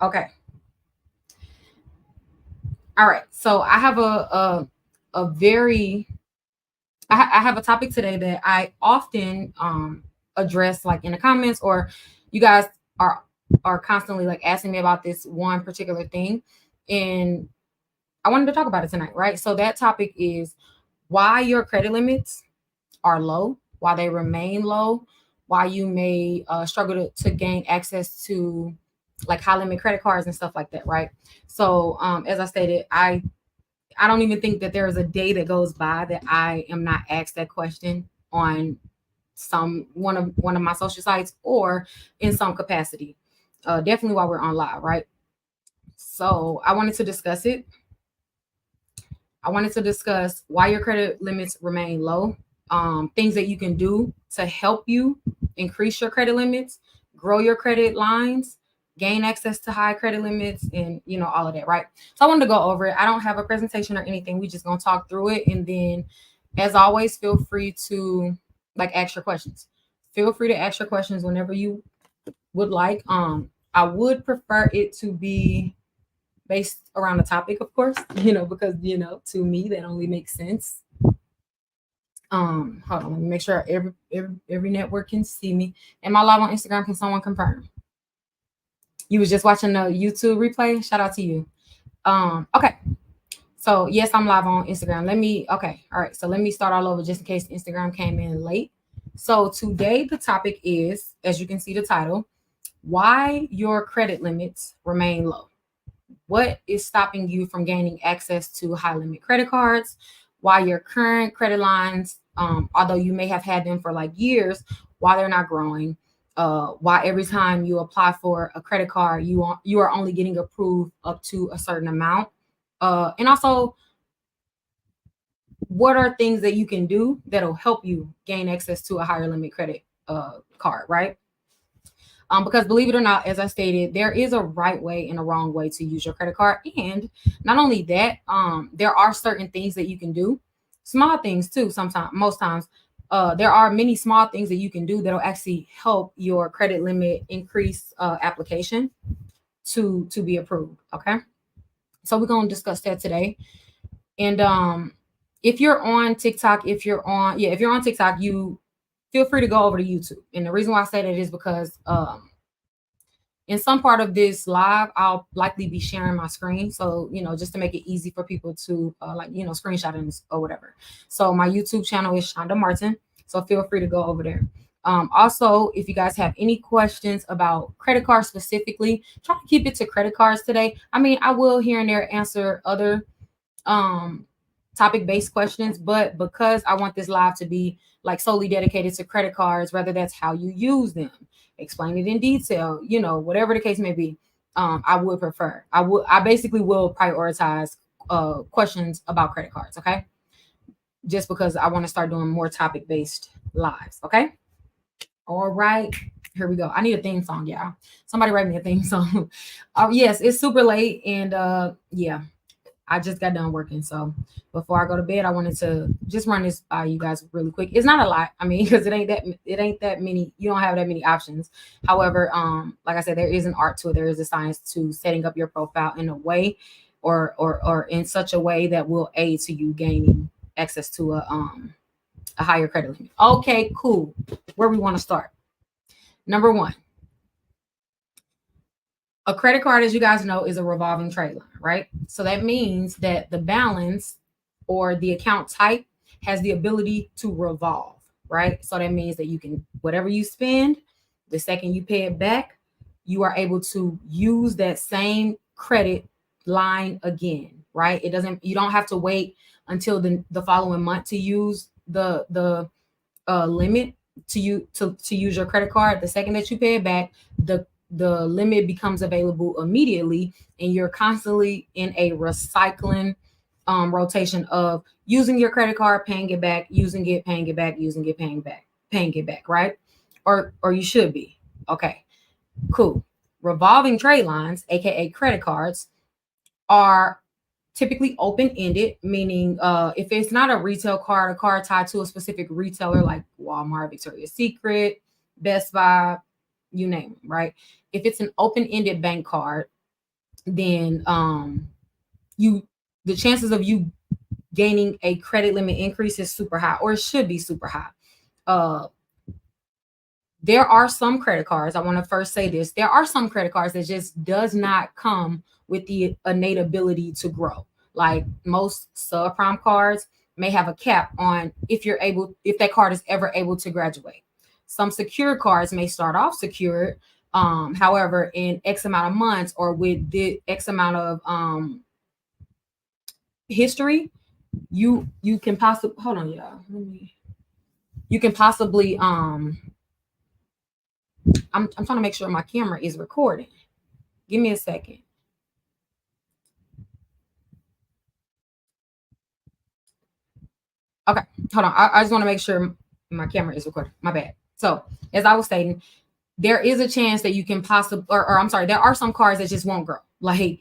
Okay. All right. So I have a very I have a topic today that I often address like in the comments, or you guys are are constantly like asking me about this one particular thing, and I wanted to talk about it tonight, right? So that topic is why your credit limits are low, why they remain low, why you may struggle to gain access to like high limit credit cards and stuff like that, right? So as I stated, I don't even think that there is a day that goes by that I am not asked that question on some one of my social sites or in some capacity. Definitely while we're on live, right? So I wanted to discuss it. I wanted to discuss why your credit limits remain low, things that you can do to help you increase your credit limits, grow your credit lines, gain access to high credit limits, and all of that, right? So I wanted to go over it. I don't have a presentation or anything. We just gonna talk through it, and then, as always, feel free to like ask your questions. Feel free to ask your questions whenever you would like. I would prefer it to be based around the topic, of course, because to me that only makes sense. Hold on, let me make sure every network can see me. Am I live on Instagram? Can someone confirm? You was just watching the YouTube replay? Shout out to you. Okay. So yes, I'm live on Instagram. Okay, all right. So let me start all over just in case Instagram came in late. So today the topic is, as you can see the title, why your credit limits remain low. What is stopping you from gaining access to high limit credit cards? Why your current credit lines, although you may have had them for like years, why they're not growing? Why every time you apply for a credit card, you are only getting approved up to a certain amount? And also, what are things that you can do that'll help you gain access to a higher limit credit card, right? Because believe it or not, as I stated, there is a right way and a wrong way to use your credit card. And not only that, there are certain things that you can do, small things too, sometimes, most times. There are many small things that you can do that'll actually help your credit limit increase application to be approved. Okay. So we're going to discuss that today. And if you're on TikTok, if you're on TikTok, you feel free to go over to YouTube. And the reason why I say that is because in some part of this live, I'll likely be sharing my screen. So, just to make it easy for people to screenshot or whatever. So my YouTube channel is Shonda Martin. So feel free to go over there. Also, if you guys have any questions about credit cards specifically, try to keep it to credit cards today. I mean, I will here and there answer other topic based questions, but because I want this live to be like solely dedicated to credit cards, whether that's how you use them, explain it in detail, whatever the case may be, I would prefer. I basically will prioritize questions about credit cards, okay? Just because I want to start doing more topic based lives, okay? All right. Here we go. I need a theme song, y'all. Somebody write me a theme song. Yes, it's super late, and yeah, I just got done working. So before I go to bed, I wanted to just run this by you guys really quick. It's not a lot. I mean, because it ain't that many. You don't have that many options. However, like I said, there is an art to it. There is a science to setting up your profile in a way, or in such a way that will aid to you gaining access to a higher credit limit. Okay, cool. Where we want to start? Number one, a credit card, as you guys know, is a revolving trade line, right? So that means that the balance or the account type has the ability to revolve, right? So that means that you can, whatever you spend, the second you pay it back, you are able to use that same credit line again, right? You don't have to wait until the following month to use the limit to use your credit card. The second that you pay it back, the limit becomes available immediately, and you're constantly in a recycling rotation of using your credit card, paying it back, using it, paying it back, using it, paying it back, right? Or you should be. Okay, cool. Revolving trade lines, aka credit cards, are typically open-ended, meaning if it's not a retail card, a card tied to a specific retailer like Walmart, Victoria's Secret, Best Buy, you name them, right? If it's an open-ended bank card, then you the chances of you gaining a credit limit increase is super high, or it should be super high. Uh, there are some credit cards. I want to first say this: there are some credit cards that just does not come with the innate ability to grow. Like most subprime cards may have a cap on if that card is ever able to graduate. Some secured cards may start off secured, however, in X amount of months or with the X amount of history, you can possibly hold on, y'all. You can possibly I'm trying to make sure my camera is recording. Give me a second. Okay, hold on. I just want to make sure my camera is recording. My bad. So, as I was stating, there is a chance that you can possibly, or I'm sorry, there are some cars that just won't grow. Like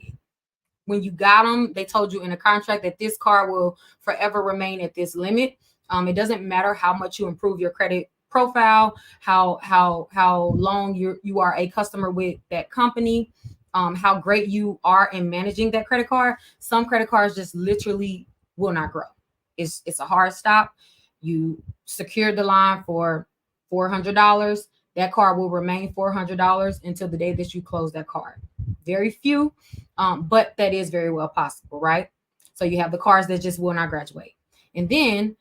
when you got them, they told you in a contract that this car will forever remain at this limit. It doesn't matter how much you improve your credit profile, how long you are a customer with that company, how great you are in managing that credit card. Some credit cards just literally will not grow. It's a hard stop. You secured the line for $400. That card will remain $400 until the day that you close that card. Very few, but that is very well possible, right? So you have the cards that just will not graduate. And then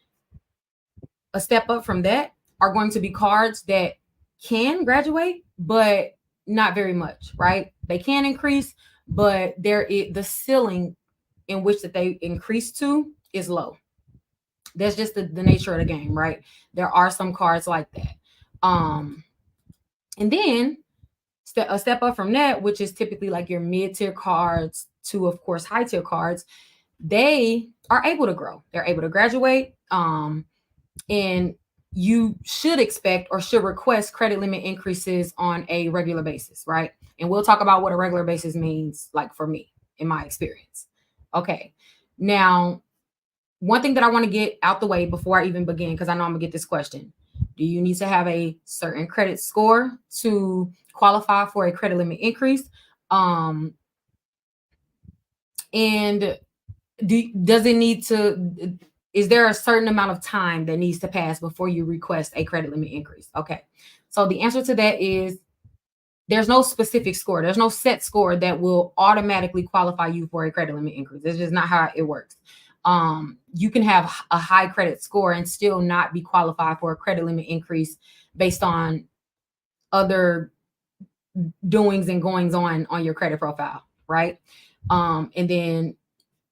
a step up from that are going to be cards that can graduate, but not very much, right? They can increase, but the ceiling in which that they increase to is low. That's just the nature of the game, right? There are some cards like that. And then a step up from that, which is typically like your mid-tier cards to, of course, high-tier cards, they are able to grow. They're able to graduate. And you should expect or should request credit limit increases on a regular basis, right? And we'll talk about what a regular basis means, like for me, in my experience. Okay. Now, one thing that I want to get out the way before I even begin, because I know I'm gonna get this question. Do you need to have a certain credit score to qualify for a credit limit increase? And does it need to, is there a certain amount of time that needs to pass before you request a credit limit increase? Okay. So the answer to that is there's no specific score. There's no set score that will automatically qualify you for a credit limit increase. It's just not how it works. You can have a high credit score and still not be qualified for a credit limit increase based on other doings and goings on your credit profile, right? And then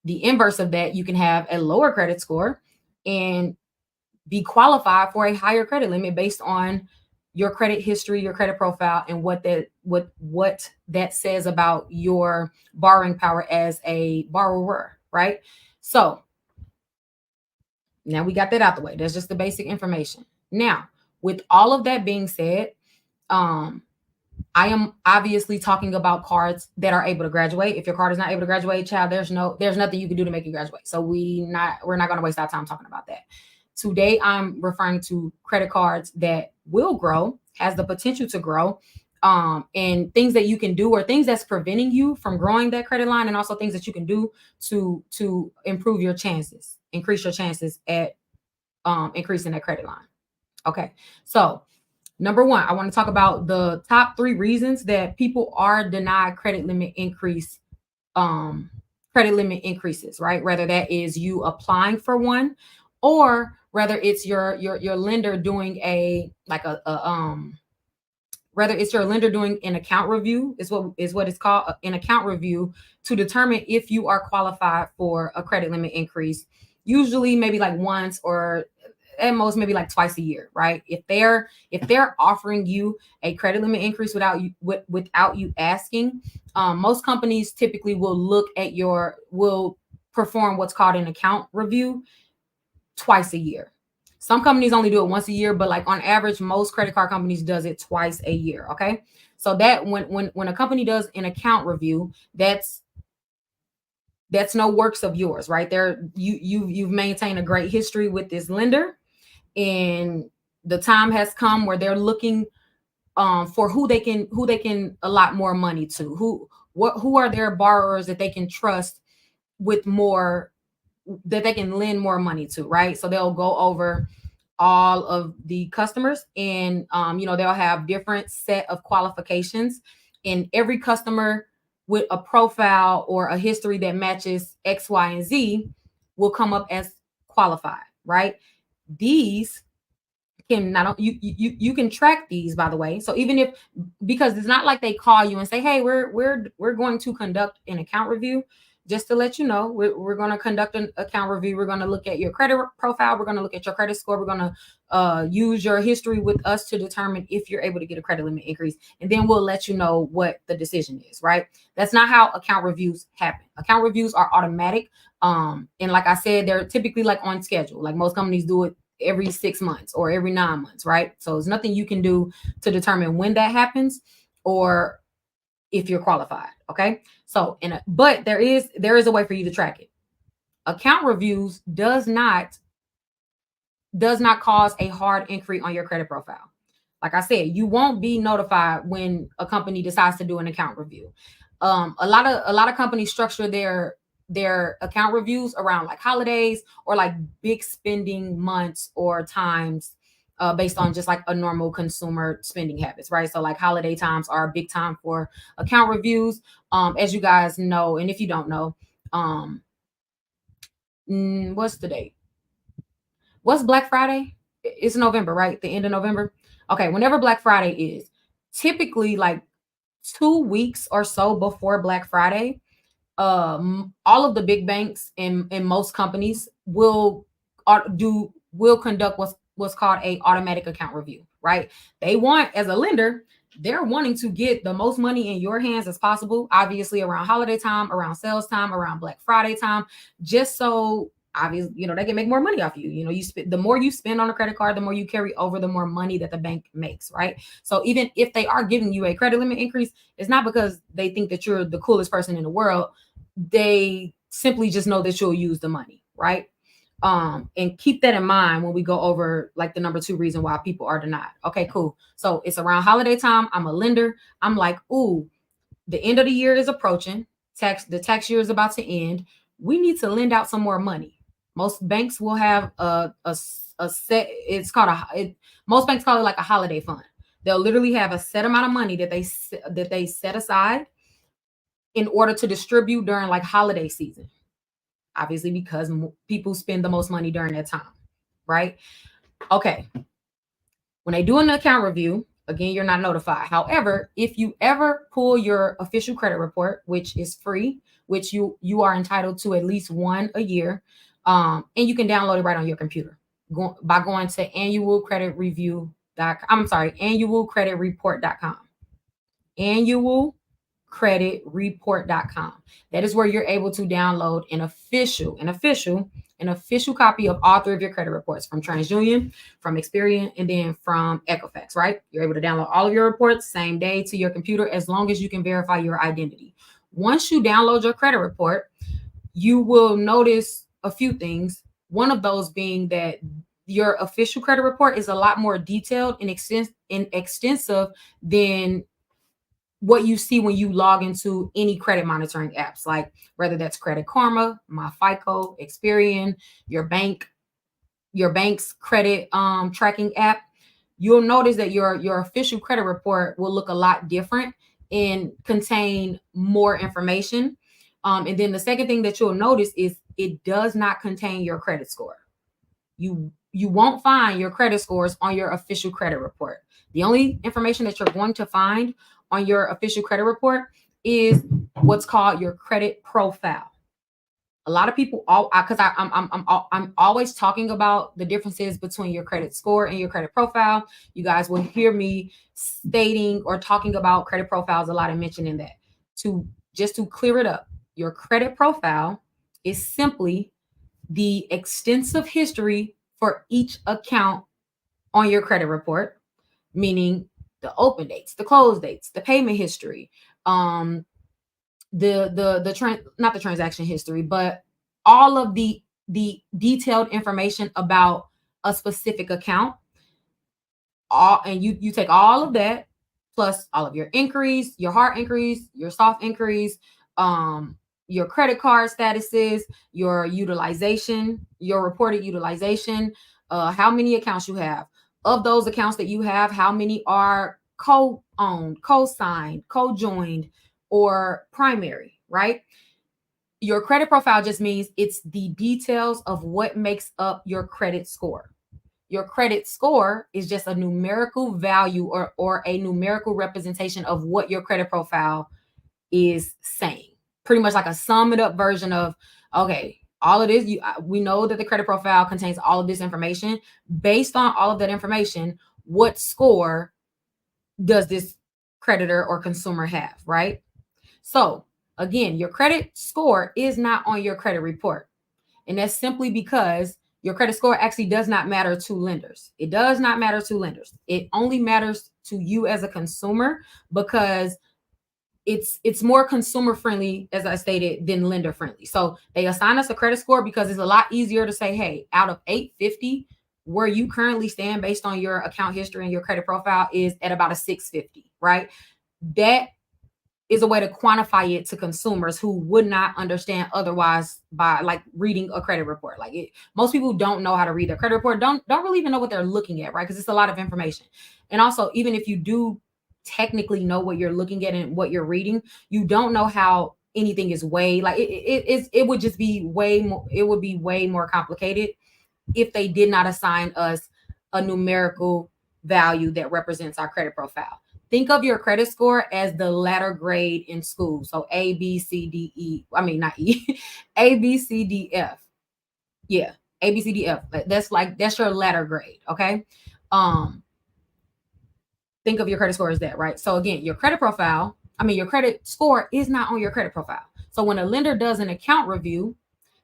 the inverse of that, you can have a lower credit score and be qualified for a higher credit limit based on your credit history, your credit profile, and what that says about your borrowing power as a borrower, right? So now we got that out the way. That's just the basic information. Now, with all of that being said, I am obviously talking about cards that are able to graduate. If your card is not able to graduate, child, there's nothing you can do to make it graduate. So we're not going to waste our time talking about that. Today, I'm referring to credit cards that will grow, has the potential to grow, and things that you can do or things that's preventing you from growing that credit line, and also things that you can do to improve your chances, increase your chances at increasing that credit line. Okay, so number one, I want to talk about the top 3 reasons that people are denied credit limit increases, right? Whether that is you applying for one, or whether it's your lender doing whether it's your lender doing an account review is what it's called, an account review, to determine if you are qualified for a credit limit increase. Usually maybe like once, or at most maybe like twice a year, right? If they're offering you a credit limit increase without you asking, most companies typically will perform what's called an account review twice a year. Some companies only do it once a year, but like on average, most credit card companies does it twice a year. Okay, so that when a company does an account review, that's no works of yours, right? You've maintained a great history with this lender, and the time has come where they're looking for who they can allot more money to, who are their borrowers that they can trust with more, that they can lend more money to, right? So they'll go over all of the customers, and they'll have different set of qualifications, and every customer with a profile or a history that matches X, Y, and Z will come up as qualified, right? These can not you can track these, by the way. So even if, because it's not like they call you and say, hey, we're going to conduct an account review. Just to let you know, we're going to conduct an account review. We're going to look at your credit profile. We're going to look at your credit score. We're going to use your history with us to determine if you're able to get a credit limit increase. And then we'll let you know what the decision is, right? That's not how account reviews happen. Account reviews are automatic. And like I said, they're typically like on schedule. Like most companies do it every 6 months or every 9 months, right? So there's nothing you can do to determine when that happens or if you're qualified. Okay. So, but there is a way for you to track it. Account reviews does not cause a hard inquiry on your credit profile. Like I said, you won't be notified when a company decides to do an account review. A lot of companies structure their account reviews around like holidays or like big spending months or times, based on just like a normal consumer spending habits, right? So like holiday times are a big time for account reviews. As you guys know, and if you don't know, what's the date? What's Black Friday? It's November, right? The end of November. Okay, whenever Black Friday is, typically like 2 weeks or so before Black Friday, all of the big banks and most companies will conduct what's called a automatic account review, right? They want, as a lender, they're wanting to get the most money in your hands as possible, obviously around holiday time, around sales time, around Black Friday time, just so obviously they can make more money off you. The more you spend on a credit card, the more you carry over, the more money that the bank makes, right? So even if they are giving you a credit limit increase, it's not because they think that you're the coolest person in the world. They simply just know that you'll use the money, right? And keep that in mind when we go over like the number 2 reason why people are denied. Okay, cool. So it's around holiday time. I'm a lender. I'm like, ooh, the end of the year is approaching. The tax year is about to end. We need to lend out some more money. Most banks will have a set. It's called most banks call it like a holiday fund. They'll literally have a set amount of money that they set aside in order to distribute during like holiday season. Obviously, because people spend the most money during that time, right? Okay. When they do an account review, again, you're not notified. However, if you ever pull your official credit report, which is free, which you are entitled to at least one a year, and you can download it right on your computer by going to annualcreditreport.com. Annualcreditreport.com. That is where you're able to download an official copy of all 3 of your credit reports, from TransUnion, from Experian, and then from Equifax, right? You're able to download all of your reports same day to your computer, as long as you can verify your identity. Once you download your credit report, you will notice a few things. One of those being that your official credit report is a lot more detailed and extensive than what you see when you log into any credit monitoring apps, like whether that's Credit Karma, MyFICO, Experian, your bank's credit tracking app. You'll notice that your official credit report will look a lot different and contain more information. And then the second thing that you'll notice is it does not contain your credit score. You won't find your credit scores on your official credit report. The only information that you're going to find on your official credit report is what's called your credit profile. A lot of people, because I'm always talking about the differences between your credit score and your credit profile. You guys will hear me stating or talking about credit profiles a lot and mentioning that. Just to clear it up, your credit profile is simply the extensive history for each account on your credit report, meaning the open dates, the close dates, the payment history, not the transaction history, but all of the detailed information about a specific account. And you take all of that plus all of your inquiries, your hard inquiries, your soft inquiries, your credit card statuses, your utilization, your reported utilization, how many accounts you have. Of those accounts that you have, how many are co-owned, co-signed, co-joined, or primary, right? Your credit profile just means it's the details of what makes up your credit score. Your credit score is just a numerical value or a numerical representation of what your credit profile is saying. Pretty much like a summed up version of, okay, all of this, we know that the credit profile contains all of this information. Based on all of that information, what score does this creditor or consumer have, right? So again, your credit score is not on your credit report. And that's simply because your credit score actually does not matter to lenders. It does not matter to lenders. It only matters to you as a consumer because it's more consumer friendly, as I stated, than lender friendly. So they assign us a credit score because it's a lot easier to say, hey, out of 850, where you currently stand based on your account history and your credit profile is at about a 650, right? That is a way to quantify it to consumers who would not understand otherwise by like reading a credit report. Like most people don't know how to read their credit report, don't really even know what they're looking at, right? Because it's a lot of information. And also, even if you do technically know what you're looking at and what you're reading, you don't know how anything is weighed. Like it would just be way more, it would be way more complicated if they did not assign us a numerical value that represents our credit profile. Think of your credit score as the letter grade in school. So A, B, C, D, E. I mean, not E. A, B, C, D, F. Yeah. A, B, C, D, F. That's your letter grade. Okay. Think of your credit score as that, right? So again, your credit score is not on your credit profile. So when a lender does an account review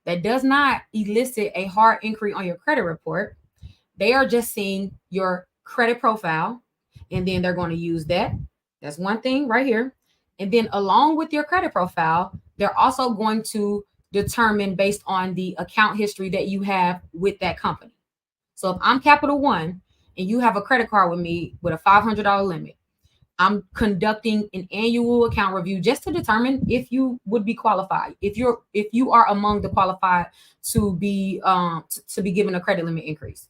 that does not elicit a hard inquiry on your credit report, they are just seeing your credit profile, and then they're going to use that. That's one thing right here. And then along with your credit profile, they're also going to determine based on the account history that you have with that company. So if I'm Capital One and you have a credit card with me with a $500 limit, I'm conducting an annual account review just to determine if you would be qualified, if you are among the qualified to be given a credit limit increase.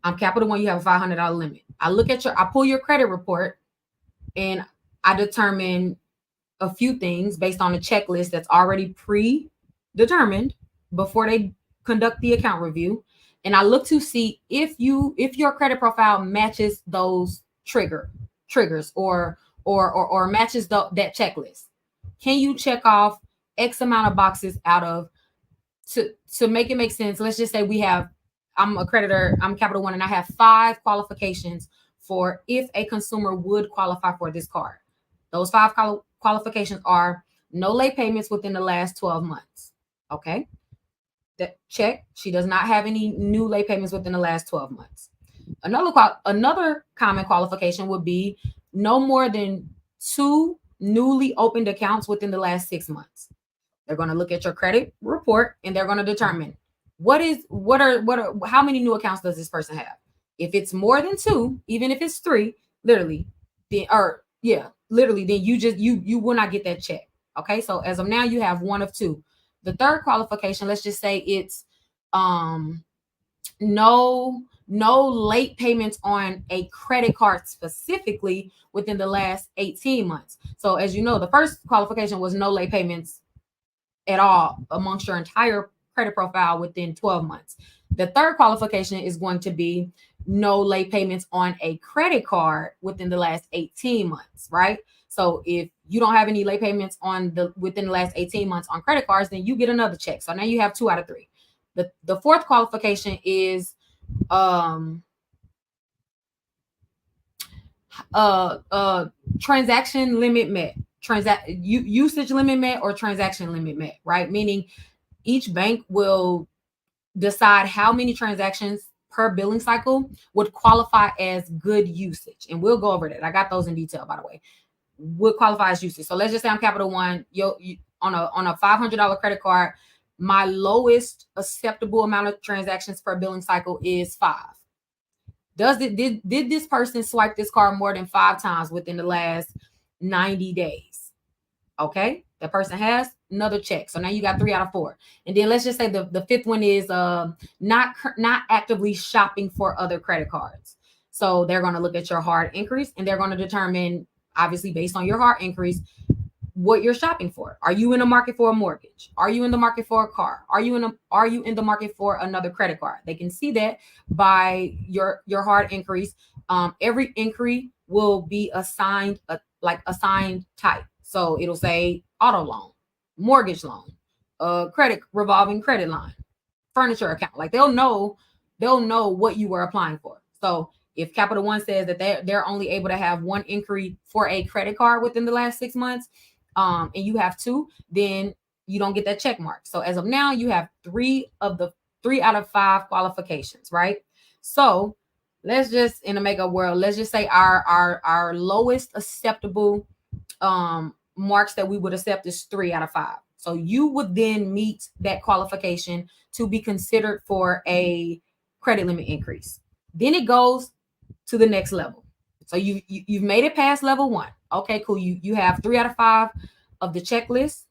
I'm Capital One, you have a $500 limit. I pull your credit report and I determine a few things based on a checklist that's already predetermined before they conduct the account review. And I look to see if your credit profile matches those triggers or matches that checklist. Can you check off X amount of boxes out of to make it make sense? Let's just say I'm a creditor, I'm Capital One, and I have 5 qualifications for if a consumer would qualify for this card. Those 5 qualifications are no late payments within the last 12 months. Okay. That check. She does not have any new late payments within the last 12 months. Another common qualification would be no more than 2 newly opened accounts within the last 6 months. They're going to look at your credit report and they're going to determine how many new accounts does this person have? If it's more than 2, even if it's 3, literally, then you will not get that check. Okay, so as of now, you have 1 of 2. The third qualification, let's just say it's no late payments on a credit card specifically within the last 18 months. So as you know, the first qualification was no late payments at all amongst your entire credit profile within 12 months. The third qualification is going to be no late payments on a credit card within the last 18 months, right? So if you don't have any late payments within the last 18 months on credit cards, then you get another check. So now you have 2 out of 3. The fourth qualification is transaction limit met, usage limit met, or transaction limit met, right? Meaning each bank will decide how many transactions per billing cycle would qualify as good usage. And we'll go over that. I got those in detail, by the way. Would qualify as usage. So let's just say I'm Capital One, on a $500 credit card, my lowest acceptable amount of transactions per billing cycle is 5. Did this person swipe this card more than 5 times within the last 90 days? Okay, the person has, another check. So now you got 3 out of 4. And then let's just say the fifth one is not actively shopping for other credit cards. So they're going to look at your hard increase, and they're going to determine, obviously based on your hard increase, what you're shopping for. Are you in the market for a mortgage? Are you in the market for a car? Are you in the market for another credit card? They can see that by your hard increase. Every inquiry will be assigned assigned type. So it'll say auto loan, mortgage loan, credit revolving credit line, furniture account. Like they'll know what you were applying for. So if Capital One says that they're only able to have one inquiry for a credit card within the last 6 months, and you have 2, then you don't get that check mark. So as of now, you have 3 out of 5 qualifications, right? So let's just, in a makeup world, let's just say our lowest acceptable marks that we would accept is 3 out of 5. So you would then meet that qualification to be considered for a credit limit increase. Then it goes to the next level. So you've made it past level 1. Okay, cool. You have 3 out of 5 of the checklist.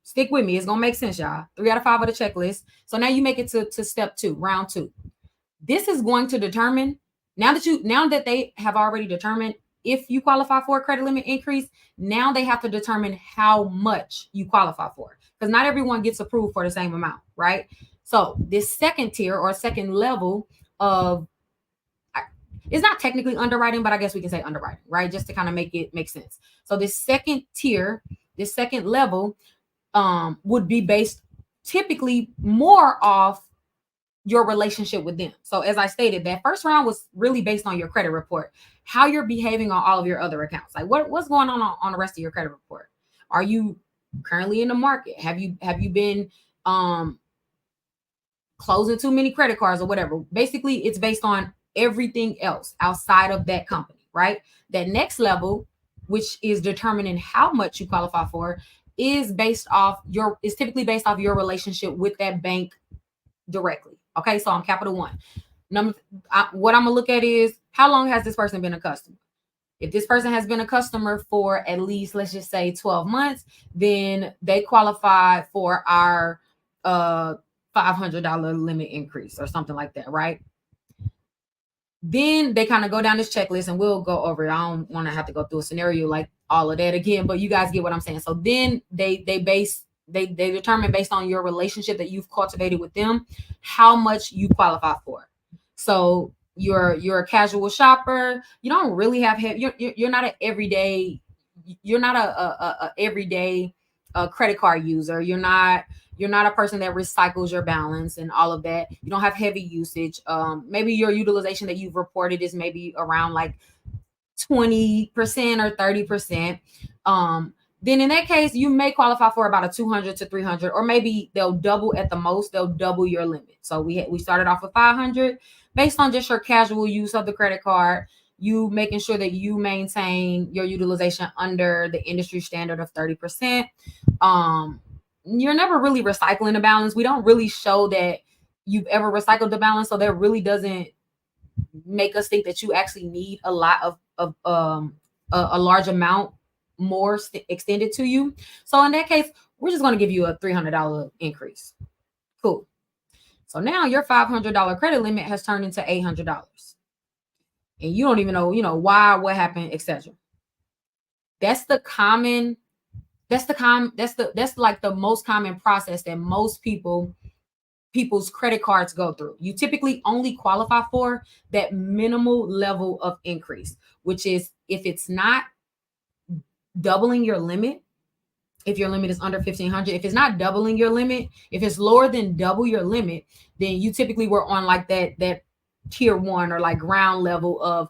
Stick with me. It's going to make sense, y'all. 3 out of 5 of the checklist. So now you make it to step 2, round 2. This is going to determine, now that they have already determined if you qualify for a credit limit increase, now they have to determine how much you qualify for, because not everyone gets approved for the same amount, right? So this second tier or second level of, it's not technically underwriting, but I guess we can say underwriting, right? Just to kind of make it make sense. So this second tier, this second level would be based typically more off your relationship with them. So as I stated, that first round was really based on your credit report, how you're behaving on all of your other accounts. Like what's going on the rest of your credit report? Are you currently in the market? Have you been closing too many credit cards or whatever? Basically, it's based on everything else outside of that company, right? That next level, which is determining how much you qualify for, is typically based off your relationship with that bank directly. Okay, so I'm Capital One. What I'm gonna look at is, how long has this person been a customer? If this person has been a customer for at least, let's just say 12 months, then they qualify for our $500 limit increase or something like that, right? Then they kind of go down this checklist, and we'll go over it. I don't want to have to go through a scenario like all of that again, but you guys get what I'm saying. So then they determine, based on your relationship that you've cultivated with them, how much you qualify for. So you're a casual shopper. You don't really have you're not an everyday, you're not a everyday credit card user. You're not a person that recycles your balance and all of that. You don't have heavy usage. Maybe your utilization that you've reported is maybe around like 20% or 30%. Then in that case, you may qualify for about a 200 to 300, or maybe they'll double at the most. They'll double your limit. So we started off with 500 based on just your casual use of the credit card. You making sure that you maintain your utilization under the industry standard of 30%. You're never really recycling the balance. We don't really show that you've ever recycled the balance, so that really doesn't make us think that you actually need a lot of a large amount more extended to you. So in that case, we're just going to give you a $300 increase. Cool. So now your $500 credit limit has turned into $800, and you don't even know, why, what happened, etc. That's like the most common process that most people's credit cards go through. You typically only qualify for that minimal level of increase, which is if it's not doubling your limit, if your limit is under 1,500, if it's not doubling your limit, if it's lower than double your limit, then you typically were on like that tier 1 or like ground level of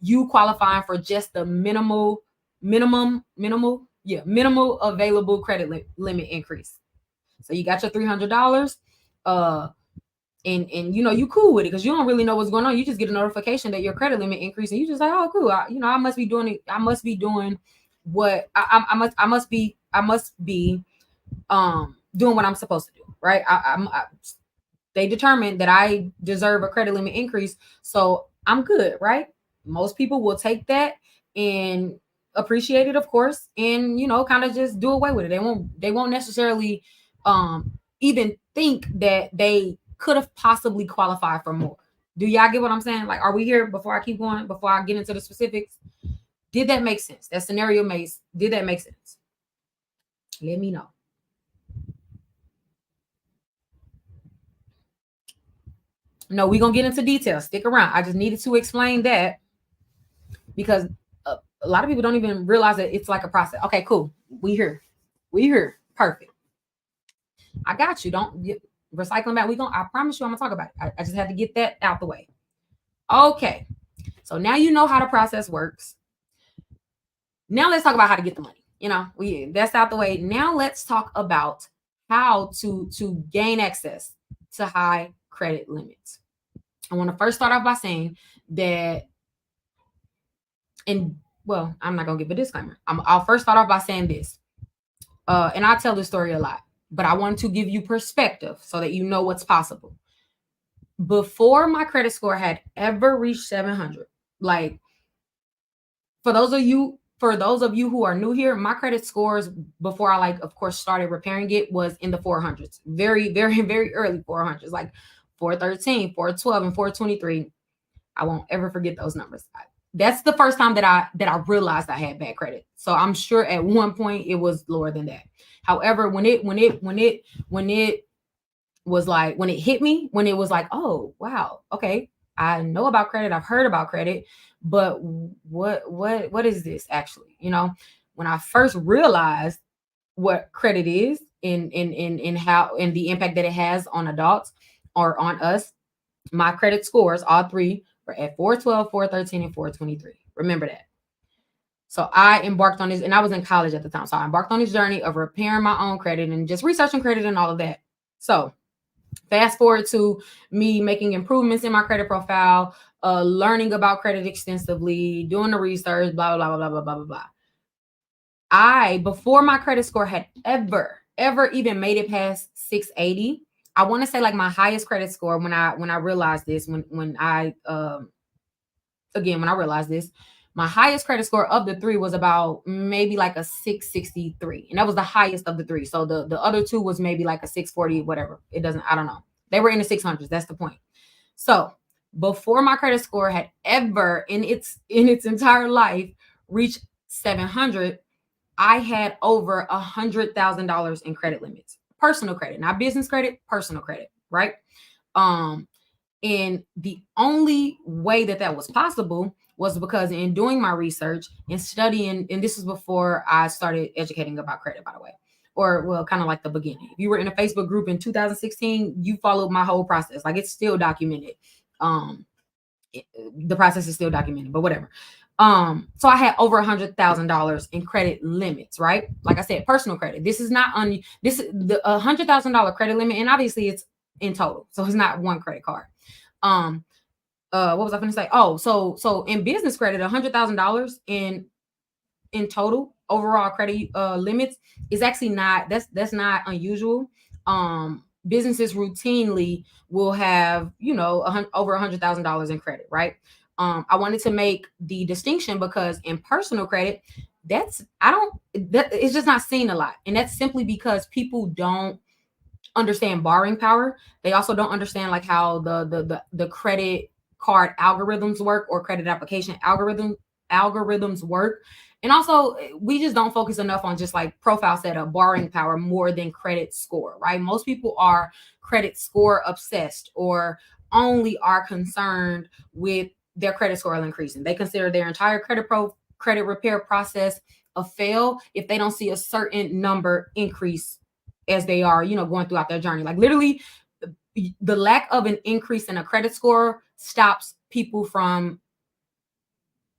you qualifying for just the minimal available credit limit increase. So you got your $300, and you cool with it because you don't really know what's going on. You just get a notification that your credit limit increased, and you just like, oh, cool. I must be doing it. I must be doing what I must be doing what I'm supposed to do, right? they determined that I deserve a credit limit increase, so I'm good, right? Most people will take that and appreciate it, of course, and kind of just do away with it. They won't necessarily even think that they could have possibly qualified for more. Do y'all get what I'm saying? Like, are we here before I keep going, before I get into the specifics? Did that make sense? That scenario did that make sense? Let me know. No, we're gonna get into details. Stick around. I just needed to explain that because a lot of people don't even realize that it's like a process. Okay, cool. We here. We here. Perfect. I got you. Don't recycling back. I promise you I'm gonna talk about it. I just had to get that out the way. Okay. So now you know how the process works. Now let's talk about how to get the money. That's out the way. Now let's talk about how to gain access to high credit limits. I want to first start off by saying that, and well, I'm not gonna give a disclaimer. I'll first start off by saying this, and I tell this story a lot, but I want to give you perspective so that you know what's possible. Before my credit score had ever reached 700, like for those of you who are new here, my credit scores before I of course started repairing it was in the 400s, very, very, very early 400s, like 413, 412, and 423. I won't ever forget those numbers. That's the first time that I realized I had bad credit. So I'm sure at one point it was lower than that. However, when it was like, when it hit me, when it was like, oh wow, okay, I know about credit, I've heard about credit, but what is this actually? When I first realized what credit is in how, and the impact that it has on adults or on us, my credit scores, all three, were at 412, 413, and 423. Remember that. So I embarked on this, and I was in college at the time. So I embarked on this journey of repairing my own credit and just researching credit and all of that. So fast forward to me making improvements in my credit profile, learning about credit extensively, doing the research, blah, blah, blah, blah, blah, blah, blah, blah. Before my credit score had ever even made it past 680, I want to say like my highest credit score when I realized this, when I realized this, my highest credit score of the three was about maybe like a 663. And that was the highest of the three. So the other two was maybe like a 640, whatever. I don't know. They were in the 600s. That's the point. So before my credit score had ever in its entire life reached 700, I had over $100,000 in credit limits, personal credit, not business credit, personal credit, right? And the only way that was possible was because in doing my research and studying, and this was before I started educating about credit, by the way, or well, kind of like the beginning. If you were in a Facebook group in 2016, you followed my whole process. Like, it's still documented. The process is still documented, but whatever. So I had over $100,000 in credit limits, right? Like I said, personal credit. This is not this is the $100,000 credit limit, and obviously it's in total, so it's not one credit card. What was I going to say? Oh, so in business credit, $100,000 in total overall credit limits is actually not, that's not unusual. Businesses routinely will have, over $100,000 in credit, right? I wanted to make the distinction because in personal credit, it's just not seen a lot. And that's simply because people don't understand borrowing power. They also don't understand like how the credit card algorithms work, or credit application algorithms work. And also, we just don't focus enough on just like profile setup, borrowing power, more than credit score, right? Most people are credit score obsessed, or only are concerned with their credit score increasing. They consider their entire credit repair process a fail if they don't see a certain number increase as they are, going throughout their journey. Like, literally, the lack of an increase in a credit score stops people from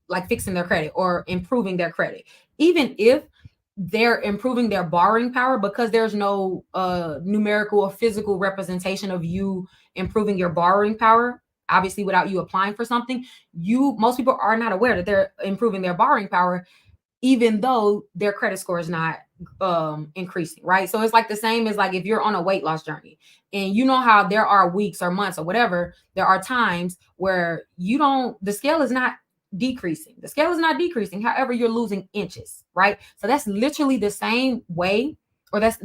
like fixing their credit or improving their credit. Even if they're improving their borrowing power, because there's no numerical or physical representation of you improving your borrowing power, obviously without you applying for something, most people are not aware that they're improving their borrowing power. even though their credit score is not increasing, right? So it's like the same as like if you're on a weight loss journey, and you know how there are weeks or months or whatever, there are times where the scale is not decreasing. The scale is not decreasing. However, you're losing inches, right? So that's literally the same way, or that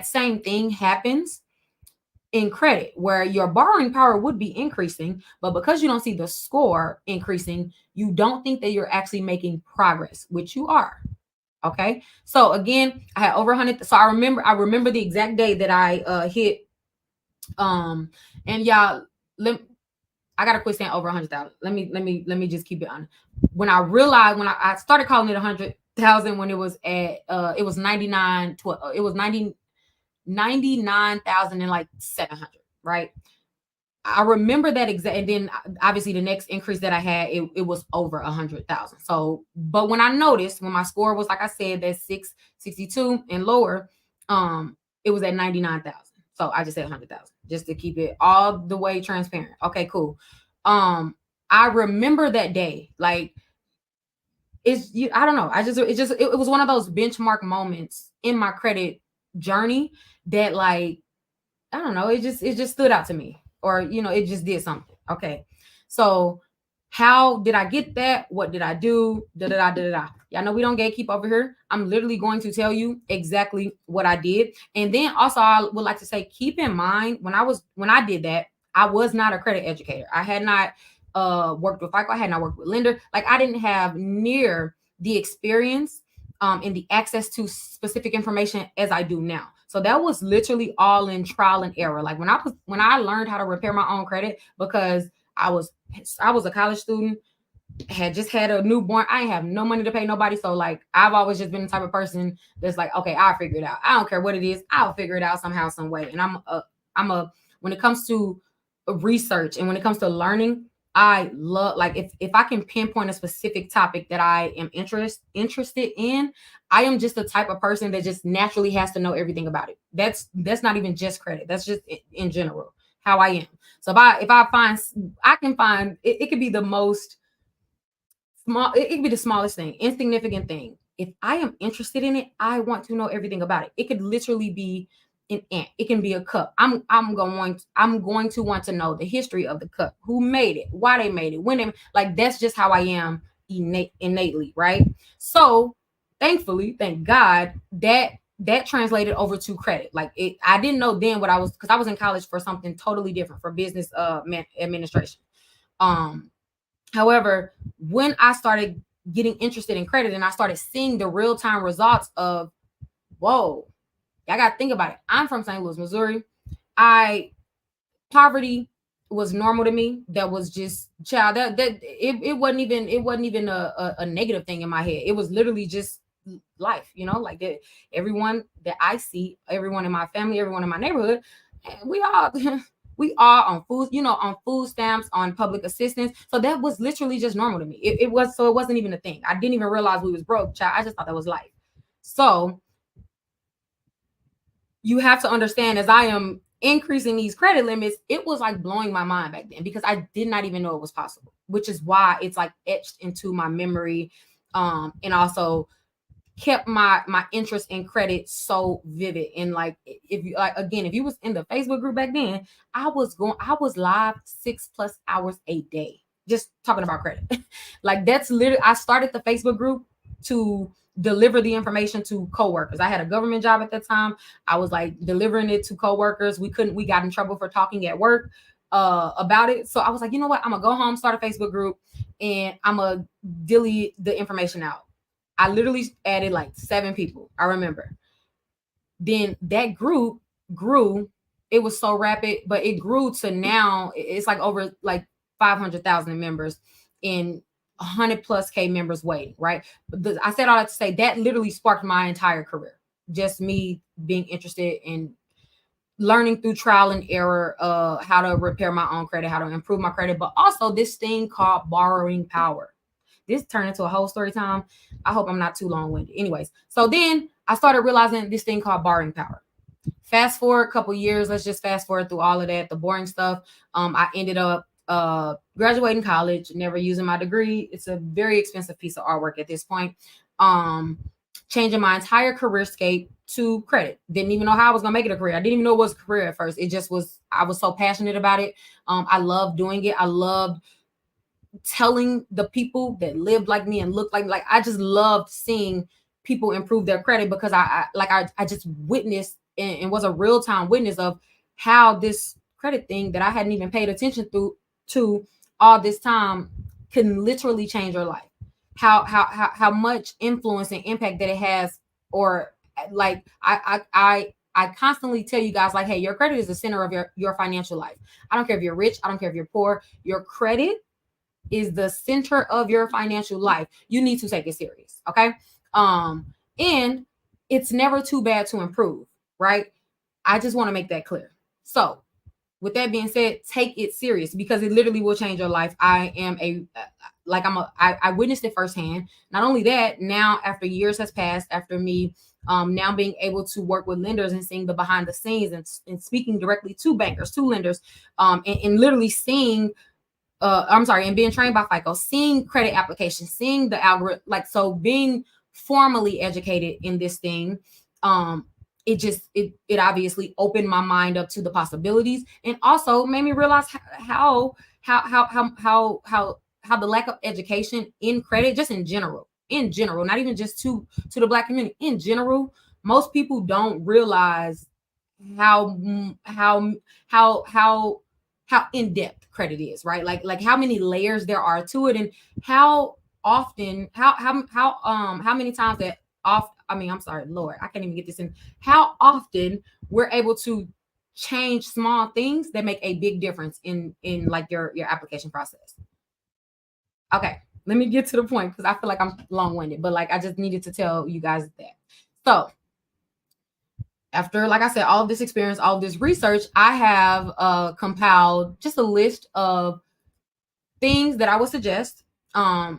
same thing happens in credit, where your borrowing power would be increasing, but because you don't see the score increasing, you don't think that you're actually making progress, which you are. Okay. So again, I had over 100. So I remember the exact day that I hit and y'all, I gotta quit saying over 100,000. Let me just keep it on. When I realized, when I started calling it 100,000, when it was at it was 99 it was 99,000 and like 700, right? I remember that exact, and then obviously the next increase that I had, it was over 100,000. So, but when I noticed, when my score was, like I said, that 662 and lower, it was at 99,000. So I just said 100,000 just to keep it all the way transparent. Okay, cool. I remember that day, like I don't know. It was one of those benchmark moments in my credit journey that, like, I don't know, it just stood out to me, or it just did something. Okay. So how did I get that? What did I do? Da da da da da. Y'all know we don't gatekeep over here. I'm literally going to tell you exactly what I did. And then also I would like to say, keep in mind, when I did that, I was not a credit educator. I had not worked with FICO, I had not worked with lender. Like, I didn't have near the experience and the access to specific information as I do now. So that was literally all in trial and error. Like, when I learned how to repair my own credit, because I was a college student, had just had a newborn. I ain't have no money to pay nobody. So, like, I've always just been the type of person that's like, okay, I'll figure it out. I don't care what it is. I'll figure it out somehow, some way. And when it comes to research and when it comes to learning, I love, like, if I can pinpoint a specific topic that I am interested in, I am just the type of person that just naturally has to know everything about it. That's not even just credit. That's just in general how I am. So if I find, I can find it, it could be the most small, it could be the smallest thing, insignificant thing. If I am interested in it, I want to know everything about it. It could literally be an ant. It can be a cup. I'm going to want to know the history of the cup, who made it, why they made it, when they, like, that's just how I am innately, right? So thankfully, thank God, that translated over to credit. Like, I didn't know then what I was, because I was in college for something totally different, for business administration. Um However, when I started getting interested in credit and I started seeing the real time results of, whoa, I got to think about it. I'm from St. Louis, Missouri. I Poverty was normal to me. That was just, child, it wasn't even a negative thing in my head. It was literally just life, like that. Everyone that I see, everyone in my family, everyone in my neighborhood, we all we are on food, on food stamps, on public assistance. So that was literally just normal to me. It wasn't even a thing. I didn't even realize we was broke, child. I just thought that was life. So you have to understand, as I am increasing these credit limits, it was like blowing my mind back then, because I did not even know it was possible, which is why it's like etched into my memory, and also kept my interest in credit so vivid. And, like, if you, like, again, if you was in the Facebook group back then, I was live 6+ hours a day just talking about credit. Like, that's literally, I started the Facebook group to deliver the information to coworkers. I had a government job at that time. I was, like, delivering it to coworkers. We got in trouble for talking at work about it. So I was like, you know what? I'm gonna go home, start a Facebook group, and I'm gonna delete the information out. I literally added like 7 people, I remember. Then that group grew. It was so rapid, but it grew to now it's like over like 500,000 members and 100 plus K members waiting, right? But I said all that to say that literally sparked my entire career. Just me being interested in learning through trial and error, how to repair my own credit, how to improve my credit, but also this thing called borrowing power. This turned into a whole story time. I hope I'm not too long-winded. Anyways, so then I started realizing this thing called borrowing power. Fast forward a couple years. Let's just fast forward through all of that, the boring stuff. I ended up graduating college, never using my degree. It's a very expensive piece of artwork at this point. Changing my entire career scape to credit. Didn't even know how I was gonna make it a career. I didn't even know it was a career at first. It just was. I was so passionate about it. I loved doing it. I loved telling the people that lived like me and looked like I just loved seeing people improve their credit, because I just witnessed and was a real time witness of how this credit thing that I hadn't even paid attention to all this time can literally change your life. How much influence and impact that it has. Or like I constantly tell you guys, like, hey, your credit is the center of your financial life. I don't care if you're rich, I don't care if you're poor, your credit is the center of your financial life. You need to take it serious. Okay. And it's never too bad to improve, right? I just want to make that clear. So with that being said, take it serious, because it literally will change your life. I witnessed it firsthand. Not only that, now after years has passed, after me now being able to work with lenders and seeing the behind the scenes, and speaking directly to bankers, to lenders, and literally seeing and being trained by FICO, seeing credit applications, seeing the algorithm, like, so being formally educated in this thing, it obviously opened my mind up to the possibilities, and also made me realize how the lack of education in credit, just in general, not even just to the Black community, in general, most people don't realize how how how how in depth credit is, right? Like how many layers there are to it, and how often how many times that off I mean, I'm sorry, Lord, I can't even get this in. How often we're able to change small things that make a big difference in like your application process. Okay, let me get to the point, because I feel like I'm long-winded, but like I just needed to tell you guys that. So after, like I said, all of this experience, all of this research, I have compiled just a list of things that I would suggest,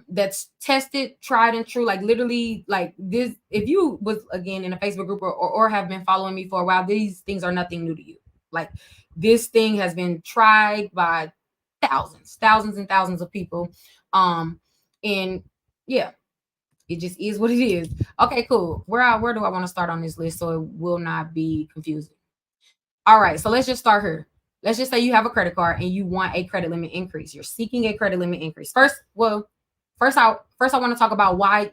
that's tested, tried and true. Like literally, like this, if you was again in a Facebook group, or have been following me for a while, these things are nothing new to you. Like this thing has been tried by thousands and thousands of people. And yeah, it just is what it is. Okay, cool. Where do I want to start on this list so it will not be confusing? All right, so let's just start here. Let's just say you have a credit card and you want a credit limit increase. You're seeking a credit limit increase. First I want to talk about why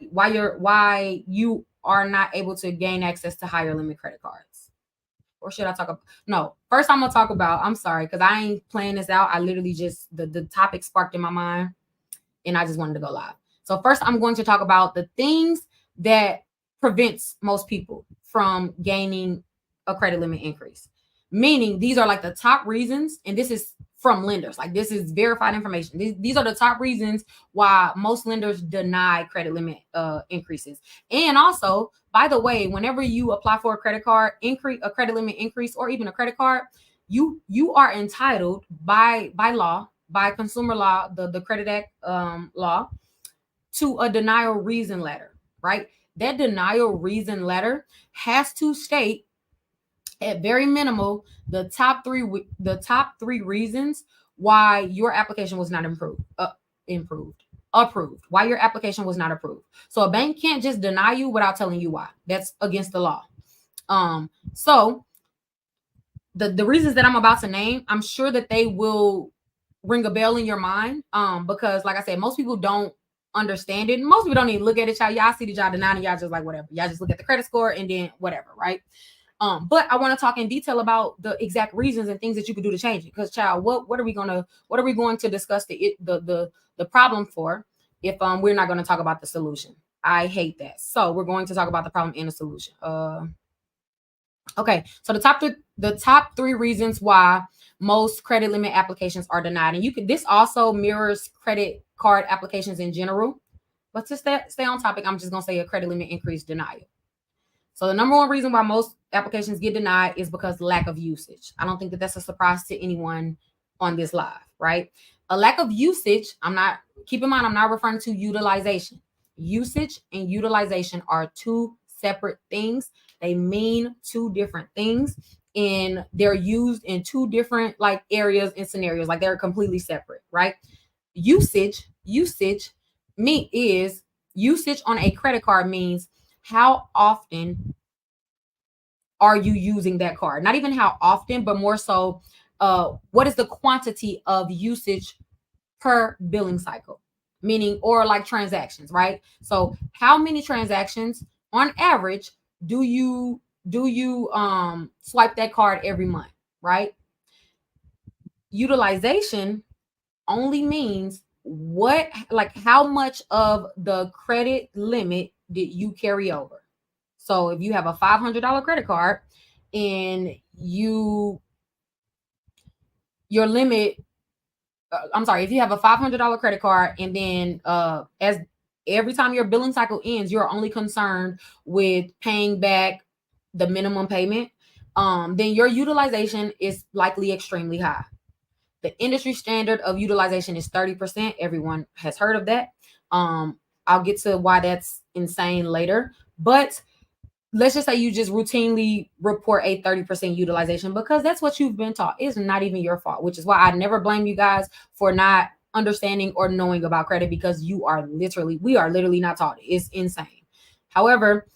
you are not able to gain access to higher limit credit cards. Or should I talk about? No, first I'm gonna talk about. I'm sorry, because I ain't playing this out. I literally just the topic sparked in my mind, and I just wanted to go live. So first, I'm going to talk about the things that prevents most people from gaining a credit limit increase. Meaning, these are like the top reasons, and this is from lenders. Like this is verified information. These are the top reasons why most lenders deny credit limit increases. And also, by the way, whenever you apply for a credit card increase, a credit limit increase, or even a credit card, you are entitled by law, by consumer law, the Credit Act law, to a denial reason letter, right? That denial reason letter has to state, at very minimal, the top three reasons why your application was not approved, why your application was not approved. So a bank can't just deny you without telling you why. That's against the law. So the reasons that I'm about to name, I'm sure that they will ring a bell in your mind, because like I said, most people don't understand it. Most people don't even look at it. Y'all see the job denying, y'all just like whatever. Y'all just look at the credit score and then whatever, right? But I want to talk in detail about the exact reasons and things that you could do to change it. Because child, what are we going to discuss the problem for if we're not going to talk about the solution? I hate that. So we're going to talk about the problem and the solution. Okay, so the top three reasons why most credit limit applications are denied, and this also mirrors credit card applications in general. But to stay on topic, I'm just gonna say a credit limit increase denial. So the number one reason why most applications get denied is because lack of usage. I don't think that that's a surprise to anyone on this live, right? A lack of usage. Keep in mind, I'm not referring to utilization. Usage and utilization are two separate things. They mean two different things, and they're used in two different like areas and scenarios. Like they're completely separate, right? Usage me is usage on a credit card means how often are you using that card? Not even how often, but more so, what is the quantity of usage per billing cycle? Meaning, or like transactions, right? So, how many transactions on average do you swipe that card every month, right? Utilization only means what, like how much of the credit limit did you carry over. So if you have a $500 credit card and your limit, I'm sorry, if you have a $500 credit card and then as every time your billing cycle ends, you're only concerned with paying back the minimum payment, then your utilization is likely extremely high. The industry standard of utilization is 30%. Everyone has heard of that. I'll get to why that's insane later. But let's just say you just routinely report a 30% utilization because that's what you've been taught. It's not even your fault, which is why I never blame you guys for not understanding or knowing about credit, because we are literally not taught it. It's insane. However,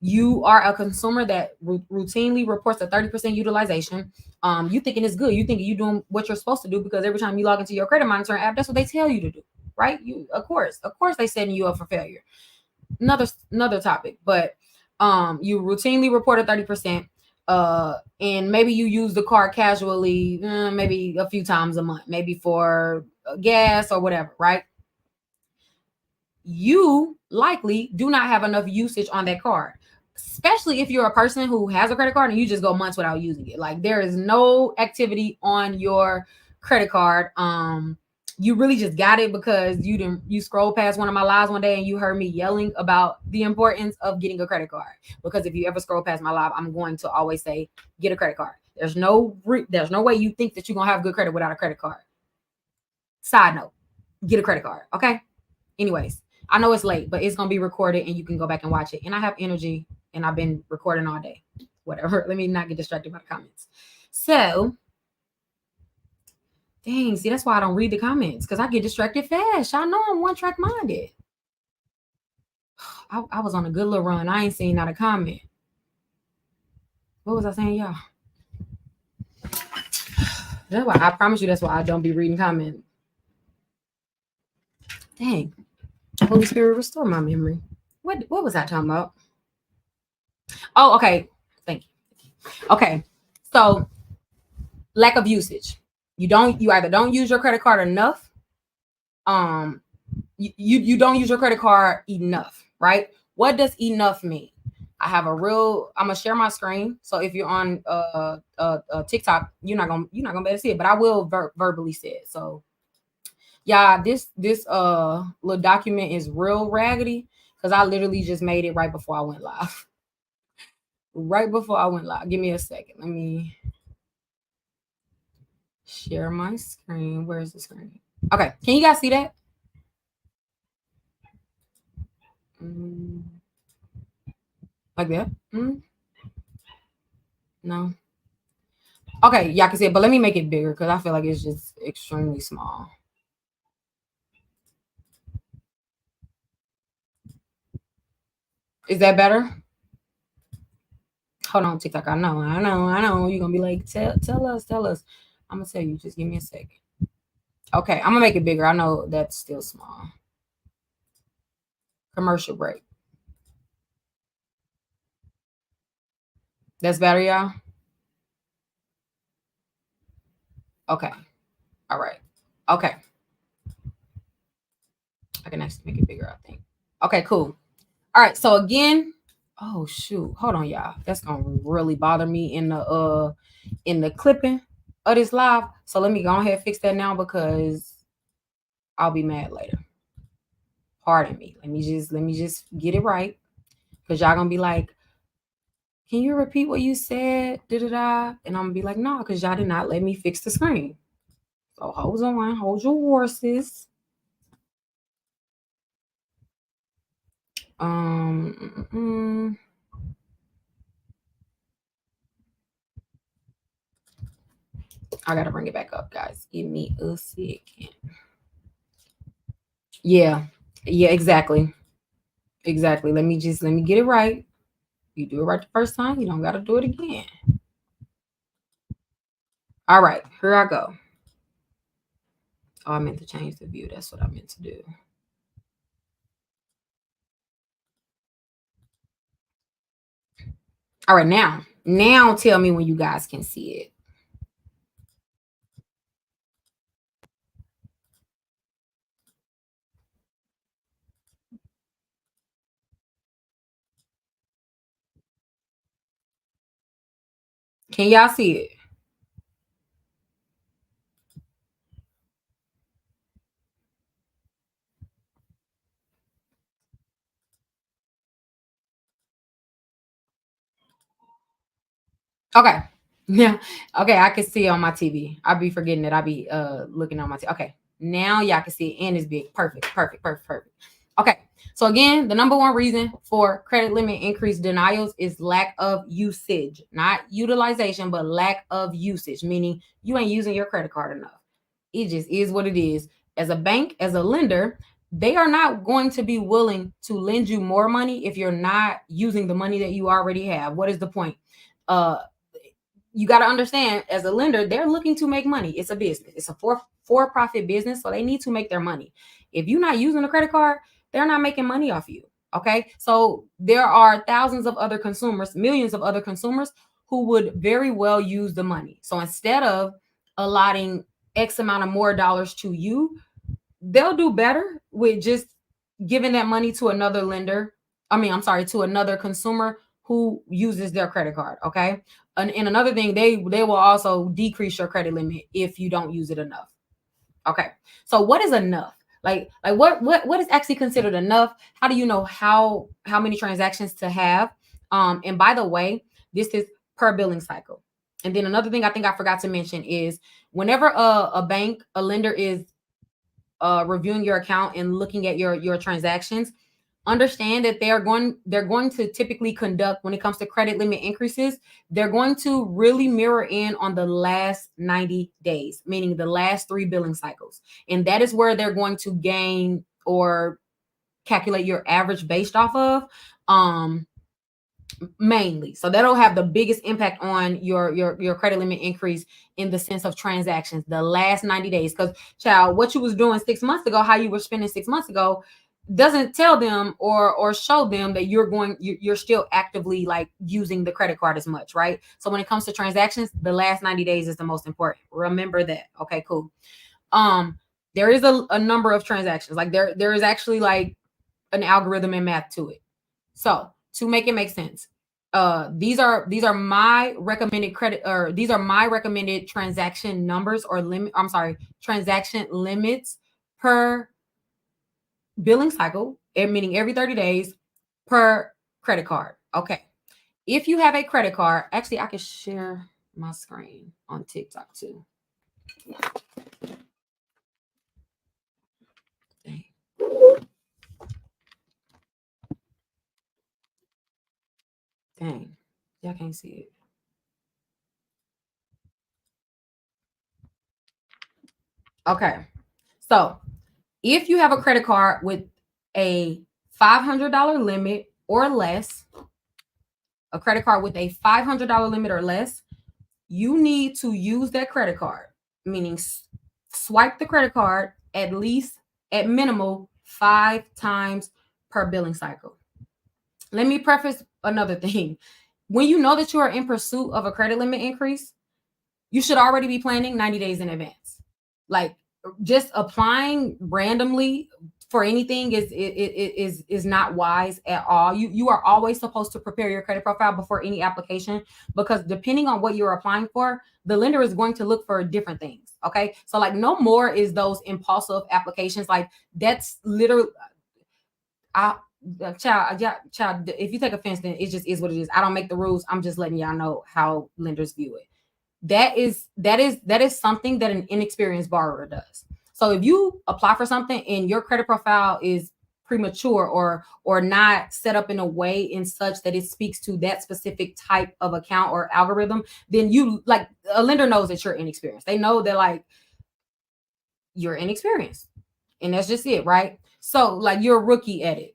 you are a consumer that routinely reports a 30% utilization. You thinking it's good. You thinking you doing what you're supposed to do because every time you log into your credit monitoring app, that's what they tell you to do, right? You, of course, they setting you up for failure. Another topic, but you routinely report a 30%, and maybe you use the card casually, maybe a few times a month, maybe for gas or whatever, right? You likely do not have enough usage on that card, especially if you're a person who has a credit card and you just go months without using it. Like there is no activity on your credit card. You really just got it because you scrolled past one of my lives one day and you heard me yelling about the importance of getting a credit card. Because if you ever scroll past my live, I'm going to always say get a credit card. There's no way you think that you're gonna have good credit without a credit card. Side note, get a credit card, okay? Anyways, I know it's late, but it's gonna be recorded and you can go back and watch it. And I have energy and I've been recording all day. Whatever. Let me not get distracted by the comments. So, dang, see, that's why I don't read the comments, because I get distracted fast. I know I'm one track minded. I was on a good little run. I ain't seen not a comment. What was I saying, y'all? That's why I promise you. That's why I don't be reading comments. Dang, Holy Spirit, restore my memory. What was I talking about? Oh, okay. Thank you. Okay, so lack of usage. You either don't use your credit card enough, you don't use your credit card enough, right? What does enough mean? I'm gonna share my screen. So if you're on TikTok, you're not gonna be able to see it, but I will verbally say it. So yeah, this little document is real raggedy because I literally just made it right before I went live. Right before I went live. Give me a second. Let me share my screen. Where's the screen? Okay, can you guys see that? Like that? No. Okay, y'all can see it, but let me make it bigger because I feel like it's just extremely small. Is that better? Hold on, TikTok. I know. You're gonna be like, tell us. I'm gonna tell you. Just give me a second. Okay, I'm gonna make it bigger. I know that's still small. Commercial break. That's better, y'all. Okay. All right. Okay. I can actually make it bigger, I think. Okay, cool. All right. So again, oh shoot. Hold on, y'all. That's gonna really bother me in the clipping of this live. So let me go ahead and fix that now because I'll be mad later. Pardon me. Let me just get it right. Because y'all gonna be like, can you repeat what you said? Da-da-da. And I'm gonna be like, no, because y'all did not let me fix the screen. So hold on, hold your horses. I gotta bring it back up, guys. Give me a second. Yeah. Yeah, exactly. Exactly. Let me get it right. You do it right the first time, you don't gotta do it again. All right, here I go. Oh, I meant to change the view. That's what I meant to do. All right, now tell me when you guys can see it. Can y'all see it? Okay. Yeah. Okay, I can see it on my TV. I'll be forgetting that I be looking on my TV. Okay. Now y'all can see it and it's big. Perfect. Perfect. Perfect. Perfect. Okay. So again, the number one reason for credit limit increase denials is lack of usage, not utilization, but lack of usage, meaning you ain't using your credit card enough. It just is what it is. As a bank, as a lender, they are not going to be willing to lend you more money if you're not using the money that you already have. What is the point? Uh, you got to understand, as a lender, they're looking to make money. It's a business. It's a for-profit business, so they need to make their money. If you're not using a credit card, they're not making money off you. Okay, so there are thousands of other consumers, millions of other consumers who would very well use the money. So instead of allotting X amount of more dollars to you, they'll do better with just giving that money to another lender. I mean, I'm sorry, to another consumer who uses their credit card. Okay. And another thing, they will also decrease your credit limit if you don't use it enough. Okay. So what is enough? Like what is actually considered enough? How do you know how many transactions to have? And by the way, this is per billing cycle. And then another thing I think I forgot to mention is whenever a bank, a lender is reviewing your account and looking at your transactions, understand that they're going to typically conduct, when it comes to credit limit increases, they're going to really mirror in on the last 90 days, meaning the last 3 billing cycles. And that is where they're going to gain or calculate your average based off of. Mainly, so that'll have the biggest impact on your credit limit increase in the sense of transactions the last 90 days. Because child, what you was doing 6 months ago, how you were spending 6 months ago, doesn't tell them or show them that you're still actively like using the credit card as much, right? So when it comes to transactions, the last 90 days is the most important. Remember that. Okay, cool. There is a number of transactions, like there is actually like an algorithm and math to it. So to make it make sense, these are my recommended credit, or these are my recommended transaction numbers or limit. I'm sorry, transaction limits per billing cycle, meaning every 30 days per credit card. Okay. If you have a credit card, actually, I can share my screen on TikTok too. Dang. Dang. Y'all can't see it. Okay. So if you have a credit card with a $500 limit or less, a credit card with a $500 limit or less, you need to use that credit card, meaning swipe the credit card at least at minimal 5 times per billing cycle. Let me preface another thing. When you know that you are in pursuit of a credit limit increase, you should already be planning 90 days in advance. Like just applying randomly for anything is not wise at all. You are always supposed to prepare your credit profile before any application, because depending on what you're applying for, the lender is going to look for different things. Okay. So like no more is those impulsive applications. Like that's literally I child, yeah, child, if you take offense, then it just is what it is. I don't make the rules. I'm just letting y'all know how lenders view it. That is something that an inexperienced borrower does. So if you apply for something and your credit profile is premature or not set up in a way in such that it speaks to that specific type of account or algorithm, then you like a lender knows that you're inexperienced. They know that like you're inexperienced. And that's just it, right? So like you're a rookie at it.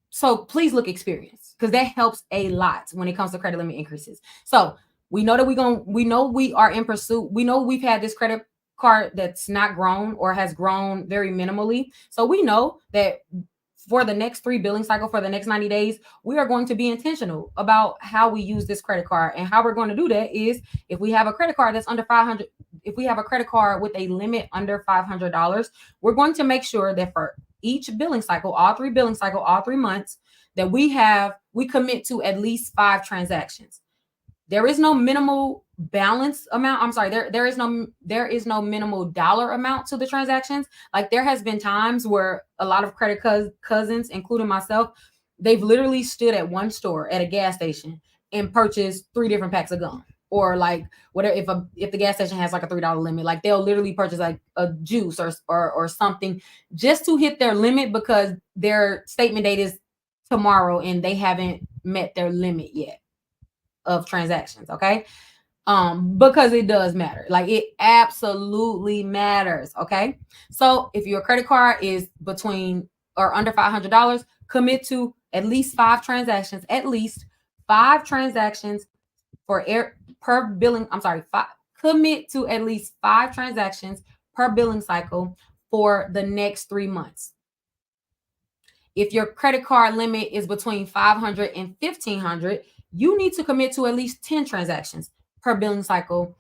So please look experienced because that helps a lot when it comes to credit limit increases. So we know that we know we are in pursuit. We know we've had this credit card that's not grown or has grown very minimally. So we know that for the next 3 billing cycle, for the next 90 days, we are going to be intentional about how we use this credit card. And how we're going to do that is if we have a credit card that's under 500, if we have a credit card with a limit under $500, we're going to make sure that for each billing cycle, all 3 months, that we commit to at least 5 transactions. There is no minimal balance amount. I'm sorry, there is no minimal dollar amount to the transactions. Like there has been times where a lot of credit cousins, including myself, they've literally stood at one store at a gas station and purchased 3 different packs of gum. Or like whatever, if the gas station has like a $3 limit, like they'll literally purchase like a juice or something just to hit their limit because their statement date is tomorrow and they haven't met their limit yet of transactions. Okay. Because it does matter. Like it absolutely matters. Okay. So if your credit card is between or under $500, commit to at least 5 transactions, per billing. I'm sorry, commit to at least 5 transactions per billing cycle for the next 3 months. If your credit card limit is between $500 and $1,500, you need to commit to at least 10 transactions per billing cycle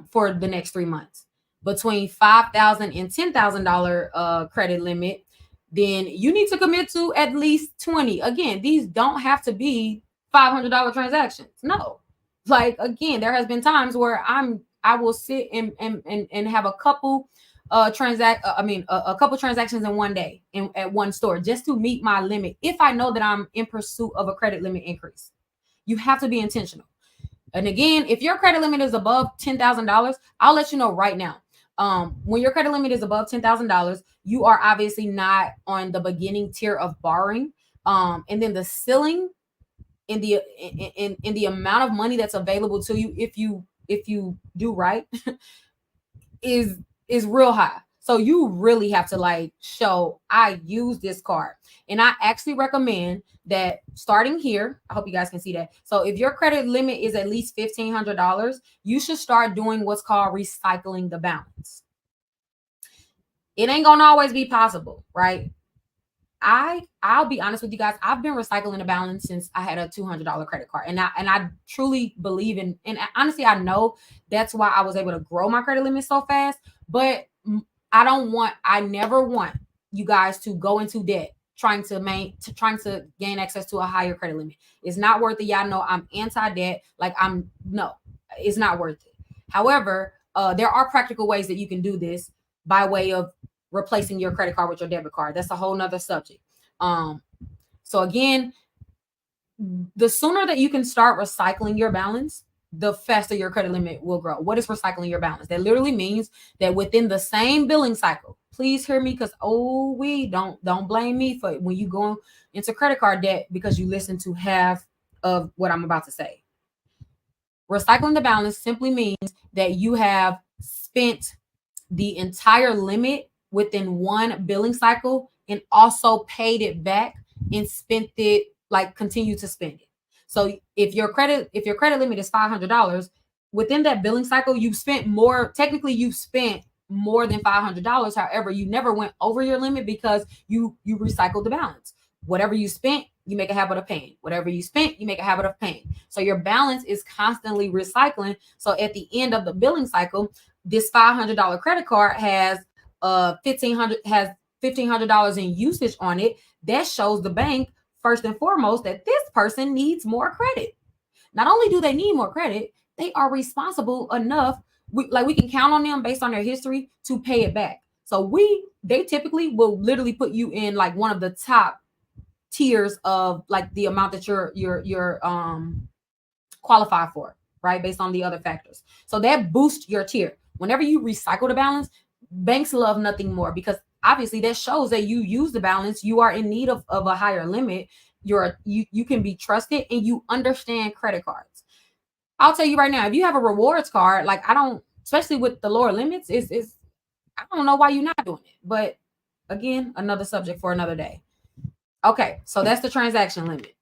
for the next 3 months. Between $5,000 and $10,000 credit limit, then you need to commit to at least 20. Again, these don't have to be $500 transactions. No. Like again, there has been times where I will sit and have a couple a couple transactions in one day at one store just to meet my limit if I know that I'm in pursuit of a credit limit increase. You have to be intentional. And again, if your credit limit is above $10,000, I'll let you know right now. When your credit limit is above $10,000, you are obviously not on the beginning tier of borrowing. And then the ceiling in the amount of money that's available to you if you do right is real high. So you really have to like show I use this card. And I actually recommend that starting here, I hope you guys can see that. So if your credit limit is at least $1,500, you should start doing what's called recycling the balance. It ain't gonna always be possible, right? I'll be honest with you guys. I've been recycling the balance since I had a $200 credit card, and I truly believe in. And honestly, I know that's why I was able to grow my credit limit so fast. But I never want you guys to go into debt trying to gain access to a higher credit limit. It's not worth it. Y'all know I'm anti-debt. Like it's not worth it. However, there are practical ways that you can do this by way of replacing your credit card with your debit card. That's a whole nother subject. So again, the sooner that you can start recycling your balance, the faster your credit limit will grow. What is recycling your balance? That literally means that within the same billing cycle, please hear me because don't blame me for when you go into credit card debt because you listen to half of what I'm about to say. Recycling the balance simply means that you have spent the entire limit within one billing cycle and also paid it back and spent it, like continue to spend it. So if your credit limit is $500, within that billing cycle, you've spent more. Technically, you've spent more than $500. However, you never went over your limit because you recycled the balance. Whatever you spent, you make a habit of paying. Whatever you spent, you make a habit of paying. So your balance is constantly recycling. So at the end of the billing cycle, this $500 credit card has $1,500 in usage on it. That shows the bank first and foremost that this person needs more credit. Not only do they need more credit, they are responsible enough. We can count on them based on their history to pay it back. So they typically will literally put you in like one of the top tiers of like the amount that you're qualified for, right? Based on the other factors. So that boosts your tier. Whenever you recycle the balance, banks love nothing more because obviously that shows that you use the balance. You are in need of a higher limit. You can be trusted and you understand credit cards. I'll tell you right now, if you have a rewards card, like I don't, especially with the lower limits, is I don't know why you're not doing it. But again, another subject for another day. Okay, so that's the transaction limit.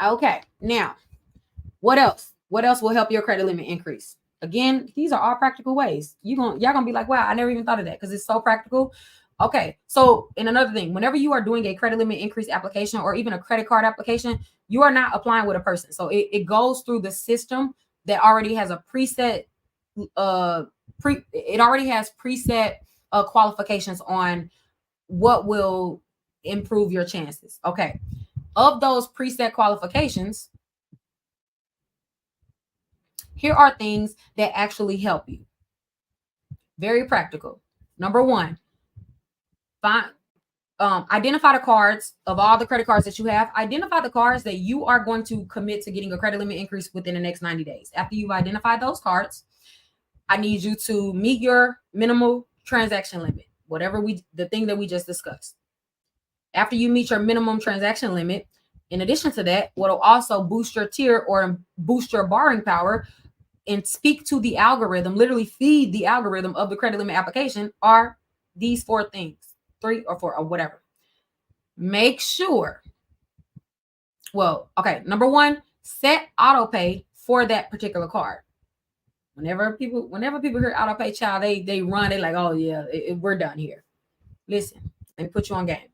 Okay, now what else? What else will help your credit limit increase? Again, these are all practical ways. Y'all gonna be like, wow, I never even thought of that because it's so practical. Okay, so and another thing, whenever you are doing a credit limit increase application or even a credit card application, you are not applying with a person. So it goes through the system that already has a preset it already has preset qualifications on what will improve your chances. Okay. Of those preset qualifications, here are things that actually help you. Very practical. Number one, identify the cards of all the credit cards that you have. Identify the cards that you are going to commit to getting a credit limit increase within the next 90 days. After you've identified those cards, I need you to meet your minimal transaction limit, the thing that we just discussed. After you meet your minimum transaction limit, in addition to that, what will also boost your tier or boost your borrowing power and speak to the algorithm, literally feed the algorithm of the credit limit application, are these 4 things, 3 or 4 or whatever. Make sure, number 1, set auto pay for that particular card. Whenever people hear auto pay, child, they run. They like, oh yeah, we're done here. Listen, let me put you on game.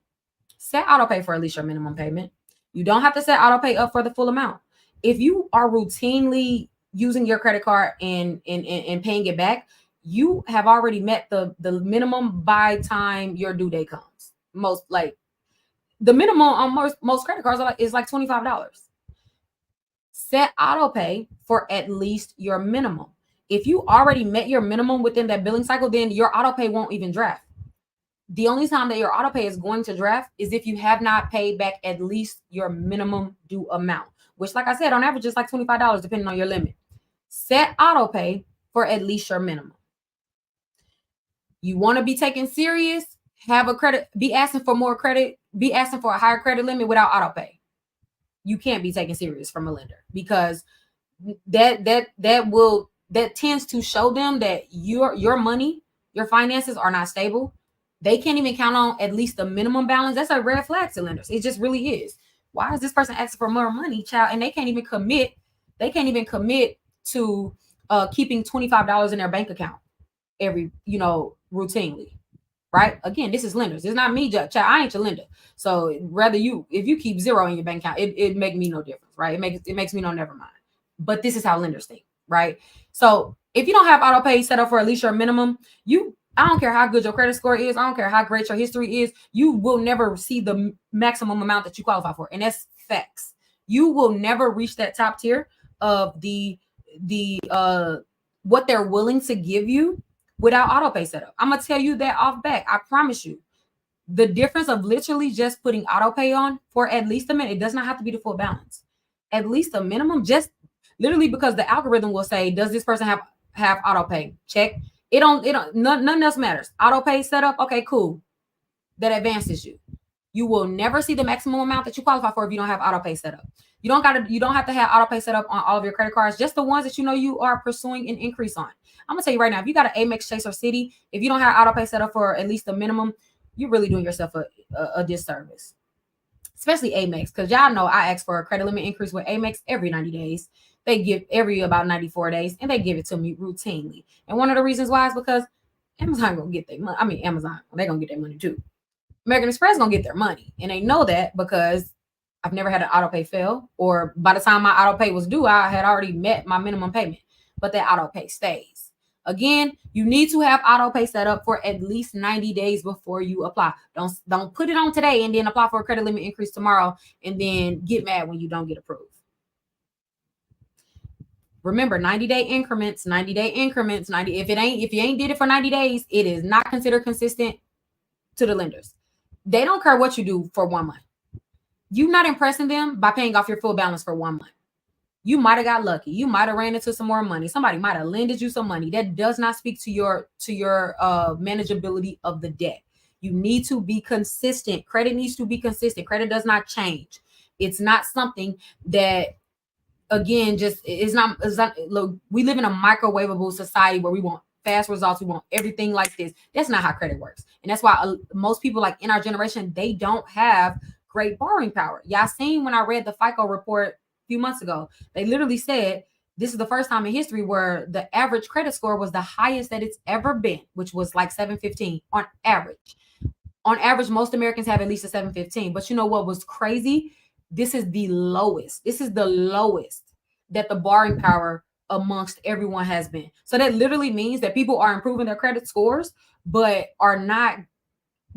Set auto pay for at least your minimum payment. You don't have to set auto pay up for the full amount. If you are routinely using your credit card and paying it back, you have already met the minimum by time your due date comes. Most like the minimum on most credit cards is like $25. Set auto pay for at least your minimum. If you already met your minimum within that billing cycle, then your auto pay won't even draft. The only time that your auto pay is going to draft is if you have not paid back at least your minimum due amount, which, like I said, on average is like $25 depending on your limit. Set auto pay for at least your minimum. You want to be taken serious, have a credit, be asking for more credit, be asking for a higher credit limit without auto pay. You can't be taken serious from a lender because that tends to show them that your money, your finances are not stable. They can't even count on at least the minimum balance. That's a red flag to lenders. It just really is. Why is this person asking for more money, child? And they can't even commit. They can't even commit to keeping $25 in their bank account routinely. Right? Again, this is lenders. It's not me, child. I ain't your lender. So if you keep zero in your bank account, it make me no difference, right? It makes me no never mind. But this is how lenders think, right? So if you don't have auto pay set up for at least your minimum, I don't care how good your credit score is. I don't care how great your history is. You will never see the maximum amount that you qualify for. And that's facts. You will never reach that top tier of the what they're willing to give you without auto pay set up. I'm going to tell you that off back. I promise you. The difference of literally just putting auto pay on for at least a minute, it does not have to be the full balance. At least a minimum, just literally because the algorithm will say, does this person have auto pay? Check. Nothing else matters. Auto pay set up. Okay, cool. That advances you. You will never see the maximum amount that you qualify for if you don't have auto pay set up. You don't have to have auto pay set up on all of your credit cards, just the ones that you are pursuing an increase on. I'm gonna tell you right now, if you got an Amex, Chase, or Citi, if you don't have auto pay set up for at least the minimum, you're really doing yourself a disservice. Especially Amex, because y'all know I ask for a credit limit increase with Amex every 90 days. They give every about 94 days, and they give it to me routinely. And one of the reasons why is because Amazon gonna get their money. I mean, Amazon, they're gonna get their money too. American Express gonna get their money, and they know that because I've never had an auto pay fail, or by the time my auto pay was due, I had already met my minimum payment. But that auto pay stays. Again, you need to have auto pay set up for at least 90 days before you apply. Don't put it on today and then apply for a credit limit increase tomorrow and then get mad when you don't get approved. Remember, 90-day increments, 90-day increments, 90. If you ain't did it for 90 days, it is not considered consistent to the lenders. They don't care what you do for 1 month. You're not impressing them by paying off your full balance for 1 month. You might have got lucky. You might have ran into some more money. Somebody might have lended you some money. That does not speak to your manageability of the debt. You need to be consistent. Credit needs to be consistent. Credit does not change. It's not something that, again, just it's not. Look, we live in a microwavable society where we want fast results. We want everything like this. That's not how credit works, and that's why most people, like in our generation, they don't have great borrowing power. Y'all seen when I read the FICO report a few months ago, they literally said this is the first time in history where the average credit score was the highest that it's ever been, which was like 715 on average. On average, most Americans have at least a 715. But you know what was crazy? This is the lowest. This is the lowest that the borrowing power amongst everyone has been. So that literally means that people are improving their credit scores, but are not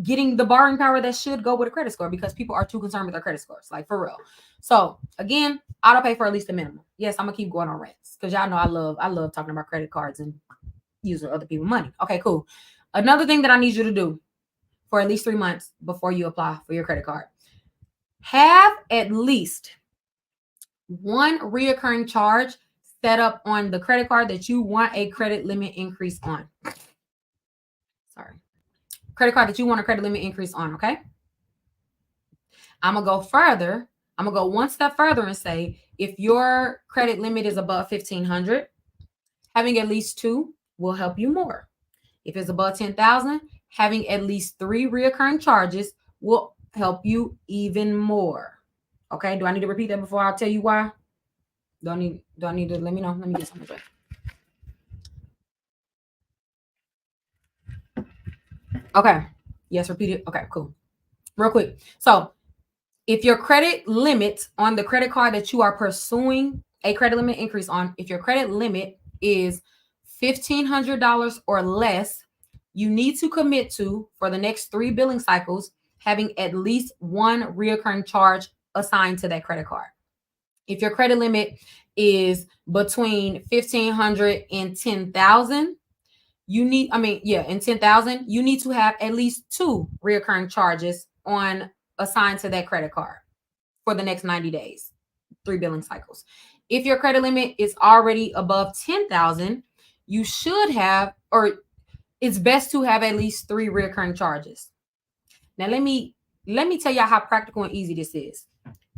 getting the borrowing power that should go with a credit score because people are too concerned with their credit scores, like for real. So again, auto pay for at least the minimum. Yes, I'm gonna keep going on rants because y'all know I love talking about credit cards and using other people's money. Okay, cool. Another thing that I need you to do for at least 3 months before you apply for your credit card, have at least one reoccurring charge set up on the credit card that you want a credit limit increase on. Sorry. Credit card that you want a credit limit increase on, okay? I'm going to go further. I'm going to go one step further and say if your credit limit is above $1,500, having at least 2 will help you more. If it's above $10,000, having at least 3 reoccurring charges will help you even more. Okay, do I need to repeat that before I tell you why? Do I need to let me know? Let me get something. Okay. Yes, repeat it. Okay, cool. Real quick. So if your credit limit on the credit card that you are pursuing a credit limit increase on, if your credit limit is $1,500 or less, you need to commit to, for the next 3 billing cycles, having at least 1 reoccurring charge assigned to that credit card. If your credit limit is between $1,500 and $10,000, you need, and $10,000, you need to have at least 2 reoccurring charges assigned to that credit card for the next 90 days, 3 billing cycles. If your credit limit is already above $10,000, you should have, or it's best to have at least 3 reoccurring charges. Now, let me tell y'all how practical and easy this is.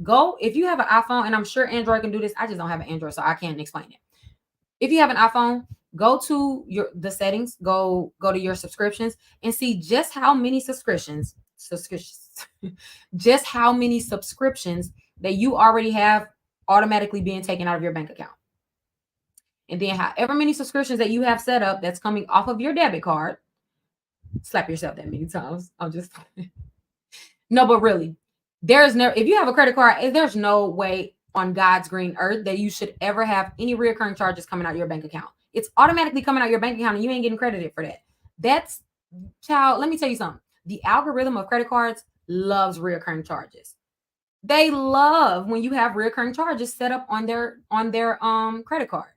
Go, if you have an iPhone, and I'm sure Android can do this. I just don't have an Android, so I can't explain it. If you have an iPhone, go to the settings, go to your subscriptions and see just how many subscriptions just how many subscriptions that you already have automatically being taken out of your bank account. And then however many subscriptions that you have set up that's coming off of your debit card, slap yourself that many times. I'm just no, but really, if you have a credit card, there's no way on God's green earth that you should ever have any reoccurring charges coming out of your bank account. It's automatically coming out of your bank account and you ain't getting credited for that. That's, child, let me tell you something. The algorithm of credit cards loves reoccurring charges. They love when you have reoccurring charges set up on their credit card.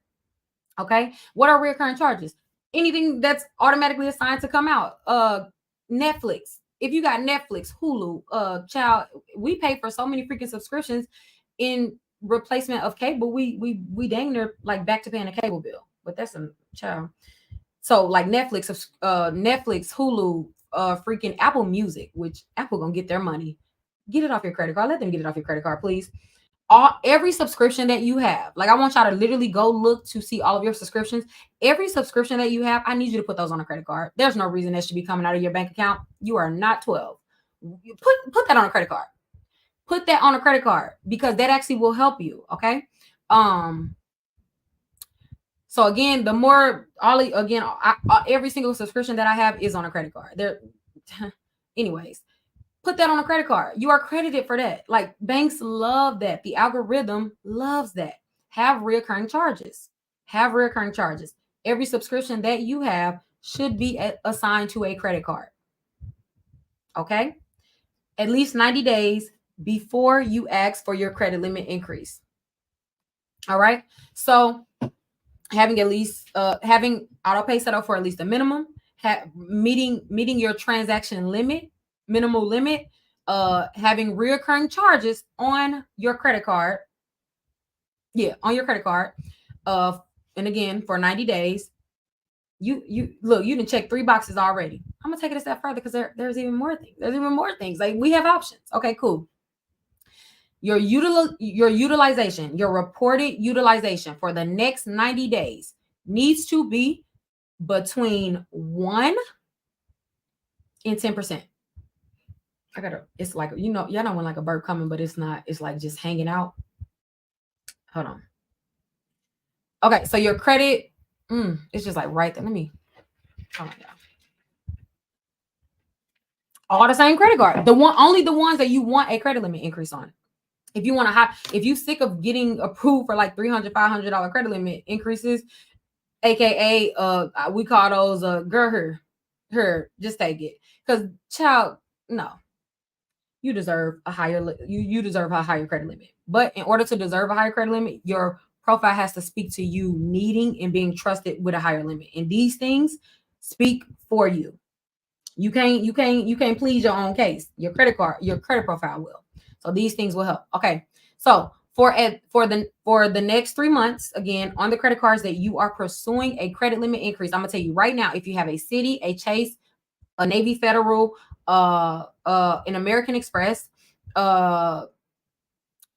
Okay, what are reoccurring charges? Anything that's automatically assigned to come out. Netflix. If you got Netflix, Hulu, child, we pay for so many freaking subscriptions in replacement of cable. We dang near like back to paying a cable bill, but that's a child. So like Netflix, Hulu, freaking Apple Music, which Apple gonna get their money. Get it off your credit card. Let them get it off your credit card, please. Every subscription that you have, like I want y'all to literally go look to see all of your subscriptions. Every subscription that you have, I need you to put those on a credit card. There's no reason that should be coming out of your bank account. You are not 12. You put that on a credit card. Put that on a credit card because that actually will help you. Okay. So again, every single subscription that I have is on a credit card. Anyways. Put that on a credit card. You are credited for that. Like banks love that. The algorithm loves that. Have reoccurring charges. Every subscription that you have should be assigned to a credit card. Okay? At least 90 days before you ask for your credit limit increase. All right? So having at least having auto pay set up for at least a minimum, meeting your transaction limit, minimal limit, having reoccurring charges on your credit card, Yeah, on your credit card. And again, for 90 days, you look, you can check 3 boxes already. I'm gonna take it a step further because there's even more things. There's even more things. Like, we have options. Okay, cool. Your utilization, your reported utilization for the next 90 days needs to be between 1 and 10%. It's like, y'all don't want like a bird coming, but it's not. It's like just hanging out. Hold on. Okay, so your credit, it's just like right there. Let me, hold on, y'all. All the same credit card. Only the ones that you want a credit limit increase on. If you want to if you sick of getting approved for like $300, $500 credit limit increases, aka we call those girl her, just take it. Because child, no, you deserve a higher you deserve a higher credit limit. But in order to deserve a higher credit limit, your profile has to speak to you needing and being trusted with a higher limit. And these things speak for you. You can't plead your own case. Your credit profile will. So these things will help. Okay. So for the next 3 months, again, on the credit cards that you are pursuing a credit limit increase, I'm gonna tell you right now, if you have a Citi, a Chase, a Navy Federal, an American Express,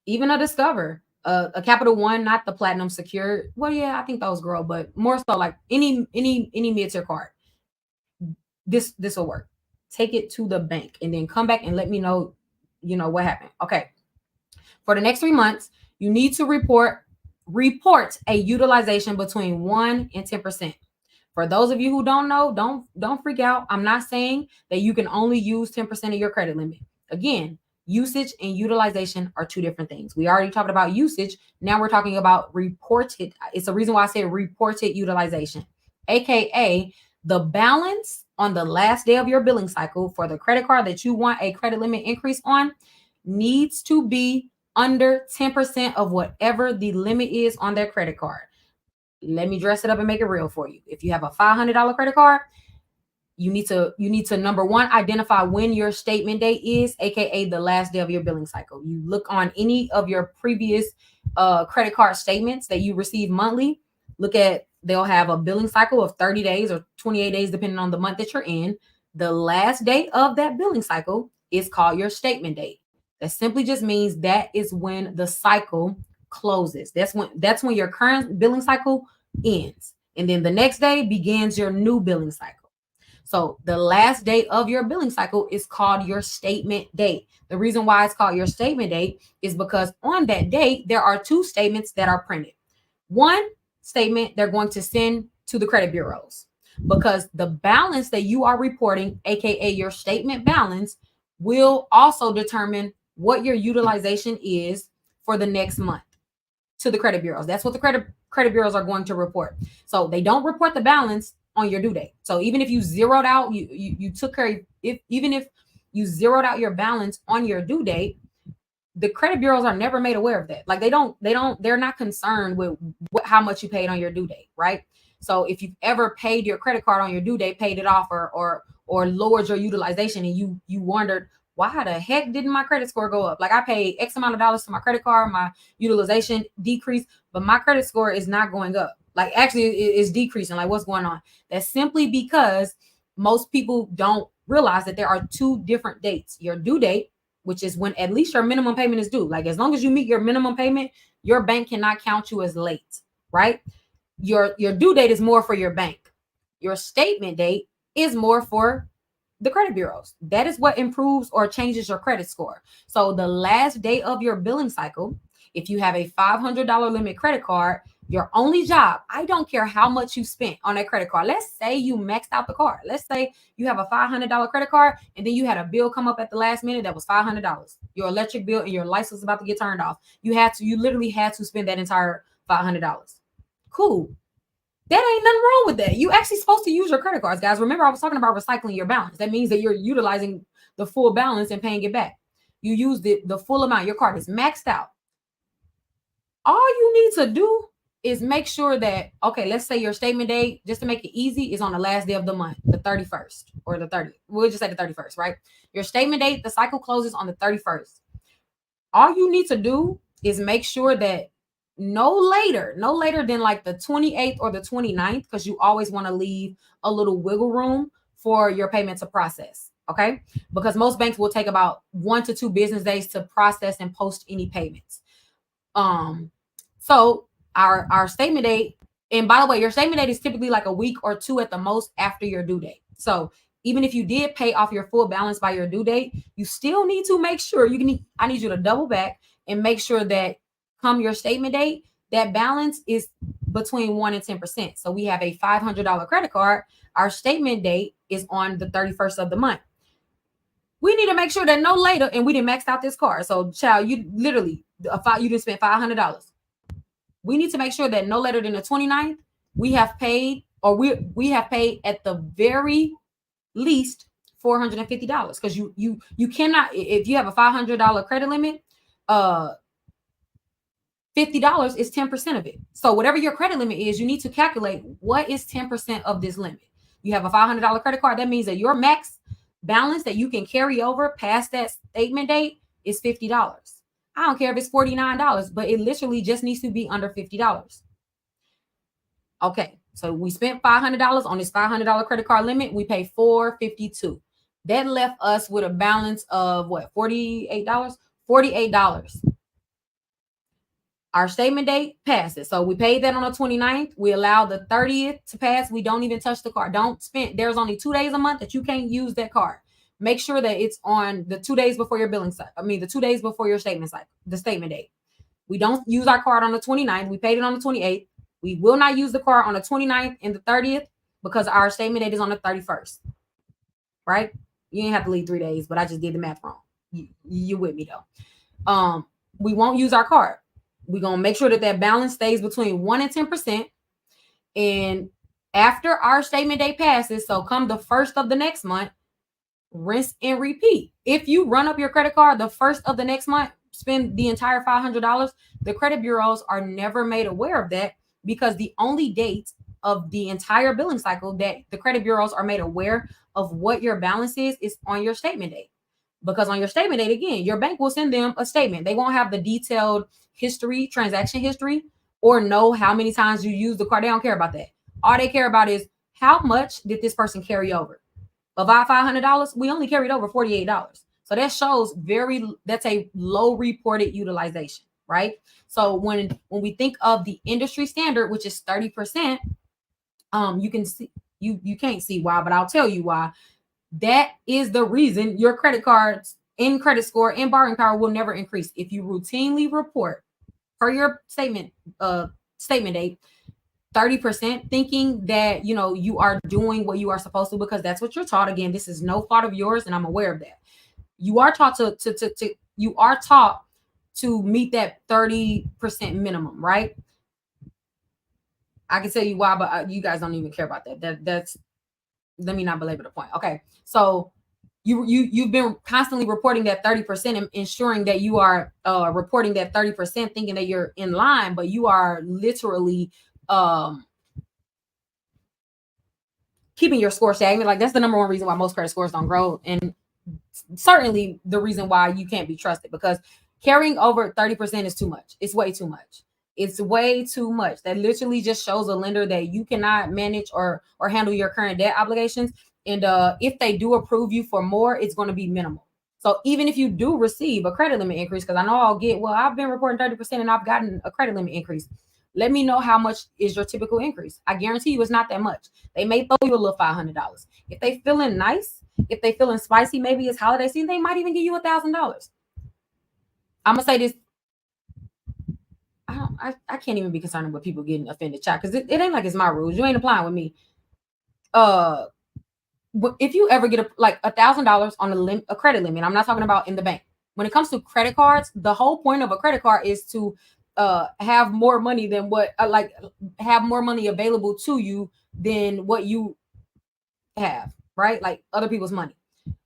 even a Discover, a Capital One, not the Platinum Secured. Well, yeah, I think those grow, but more so like any mid-tier card. This will work. Take it to the bank and then come back and let me know, what happened. Okay. For the next 3 months, you need to report a utilization between 1 and 10%. For those of you who don't know, don't freak out. I'm not saying that you can only use 10% of your credit limit. Again, usage and utilization are two different things. We already talked about usage. Now we're talking about reported. It's the reason why I say reported utilization, aka the balance on the last day of your billing cycle for the credit card that you want a credit limit increase on needs to be under 10% of whatever the limit is on their credit card. Let me dress it up and make it real for you. If you have a $500 credit card, you need to number one, identify when your statement date is, aka the last day of your billing cycle. You look on any of your previous credit card statements that you receive monthly. They'll have a billing cycle of 30 days or 28 days, depending on the month that you're in. The last day of that billing cycle is called your statement date. That simply just means that is when the cycle closes. That's when your current billing cycle ends. And then the next day begins your new billing cycle. So the last day of your billing cycle is called your statement date. The reason why it's called your statement date is because on that date, there are 2 statements that are printed. One statement they're going to send to the credit bureaus, because the balance that you are reporting, aka your statement balance, will also determine what your utilization is for the next month to the credit bureaus. That's what the credit bureaus are going to report. So they don't report the balance on your due date. So even if you zeroed out, you took care, even if you zeroed out your balance on your due date, the credit bureaus are never made aware of that. Like they're not concerned with how much you paid on your due date, right? So if you've ever paid your credit card on your due date, paid it off, or lowered your utilization, and you wondered, why the heck didn't my credit score go up? Like, I paid X amount of dollars to my credit card, my utilization decreased, but my credit score is not going up. Like, actually, it's decreasing. Like, what's going on? That's simply because most people don't realize that there are 2 different dates. Your due date, which is when at least your minimum payment is due. Like, as long as you meet your minimum payment, your bank cannot count you as late, right? Your due date is more for your bank. Your statement date is more for the credit bureaus. That is what improves or changes your credit score. So the last day of your billing cycle, if you have a $500 limit credit card, your only job, I don't care how much you spent on that credit card. Let's say you maxed out the card. Let's say you have a $500 credit card and then you had a bill come up at the last minute that was $500. Your electric bill and your lights was about to get turned off. You literally had to spend that entire $500. Cool. That ain't nothing wrong with that. You actually supposed to use your credit cards, guys. Remember, I was talking about recycling your balance. That means that you're utilizing the full balance and paying it back. You used the full amount. Your card is maxed out. All you need to do is make sure that, okay, let's say your statement date, just to make it easy, is on the last day of the month, the 31st or the 30th. We'll just say the 31st, right? Your statement date, the cycle closes on the 31st. All you need to do is make sure that no later than like the 28th or the 29th, because you always want to leave a little wiggle room for your payment to process. Okay, because most banks will take about 1 to 2 business days to process and post any payments. So our statement date, and by the way, your statement date is typically like a week or two at the most after your due date. So even if you did pay off your full balance by your due date, you still need to make sure I need you to double back and make sure that come your statement date, that balance is between 1 and 10%. So we have a $500 credit card. Our statement date is on the 31st of the month. We need to make sure that no later, and we didn't max out this card. So, child, you literally, you just spent $500. We need to make sure that no later than the 29th, we have paid, or we have paid at the very least $450. Because you cannot, if you have a $500 credit limit, $50 is 10% of it. So whatever your credit limit is, you need to calculate what is 10% of this limit. You have a $500 credit card. That means that your max balance that you can carry over past that statement date is $50. I don't care if it's $49, but it literally just needs to be under $50. Okay, so we spent $500 on this $500 credit card limit. We pay $452. That left us with a balance of what, $48? $48. Our statement date passes. So we paid that on the 29th. We allow the 30th to pass. We don't even touch the card. Don't spend. There's only 2 days a month that you can't use that card. Make sure that it's on the 2 days before your billing cycle. The 2 days before your statement cycle, the statement date. We don't use our card on the 29th. We paid it on the 28th. We will not use the card on the 29th and the 30th because our statement date is on the 31st. Right? You didn't have to leave 3 days, but I just did the math wrong. You with me though. We won't use our card. We're going to make sure that balance stays between 1 and 10%. And after our statement date passes, so come the first of the next month, rinse and repeat. If you run up your credit card the first of the next month, spend the entire $500, the credit bureaus are never made aware of that, because the only date of the entire billing cycle that the credit bureaus are made aware of what your balance is on your statement date. Because on your statement date, again, your bank will send them a statement. They won't have the detailed history, transaction history, or know how many times you use the card. They don't care about that. All they care about is how much did this person carry over. Of our $500, we only carried over $48. So that shows that's a low reported utilization, right? So when we think of the industry standard, which is 30%, you can see, you can't see why, but I'll tell you why. That is the reason your credit cards in credit score and borrowing power will never increase. If you routinely report per your statement date 30%, thinking that you are doing what you are supposed to, because that's what you're taught. Again, this is no fault of yours, and I'm aware of that. You are taught to meet that 30% minimum, right? I can tell you why, but you guys don't even care about that. That's let me not belabor the point. Okay, so you've been constantly reporting that 30% and ensuring that you are reporting that 30%, thinking that you're in line, but you are literally keeping your score stagnant. Like, that's the number one reason why most credit scores don't grow, and certainly the reason why you can't be trusted, because carrying over 30% is too much. It's way too much. It's way too much. That literally just shows a lender that you cannot manage or handle your current debt obligations. And if they do approve you for more, it's going to be minimal. So even if you do receive a credit limit increase, because I know I've been reporting 30% and I've gotten a credit limit increase. Let me know how much is your typical increase. I guarantee you it's not that much. They may throw you a little $500. If they feeling nice, if they feeling spicy, maybe it's holiday season, they might even give you $1,000. I'm gonna say this. I can't even be concerned with people getting offended, child, because it ain't like it's my rules. You ain't applying with me. If you ever get $1,000 on a credit limit, I'm not talking about in the bank. When it comes to credit cards, the whole point of a credit card is to have more money than have more money available to you than what you have, right? Like other people's money.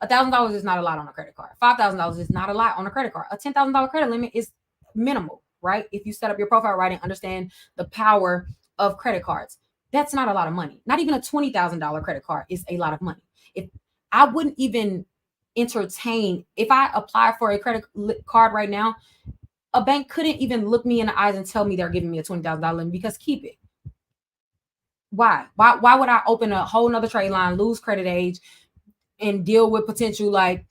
$1,000 is not a lot on a credit card. $5,000 is not a lot on a credit card. A $10,000 credit limit is minimal, right? If you set up your profile right and understand the power of credit cards, that's not a lot of money. Not even a $20,000 credit card is a lot of money. If I wouldn't even entertain, if I apply for a credit card right now, a bank couldn't even look me in the eyes and tell me they're giving me a $20,000 limit, because keep it. Why would I open a whole nother trade line, lose credit age, and deal with potential like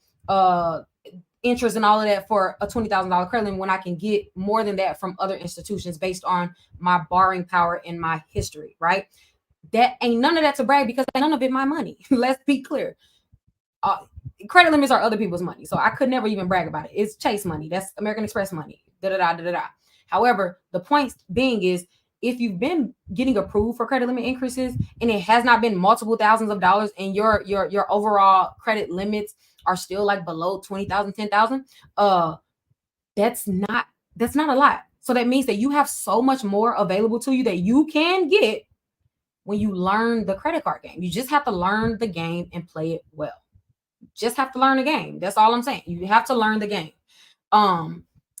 interest and all of that for a $20,000 credit limit when I can get more than that from other institutions based on my borrowing power and my history, right? That ain't none of that to brag, because none of it my money. Let's be clear. Credit limits are other people's money, so I could never even brag about it. It's Chase money. That's American Express money. Da da da da da. However, the point being is, if you've been getting approved for credit limit increases and it has not been multiple thousands of dollars, and your overall credit limits are still like below 20,000, 10,000, that's not a lot. So that means that you have so much more available to you that you can get when you learn the credit card game. You just have to learn the game and play it well. Just have to learn the game. That's all I'm saying. You have to learn the game.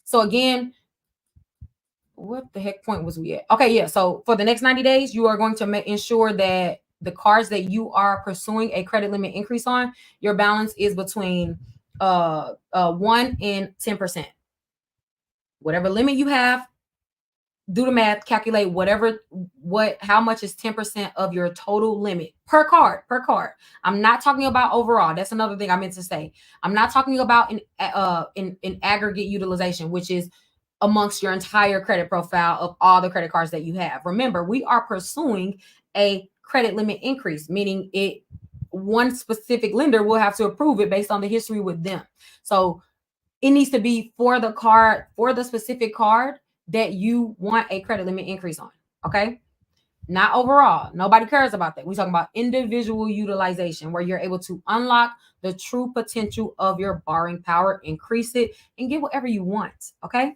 So again, what the heck point was we at? Okay, yeah. So for the next 90 days, you are going to ensure that the cards that you are pursuing a credit limit increase on, your balance is between 1 and 10%. Whatever limit you have, do the math, calculate how much is 10% of your total limit per card. I'm not talking about overall. That's another thing I meant to say. I'm not talking about in aggregate utilization, which is amongst your entire credit profile of all the credit cards that you have. Remember, we are pursuing a credit limit increase, meaning one specific lender will have to approve it based on the history with them. So it needs to be for the specific card that you want a credit limit increase on. Okay. Not overall. Nobody cares about that. We're talking about individual utilization, where you're able to unlock the true potential of your borrowing power, increase it, and get whatever you want. Okay.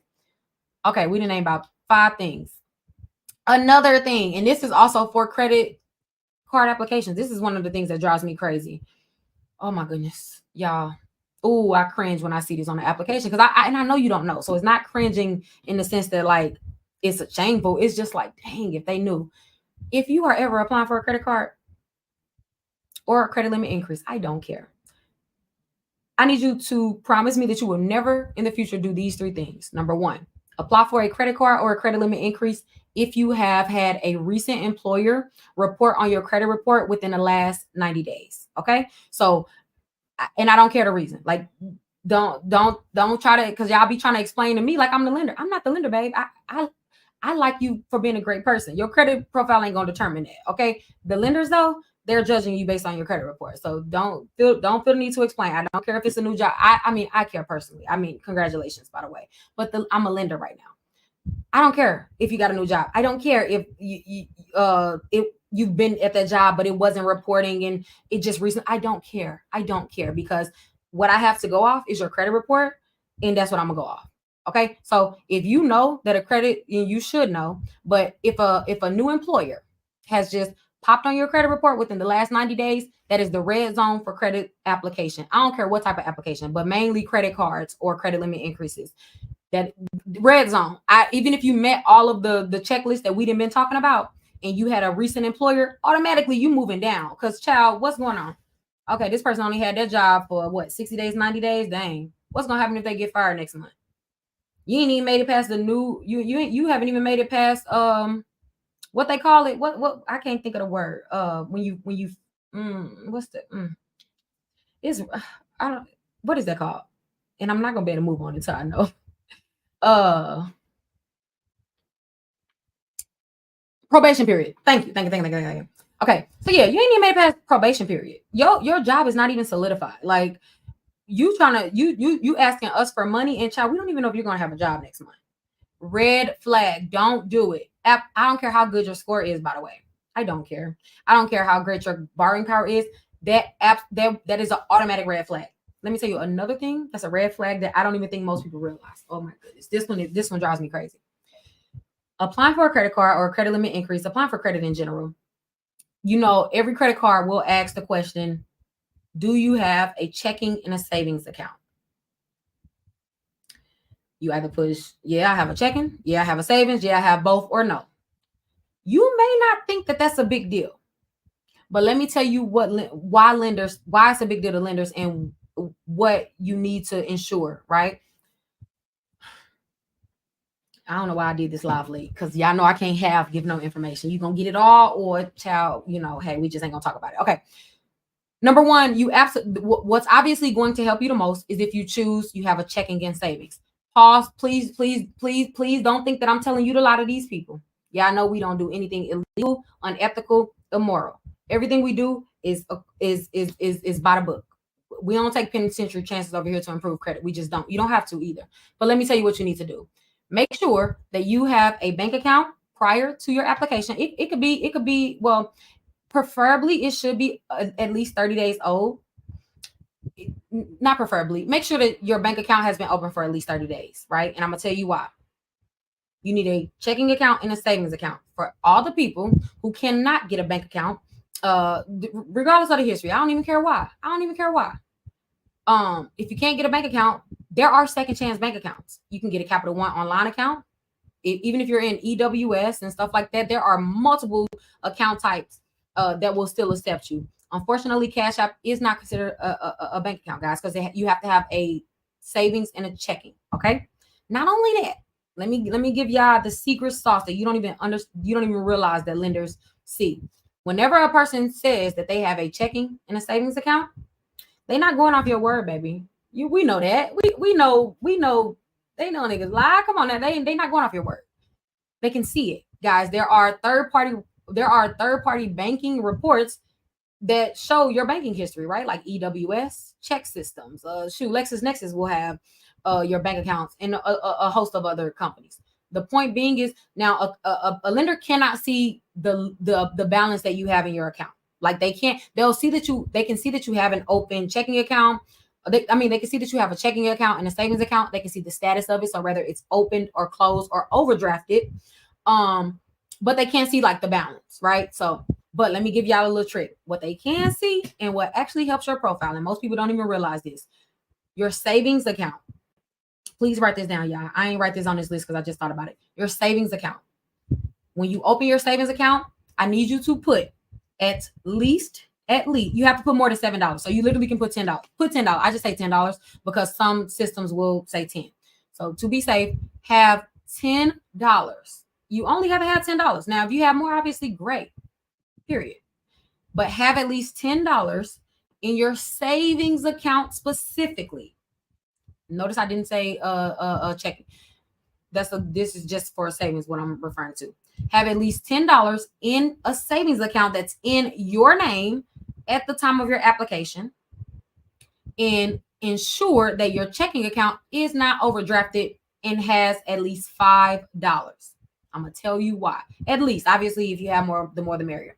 Okay. We didn't name about 5 things. Another thing, and this is also for credit card applications. This is one of the things that drives me crazy. Oh my goodness, y'all. Oh, I cringe when I see this on the application, because I know you don't know. So it's not cringing in the sense that like it's shameful. It's just like, dang, if they knew. If you are ever applying for a credit card or a credit limit increase, I don't care. I need you to promise me that you will never in the future do these 3 things. Number 1, apply for a credit card or a credit limit increase if you have had a recent employer report on your credit report within the last 90 days. Okay. So, and I don't care the reason. Like, don't try to, because y'all be trying to explain to me like I'm the lender. I'm not the lender, babe. I like you for being a great person. Your credit profile ain't gonna determine that. Okay. The lenders though, they're judging you based on your credit report. So don't feel the need to explain. I don't care if it's a new job. I mean, I care personally. I mean, congratulations, by the way. But I'm a lender right now. I don't care if you got a new job. I don't care if you've been at that job, but it wasn't reporting and it just recently. I don't care. Because what I have to go off is your credit report, and that's what I'm gonna go off. Okay. So if you know that a credit, you should know, but if a new employer has just popped on your credit report within the last 90 days, that is the red zone for credit application. I don't care what type of application, but mainly credit cards or credit limit increases. That red zone. Even if you met all of the checklists that we didn't been talking about, and you had a recent employer, automatically you moving down. Because child, what's going on? Okay, this person only had their job for what, 60 days, 90 days? Dang. What's gonna happen if they get fired next month? You ain't even made it past the new, you haven't even made it past what they call it. What I can't think of the word. When you what's the is I don't, what is that called? And I'm not gonna be able to move on until I know. Probation period. Thank you. Okay, so yeah, you ain't even made it past probation period. Your job is not even solidified. Like, you trying to you asking us for money, and child, we don't even know if you're gonna have a job next month. Red flag. Don't do it. I don't care how good your score is, by the way. I don't care. I don't care how great your borrowing power is. That is an automatic red flag. Let me tell you another thing that's a red flag that I don't even think most people realize. Oh my goodness. This one drives me crazy. Applying for a credit card or a credit limit increase, applying for credit in general. You know, every credit card will ask the question, do you have a checking and a savings account? You either push, yeah, I have a checking, yeah, I have a savings, yeah, I have both, or no. You may not think that that's a big deal, but let me tell you why it's a big deal to lenders and what you need to ensure, right? I don't know why I did this live late, because y'all know I can't give no information. You gonna get it all, or child, hey, we just ain't gonna talk about it. Okay. Number one, what's obviously going to help you the most is if you have a checking and savings. Pause, please, please, please, please don't think that I'm telling you to lie to these people. Yeah, I know we don't do anything illegal, unethical, immoral. Everything we do is by the book. We don't take penitentiary chances over here to improve credit. We just don't. You don't have to either. But let me tell you what you need to do. Make sure that you have a bank account prior to your application. It could be, well, preferably it should be at least 30 days old. Not preferably. Make sure that your bank account has been open for at least 30 days, right? And I'm going to tell you why. You need a checking account and a savings account for all the people who cannot get a bank account, regardless of the history. I don't even care why. If you can't get a bank account, there are second chance bank accounts. You can get a Capital One online account. Even if you're in EWS and stuff like that, there are multiple account types that will still accept you. Unfortunately, Cash App is not considered a bank account, guys, because you have to have a savings and a checking. Okay. Not only that, let me give y'all the secret sauce that you don't even realize that lenders see. Whenever a person says that they have a checking and a savings account, they're not going off your word, baby. We know that. We know. They know niggas lie. Come on now. They not going off your word. They can see it. Guys, there are third party banking reports that show your banking history, right? Like EWS, check systems. LexisNexis will have your bank accounts, and a host of other companies. The point being is, now a lender cannot see the balance that you have in your account. Like they can see that you have an open checking account. They can see that you have a checking account and a savings account. They can see the status of it, so whether it's opened or closed or overdrafted. But they can't see like the balance, right? So, but let me give y'all a little trick. What they can see and what actually helps your profile, and most people don't even realize this, your savings account. Please write this down, y'all. I ain't write this on this list because I just thought about it. Your savings account. When you open your savings account, I need you to put at least, you have to put more than $7. So you literally can put $10. Put $10. I just say $10 because some systems will say 10. So to be safe, have $10. You only have to have $10. Now, if you have more, obviously great, period. But have at least $10 in your savings account specifically. Notice I didn't say checking. This is just for savings, what I'm referring to. Have at least $10 in a savings account that's in your name at the time of your application, and ensure that your checking account is not overdrafted and has at least $5. I'm going to tell you why. At least, obviously, if you have more, the more the merrier.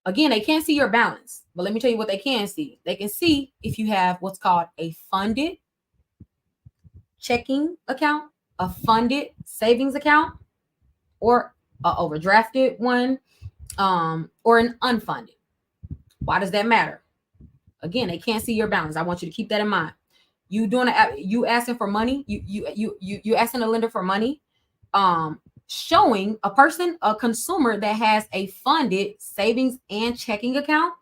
Again, they can't see your balance, but let me tell you what they can see. They can see if you have what's called a funded checking account, a funded savings account, or an overdrafted one, or an unfunded. Why does that matter? Again, they can't see your balance. I want you to keep that in mind. You asking for money, you asking a lender for money, showing a consumer that has a funded savings and checking account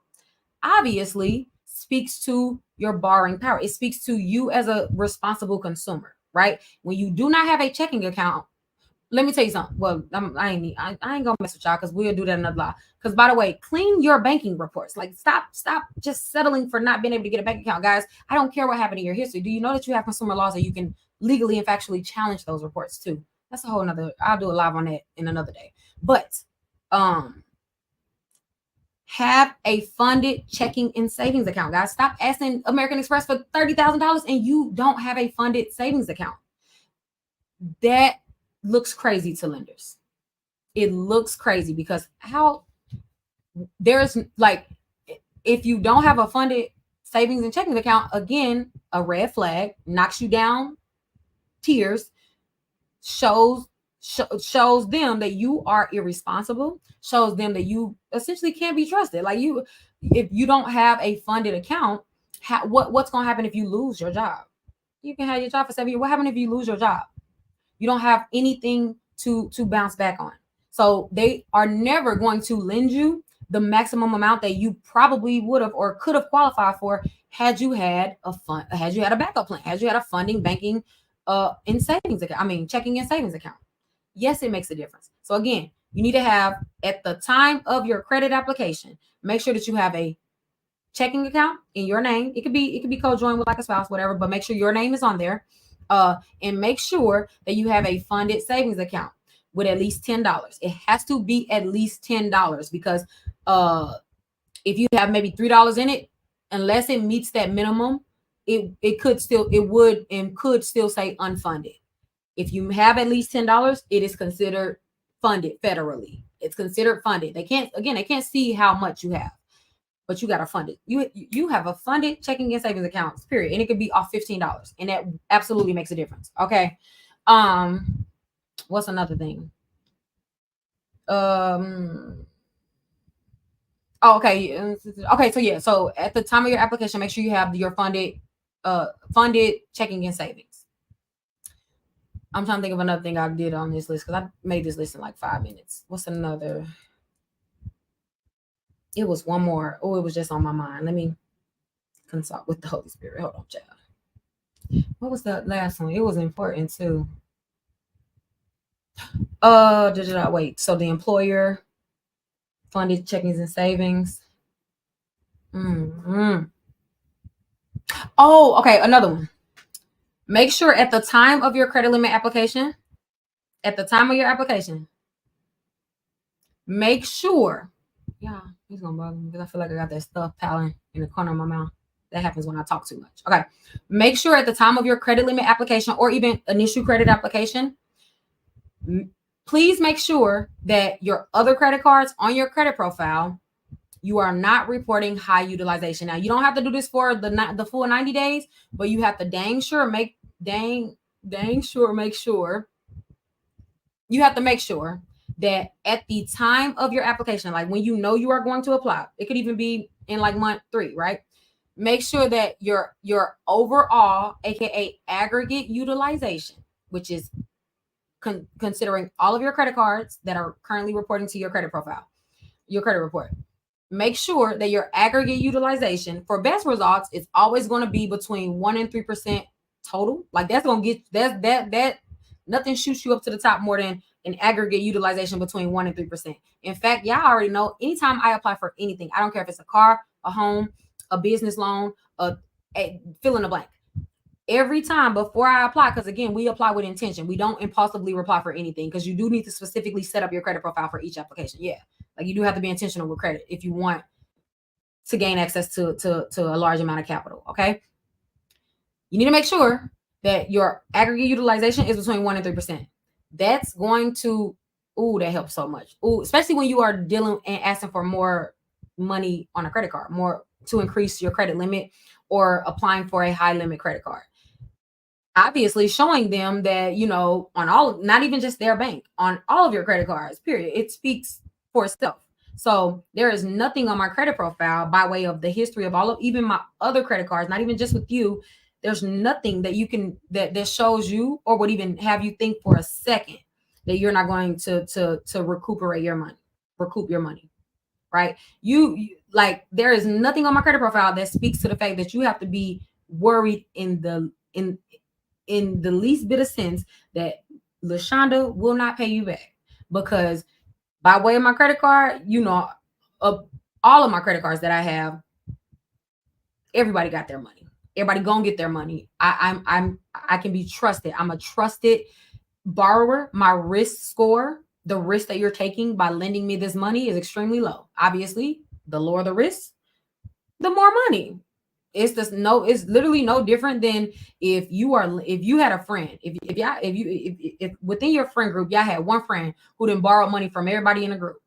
obviously speaks to your borrowing power. It speaks to you as a responsible consumer, right? When you do not have a checking account, let me tell you something. Well, I ain't gonna mess with y'all because we'll do that another lot. Because by the way, clean your banking reports. Like stop just settling for not being able to get a bank account, guys. I don't care what happened in your history. Do you know that you have consumer laws that you can legally and factually challenge those reports too? That's a whole nother. I'll do a live on that in another day. But have a funded checking and savings account, guys. Stop asking American Express for $30,000 and you don't have a funded savings account. That looks crazy to lenders. It looks crazy because there's like, if you don't have a funded savings and checking account, again, a red flag, knocks you down tiers, shows them that you are irresponsible, shows them that you essentially can't be trusted. Like if you don't have a funded account, what's going to happen if you lose your job? You can have your job for 7 years. What happens if you lose your job? You don't have anything to bounce back on. So they are never going to lend you the maximum amount that you probably would have or could have qualified for had you had a backup plan, had you had a funding banking in savings account. I mean, checking and savings account. Yes, it makes a difference. So again, you need to have at the time of your credit application, make sure that you have a checking account in your name. It could be co-joined with like a spouse, whatever, but make sure your name is on there. And make sure that you have a funded savings account with at least $10. It has to be at least $10 because if you have maybe $3 in it, unless it meets that minimum, it would say unfunded. If you have at least $10, it is considered funded federally. It's considered funded. They can't see how much you have, but you got to fund it. You have a funded checking and savings account, period. And it could be off $15. And that absolutely makes a difference. Okay. What's another thing? Oh, okay. Okay, so yeah. So at the time of your application, make sure you have your funded checking and savings. I'm trying to think of another thing I did on this list because I made this list in like 5 minutes. What's another? It was one more. Oh, it was just on my mind. Let me consult with the Holy Spirit. Hold on, child. What was the last one? It was important too. Did I wait? So the employer funded checkings and savings. Mm-hmm. Oh, okay. Another one. Make sure at the time of your credit limit application, make sure. Yeah, he's gonna bother me because I feel like I got that stuff piling in the corner of my mouth. That happens when I talk too much. Okay. Make sure at the time of your credit limit application or even initial credit application, please make sure that your other credit cards on your credit profile, you are not reporting high utilization. Now, you don't have to do this for the full 90 days, but you have to make sure you have to make sure that at the time of your application, like when you know you are going to apply, it could even be in like month 3, right? Make sure that your overall, aka aggregate utilization, which is considering all of your credit cards that are currently reporting to your credit profile, your credit report. Make sure that your aggregate utilization for best results is always going to be between 1% and 3% total. Like that's going to get that nothing shoots you up to the top more than an aggregate utilization between 1% and 3%. In fact, y'all already know anytime I apply for anything, I don't care if it's a car, a home, a business loan, a fill in the blank. Every time before I apply, because again, we apply with intention. We don't impulsively apply for anything because you do need to specifically set up your credit profile for each application. Yeah. Like you do have to be intentional with credit if you want to gain access to a large amount of capital. Okay. You need to make sure that your aggregate utilization is between 1% and 3%. That's going to, that helps so much. Especially when you are dealing and asking for more money on a credit card, more to increase your credit limit or applying for a high limit credit card. Obviously showing them that, on all, not even just their bank, on all of your credit cards, period. It speaks for itself. So there is nothing on my credit profile by way of the history of all of even my other credit cards, not even just with you. There's nothing that you can that shows you or would even have you think for a second that you're not going to recoup your money. Right? You like there is nothing on my credit profile that speaks to the fact that you have to be worried in the least bit of sense that LaShonda will not pay you back, because by way of my credit card, all of my credit cards that I have, everybody got their money. Everybody gonna get their money. I can be trusted. I'm a trusted borrower. My risk score, the risk that you're taking by lending me this money is extremely low. Obviously, the lower the risk, the more money. It's literally no different than if you had a friend, if within your friend group, y'all had one friend who didn't borrow money from everybody in the group.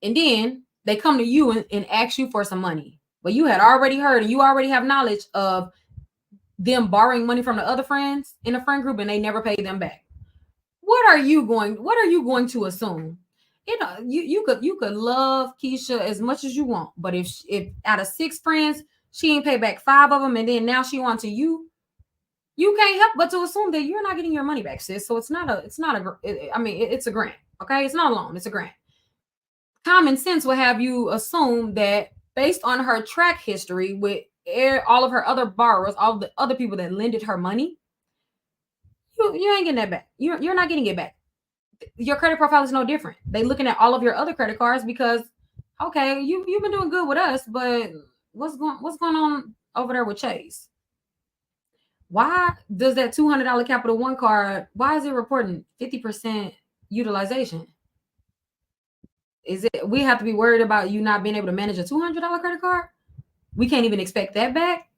And then they come to you and ask you for some money. But you had already heard and you already have knowledge of them borrowing money from the other friends in the friend group and they never paid them back. What are you going to assume? You could love Keisha as much as you want, but if out of 6 friends, she ain't paid back 5 of them, and then now she wants to you can't help but to assume that you're not getting your money back, sis. So it's a grant. Okay, it's not a loan, it's a grant. Common sense will have you assume that based on her track history with all of her other borrowers, all the other people that lended her money, you ain't getting that back. You're not getting it back. Your credit profile is no different. They looking at all of your other credit cards because, okay, you've been doing good with us, but what's going on over there with Chase? Why does that $200 Capital One card, why is it reporting 50% utilization? Is it we have to be worried about you not being able to manage a $200 credit card? We can't even expect that back.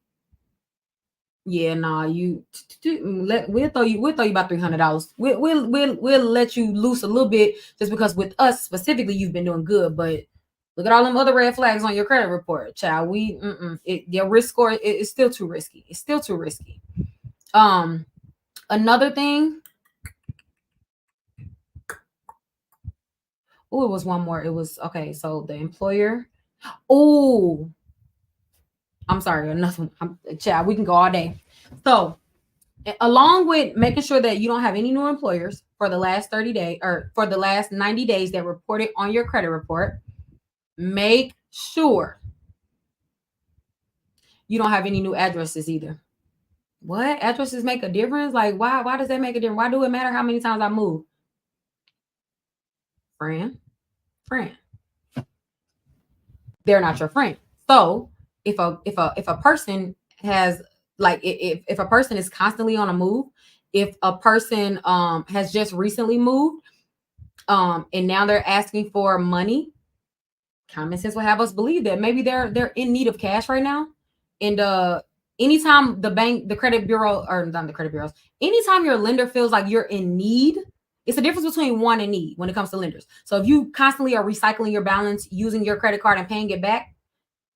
Yeah, nah, we'll throw you about $300. We'll let you loose a little bit just because with us specifically you've been doing good, but look at all them other red flags on your credit report, child. Your risk score is still too risky. It's still too risky. Another thing. Oh, it was one more. It was okay. So the employer. Oh, I'm sorry. Another one. Child, we can go all day. So along with making sure that you don't have any new employers for the last 30 days or for the last 90 days that reported on your credit report, make sure you don't have any new addresses either. What? Addresses make a difference? Like, why does that make a difference? Why do it matter how many times I move? Friend. They're not your friend. So if a person has like if a person is constantly on a move, if a person has just recently moved and now they're asking for money, common sense will have us believe that maybe they're in need of cash right now. And anytime the credit bureau, or not the credit bureaus, anytime your lender feels like you're in need, it's a difference between want and need when it comes to lenders. So if you constantly are recycling your balance using your credit card and paying it back,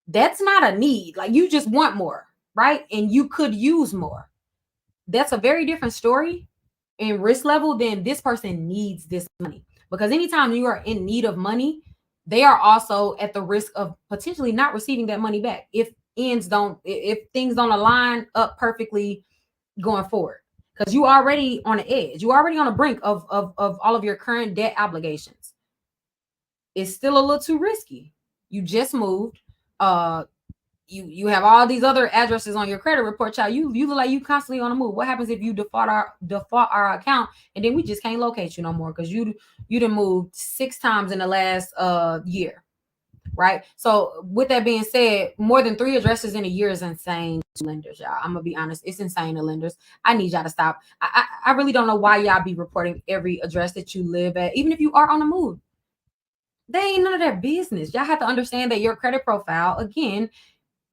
that's not a need. Like, you just want more, right? And you could use more. That's a very different story and risk level than this person needs this money. Because anytime you are in need of money, they are also at the risk of potentially not receiving that money back if things don't align up perfectly going forward. Because you already on the edge. You already on the brink of all of your current debt obligations. It's still a little too risky. You just moved. You have all these other addresses on your credit report, child. You look like you constantly on the move. What happens if you default our account and then we just can't locate you no more because you done moved 6 times in the last year, right? So with that being said, more than 3 addresses in a year is insane to lenders, y'all. I'm gonna be honest, it's insane to lenders. I need y'all to stop. I really don't know why y'all be reporting every address that you live at, even if you are on the move. They ain't none of their business. Y'all have to understand that your credit profile, again,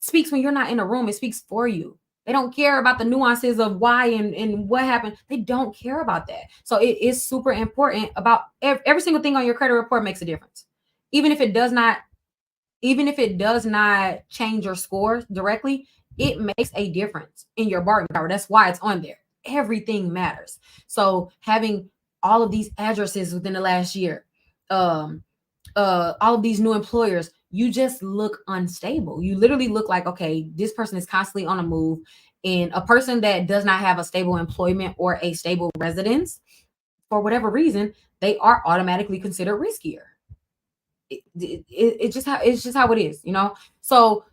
speaks when you're not in a room. It speaks for you. They don't care about the nuances of why and what happened. They don't care about that. So it is super important about every single thing on your credit report makes a difference. Even if it does not change your score directly, it makes a difference in your bargaining power. That's why it's on there. Everything matters. So having all of these addresses within the last year, all of these new employers, you just look unstable. You literally look like, okay, this person is constantly on a move. And a person that does not have a stable employment or a stable residence, for whatever reason, they are automatically considered riskier. It's just how it is, you know? So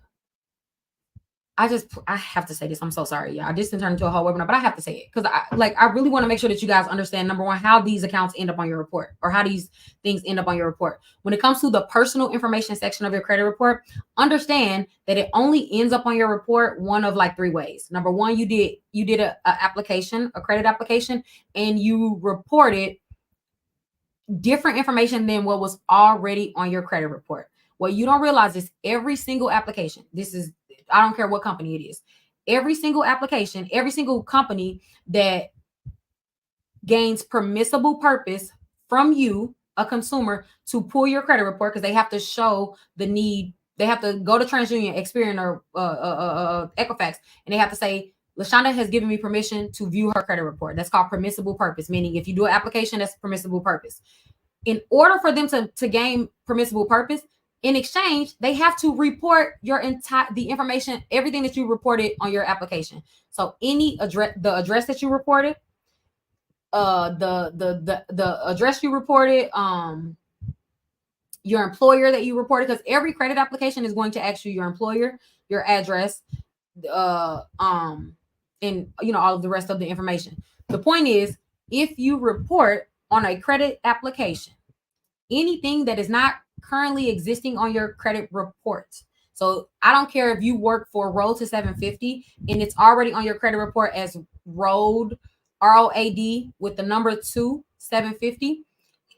I have to say this. I'm so sorry, y'all. This didn't turn into a whole webinar, but I have to say it because I really want to make sure that you guys understand, number one, how these accounts end up on your report, or how these things end up on your report. When it comes to the personal information section of your credit report, understand that it only ends up on your report one of like 3 ways. Number one, you did a application, a credit application, and you reported different information than what was already on your credit report. What you don't realize is every single application, I don't care what company it is, every single application, every single company that gains permissible purpose from you, a consumer, to pull your credit report, because they have to show the need. They have to go to TransUnion, Experian, or Equifax, and they have to say, LaShonda has given me permission to view her credit report. That's called permissible purpose, meaning if you do an application, that's permissible purpose. In order for them to gain permissible purpose, in exchange, they have to report the information, everything that you reported on your application. So the address that you reported, the address you reported, your employer that you reported, because every credit application is going to ask you your employer, your address, and all of the rest of the information. The point is, if you report on a credit application anything that is not currently existing on your credit report. So I don't care if you work for Road to 750 and it's already on your credit report as Road, ROAD with the number 2, 750.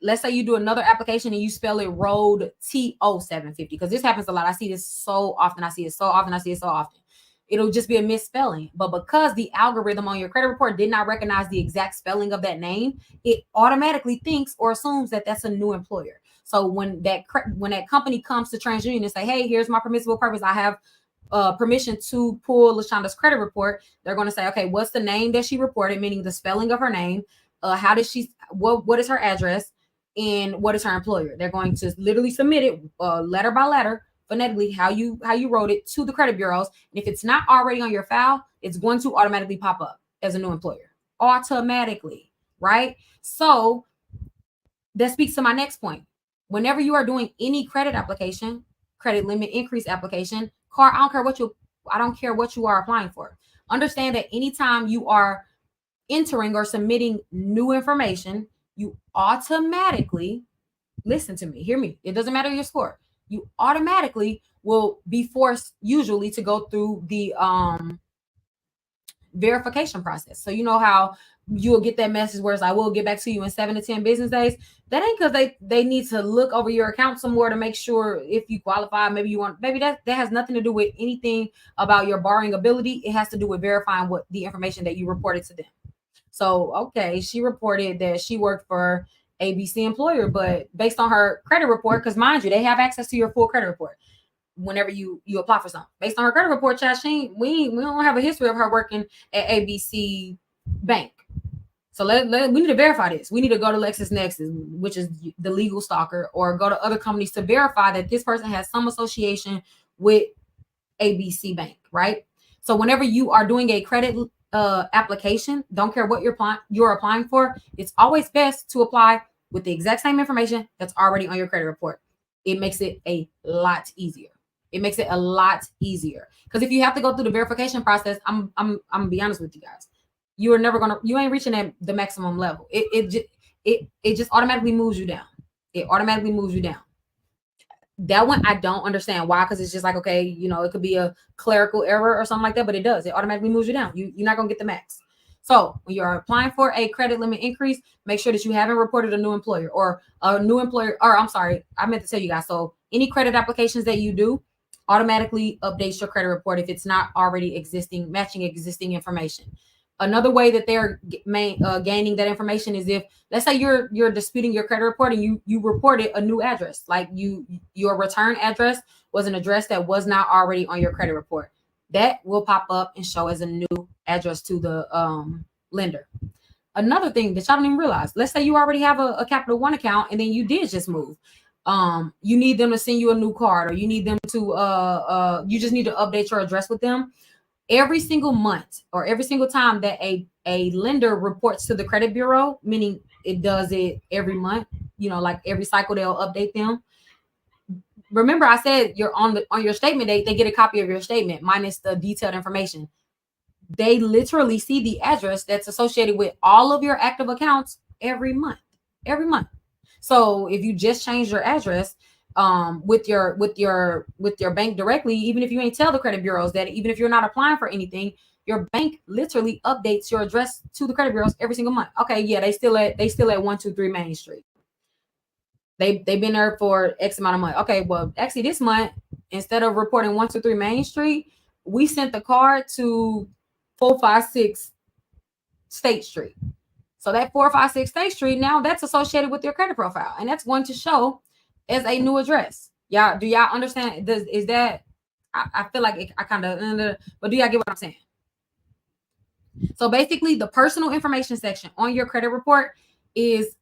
Let's say you do another application and you spell it Road TO 750, because this happens a lot. I see this so often. I see it so often. It'll just be a misspelling. But because the algorithm on your credit report did not recognize the exact spelling of that name, it automatically thinks or assumes that that's a new employer. So when that company comes to TransUnion and say, hey, here's my permissible purpose, I have permission to pull LaShonda's credit report, they're going to say, okay, what's the name that she reported, meaning the spelling of her name, how did she, what is her address, and what is her employer. They're going to literally submit it letter by letter, phonetically, how you wrote it to the credit bureaus. And if it's not already on your file, it's going to automatically pop up as a new employer automatically, right? So that speaks to my next point. Whenever you are doing any credit application, credit limit increase application, car, I don't care what you are applying for. Understand that anytime you are entering or submitting new information, you automatically, listen to me, hear me, it doesn't matter your score, you automatically will be forced usually to go through the verification process. So you know how you'll get that message where it's like, we'll get back to you in 7 to 10 business days. That ain't because they need to look over your account some more to make sure if you qualify. Maybe that has nothing to do with anything about your borrowing ability. It has to do with verifying what the information that you reported to them. So, okay, she reported that she worked for ABC employer, but based on her credit report, because mind you, they have access to your full credit report whenever you apply for something. Based on her credit report, Chad, we don't have a history of her working at ABC Bank. So we need to verify this. We need to go to LexisNexis, which is the legal stalker, or go to other companies to verify that this person has some association with ABC Bank, right? So whenever you are doing a credit application, don't care what you're applying for, it's always best to apply with the exact same information that's already on your credit report. It makes it a lot easier. Because if you have to go through the verification process, I'm gonna be honest with you guys, you ain't reaching at the maximum level. It just automatically moves you down. That one I don't understand why, because it's just like, okay, it could be a clerical error or something like that, but it does. It automatically moves you down. You're not gonna get the max. So when you're applying for a credit limit increase, make sure that you haven't reported a new employer, or I'm sorry, I meant to tell you guys. So any credit applications that you do, automatically updates your credit report if it's not already matching existing information. Another way that they're gaining that information is if, let's say you're disputing your credit report and you reported a new address, like your return address was an address that was not already on your credit report. That will pop up and show as a new address to the lender. Another thing that y'all don't even realize, let's say you already have a Capital One account and then you did just move. You need them to send you a new card, or you need them to you just need to update your address with them. Every single month or every single time that a lender reports to the credit bureau, meaning it does it every month, like every cycle they'll update them. Remember I said you're on your statement date, they get a copy of your statement minus the detailed information. They literally see the address that's associated with all of your active accounts every month. So if you just change your address with your bank directly, even if you ain't tell the credit bureaus that, even if you're not applying for anything, your bank literally updates your address to the credit bureaus every single month. Okay, yeah, they still at 123 Main Street. They've been there for X amount of months. Okay, well, actually this month, instead of reporting 123 Main Street, we sent the card to 456 State Street. So that 456 State Street, now that's associated with your credit profile, and that's going to show as a new address. Do y'all understand? Is that, I feel like I kind of, but do y'all get what I'm saying? So basically, the personal information section on your credit report is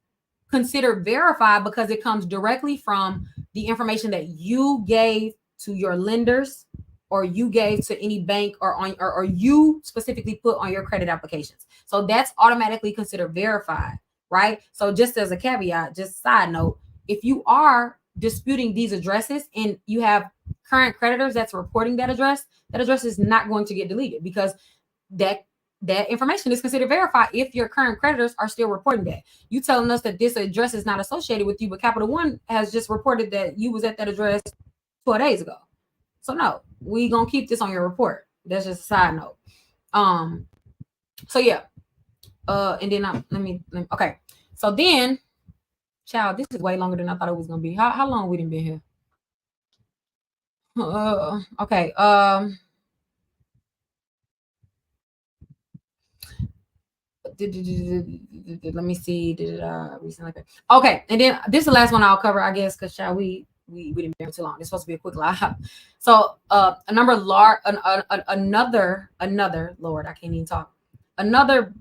considered verified because it comes directly from the information that you gave to your lenders, or you gave to any bank, or you specifically put on your credit applications. So that's automatically considered verified, right? So just as a caveat, just side note, if you are disputing these addresses and you have current creditors that's reporting that address is not going to get deleted, because that that information is considered verified if your current creditors are still reporting that. You telling us that this address is not associated with you, but Capital One has just reported that you was at that address 12 days ago. So no, we gonna keep this on your report. That's just a side note. So yeah. And then okay. So then, child, this is way longer than I thought it was gonna be. How long we done been here? Okay. Let me see. Recently. Okay, and then this is the last one I'll cover, I guess, because child, we didn't be here too long. It's supposed to be a quick live. So another Lord, I can't even talk. Another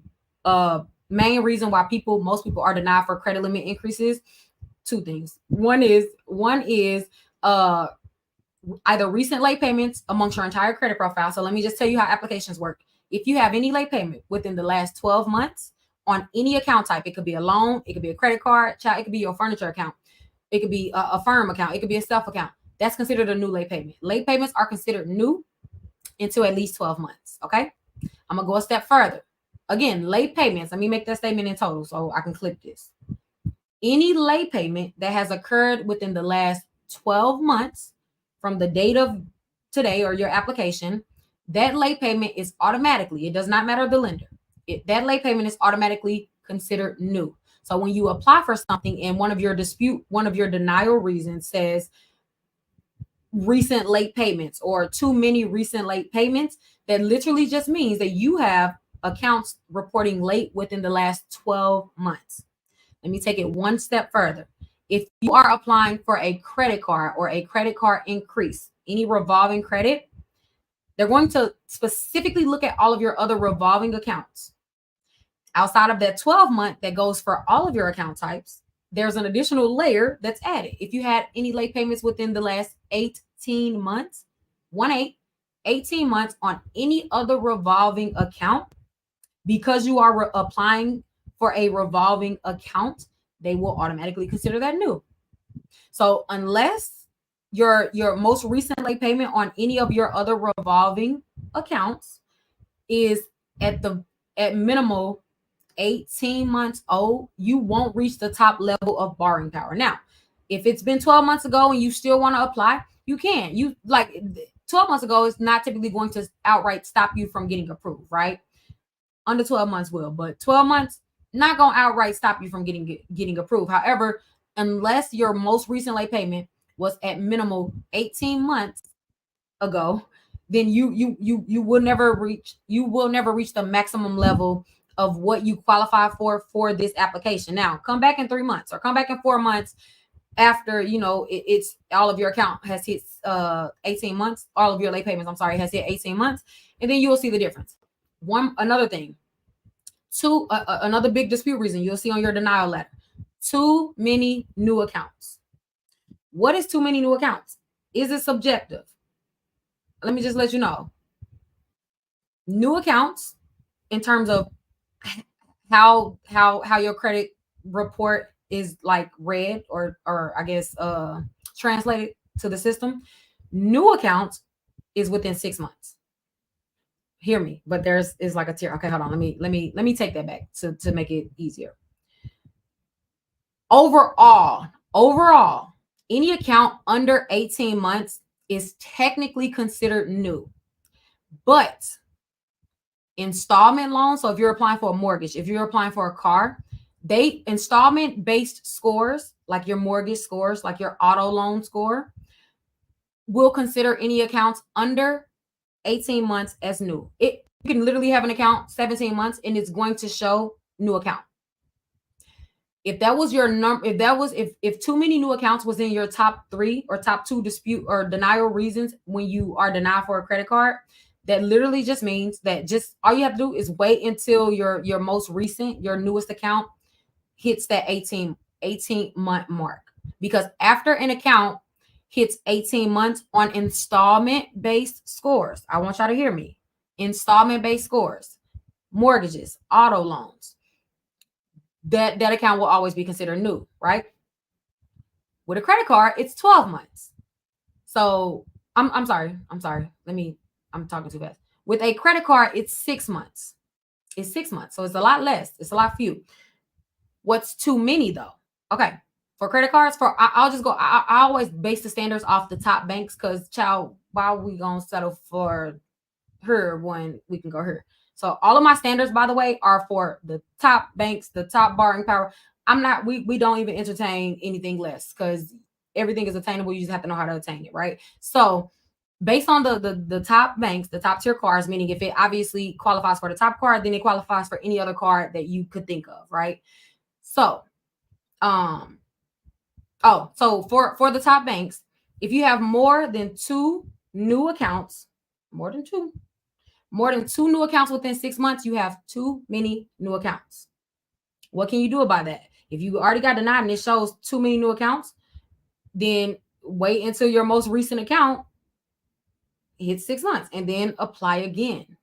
main reason why most people are denied for credit limit increases. Two things. One is either recent late payments amongst your entire credit profile. So let me just tell you how applications work. If you have any late payment within the last 12 months on any account type, it could be a loan, it could be a credit card, child, it could be your furniture account, it could be a firm account, it could be a self account. That's considered a new late payment. Late payments are considered new until at least 12 months. Okay. I'm going to go a step further. Again, late payments. Let me make that statement in total so I can clip this. Any late payment that has occurred within the last 12 months from the date of today or your application, that late payment is automatically, it does not matter the lender, that late payment is automatically considered new. So when you apply for something and one of your denial reasons says recent late payments or too many recent late payments, that literally just means that you have accounts reporting late within the last 12 months. Let me take it one step further. If you are applying for a credit card or a credit card increase, any revolving credit, they're going to specifically look at all of your other revolving accounts. Outside of that 12-month that goes for all of your account types, there's an additional layer that's added. If you had any late payments within the last 18 months, 18 months on any other revolving account, because you are applying for a revolving account, they will automatically consider that new. So unless your most recent late payment on any of your other revolving accounts is at minimal 18 months old, you won't reach the top level of borrowing power. Now, if it's been 12 months ago and you still want to apply, you can. 12 months ago is not typically going to outright stop you from getting approved, right? Under 12 months will, but 12 months not going to outright stop you from getting approved. However, unless your most recent late payment was at minimal 18 months ago, then you will never reach the maximum level of what you qualify for this application. Now, come back in 3 months or come back in 4 months after it's all of your account has hit 18 months, all of your late payments, has hit 18 months, and then you will see the difference. Another thing, another big dispute reason you'll see on your denial letter: too many new accounts. What is too many new accounts? Is it subjective? Let me just let you know. New accounts, in terms of how your credit report is like read or I guess translated to the system, new accounts is within 6 months. Hear me, but is like a tier. Okay, hold on. Let me take that back to make it easier. Overall, any account under 18 months is technically considered new. But installment loans, so if you're applying for a mortgage, if you're applying for a car, they installment based scores, like your mortgage scores, like your auto loan score, will consider any accounts under 18 months as new. You can literally have an account 17 months and it's going to show new account. If that was your number, if too many new accounts was in your top 3 or top 2 dispute or denial reasons when you are denied for a credit card, that literally just means that just all you have to do is wait until your most recent, your newest account hits that 18 month mark. Because after an account hits 18 months on installment based scores, I want y'all to hear me. Installment based scores, mortgages, auto loans, that account will always be considered new, right? With a credit card, it's 12 months. So I'm sorry. I'm talking too fast. With a credit card, it's 6 months. is 6 months. So it's a lot less. It's a lot few. What's too many though? Okay. For credit cards, I'll just go. I always base the standards off the top banks because, child, why we gonna settle for her when we can go here? So all of my standards, by the way, are for the top banks, the top borrowing power. I'm not. We don't even entertain anything less because everything is attainable. You just have to know how to attain it, right? So based on the top banks, the top tier cards, meaning if it obviously qualifies for the top card, then it qualifies for any other card that you could think of, right? So, so for the top banks, if you have more than two new accounts, more than two new accounts within 6 months, you have too many new accounts. What can you do about that? If you already got denied and it shows too many new accounts, then wait until your most recent account hits 6 months and then apply again.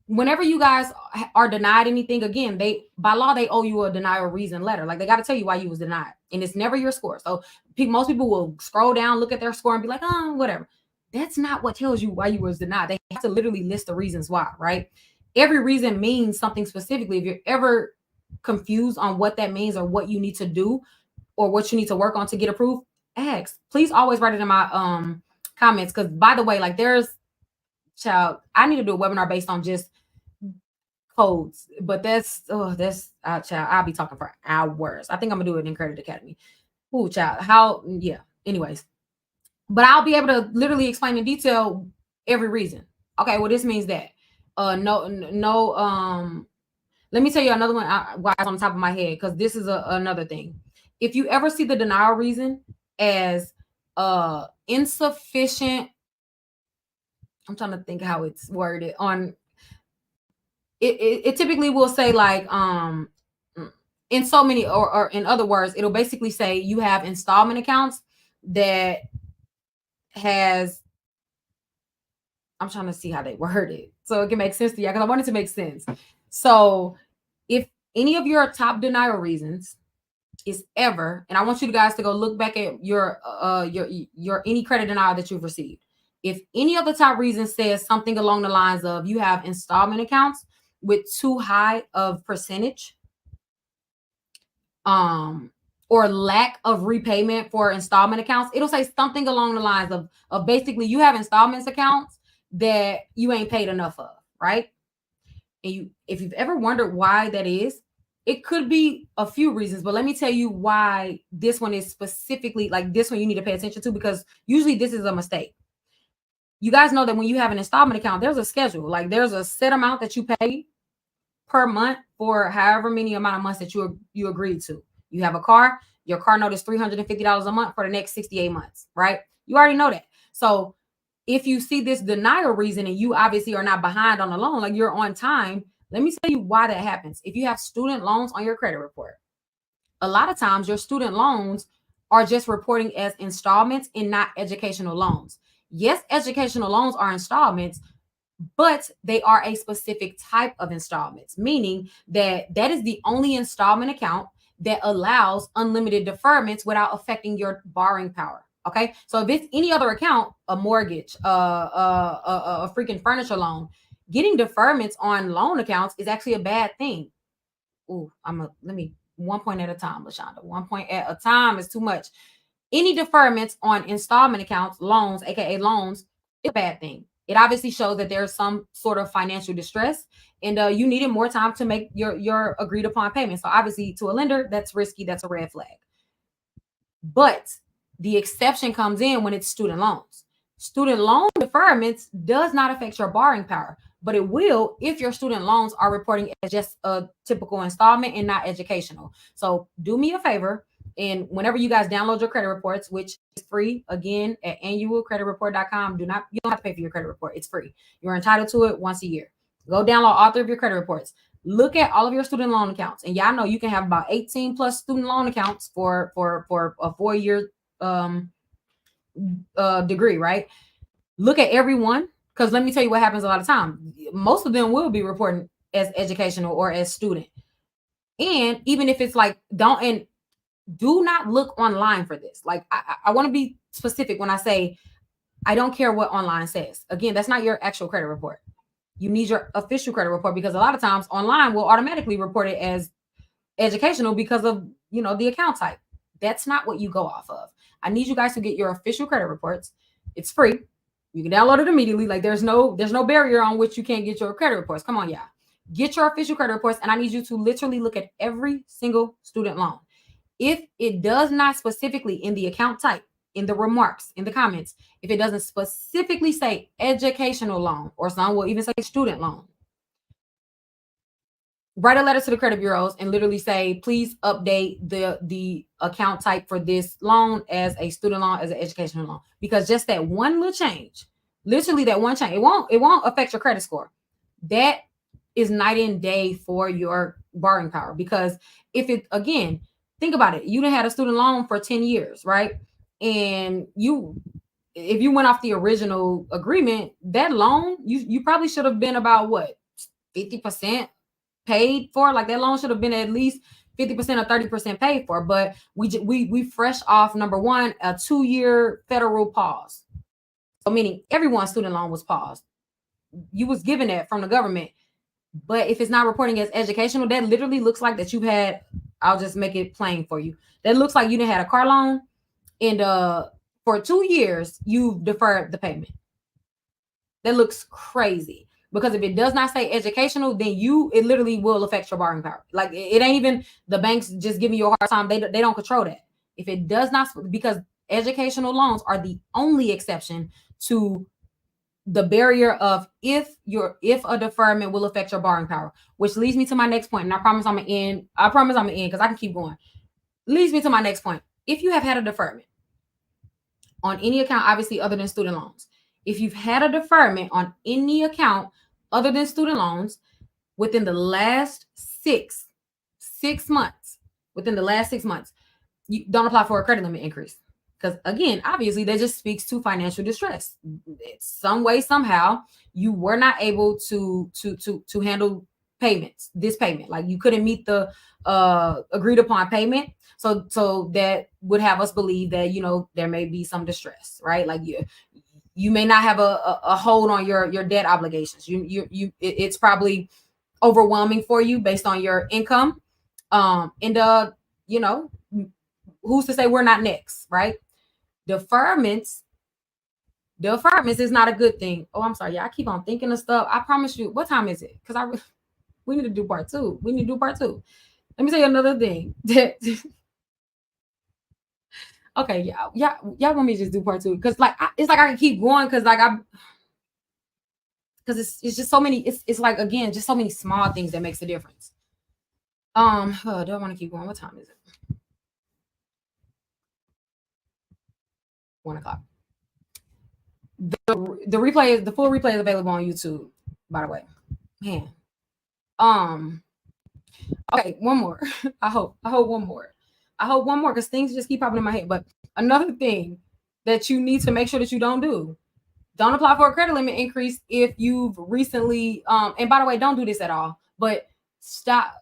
Whenever you guys are denied anything, again, they by law they owe you a denial reason letter. Like they got to tell you why you was denied, and it's never your score. So most people will scroll down, look at their score, and be like, oh, whatever. That's not what tells you why you was denied. They have to literally list the reasons why, right? Every reason means something specifically. If you're ever confused on what that means or what you need to do or what you need to work on to get approved, ask. Please always write it in my comments. Because by the way, like I need to do a webinar based on just codes, but child, I'll be talking for hours. I think I'm gonna do it in Credit Academy. Ooh, child, anyways, but I'll be able to literally explain in detail every reason. Okay, well, this means that no, let me tell you another one why it's on the top of my head, because this is another thing. If you ever see the denial reason as insufficient, I'm trying to think how it's worded on it typically will say like in so many or in other words, it'll basically say you have installment accounts that has, I'm trying to see how they word it so it can make sense to you, because I want it to make sense. So if any of your top denial reasons is ever, and I want you guys to go look back at your any credit denial that you've received. If any of the top reasons says something along the lines of you have installment accounts with too high of percentage, or lack of repayment for installment accounts, it'll say something along the lines of basically you have installments accounts that you ain't paid enough of, right? And if you've ever wondered why that is, it could be a few reasons, but let me tell you why this one is specifically like this one you need to pay attention to, because usually this is a mistake. You guys know that when you have an installment account, there's a schedule. Like there's a set amount that you pay per month for however many amount of months that you agreed to. You have a car, your car note is $350 a month for the next 68 months, right? You already know that. So if you see this denial reason and you obviously are not behind on the loan, like you're on time, let me tell you why that happens. If you have student loans on your credit report, a lot of times your student loans are just reporting as installments and not educational loans. Yes, educational loans are installments, but they are a specific type of installments, meaning that is the only installment account that allows unlimited deferments without affecting your borrowing power. Okay, so if it's any other account, a mortgage, a freaking furniture loan, getting deferments on loan accounts is actually a bad thing. Ooh, let me 1 point at a time, LaShonda. 1 point at a time is too much. Any deferments on installment accounts, loans, aka loans, is a bad thing. It obviously shows that there's some sort of financial distress and you needed more time to make your agreed upon payment. So obviously to a lender, that's risky. That's a red flag. But the exception comes in when it's student loans. Student loan deferments does not affect your borrowing power, but it will if your student loans are reporting as just a typical installment and not educational. So do me a favor, and whenever you guys download your credit reports, which is free, again, at annualcreditreport.com, you don't have to pay for your credit report. It's free. You're entitled to it once a year. Go download all 3 of your credit reports. Look at all of your student loan accounts. And y'all know you can have about 18 plus student loan accounts for a 4-year degree, right? Look at every one, because let me tell you what happens a lot of time. Most of them will be reporting as educational or as student. And even if it's like, do not look online for this. Like I want to be specific when I say I don't care what online says. Again, that's not your actual credit report. You need your official credit report, because a lot of times online will automatically report it as educational because of, the account type. That's not what you go off of. I need you guys to get your official credit reports. It's free. You can download it immediately. Like there's no barrier on which you can't get your credit reports. Come on, y'all. Get your official credit reports, and I need you to literally look at every single student loan. If it does not specifically in the account type, in the remarks, in the comments, if it doesn't specifically say educational loan, or some will even say student loan, write a letter to the credit bureaus and literally say, please update the account type for this loan as a student loan, as an educational loan. Because just that one little change, literally that one change, it won't affect your credit score. That is night and day for your borrowing power. Because if it, again, think about it, you done had a student loan for 10 years, right? And if you went off the original agreement, that loan, you probably should have been about what, 50% paid for. Like that loan should have been at least 50% or 30% paid for. But we fresh off, number one, a 2-year federal pause. So meaning everyone's student loan was paused. You was given that from the government. But if it's not reporting as educational, that literally looks like that you've had, I'll just make it plain for you. That looks like you done had a car loan, and for 2 years you've deferred the payment. That looks crazy. Because if it does not say educational, then it literally will affect your borrowing power. Like it ain't even the banks just giving you a hard time. They don't control that. If it does not, because educational loans are the only exception to the barrier of if a deferment will affect your borrowing power, which leads me to my next point. And I promise I'm gonna end because I can keep going. Leads me to my next point. If you have had a deferment on any account, obviously other than student loans, if you've had a deferment on any account other than student loans within the last six months, you don't apply for a credit limit increase. Because again, obviously that just speaks to financial distress. Some way, somehow, you were not able to handle payments, this payment. Like you couldn't meet the agreed upon payment. So that would have us believe that, there may be some distress, right? Like you may not have a hold on your debt obligations. It's probably overwhelming for you based on your income. And who's to say we're not next, right? Deferments is not a good thing. Oh, I'm sorry. Yeah, I keep on thinking of stuff. I promise you. What time is it? Because we need to do part two. Let me tell you another thing. Okay, y'all want me to just do part two? Because it's like I can keep going because it's just so many. It's like, again, just so many small things that makes a difference. Do I want to keep going? What time is it? 1:00. The replay, the full replay is available on YouTube, by the way. Man. Okay, one more. I hope one more. Because things just keep popping in my head. But another thing that you need to make sure that you don't apply for a credit limit increase if you've recently and by the way, don't do this at all, but stop.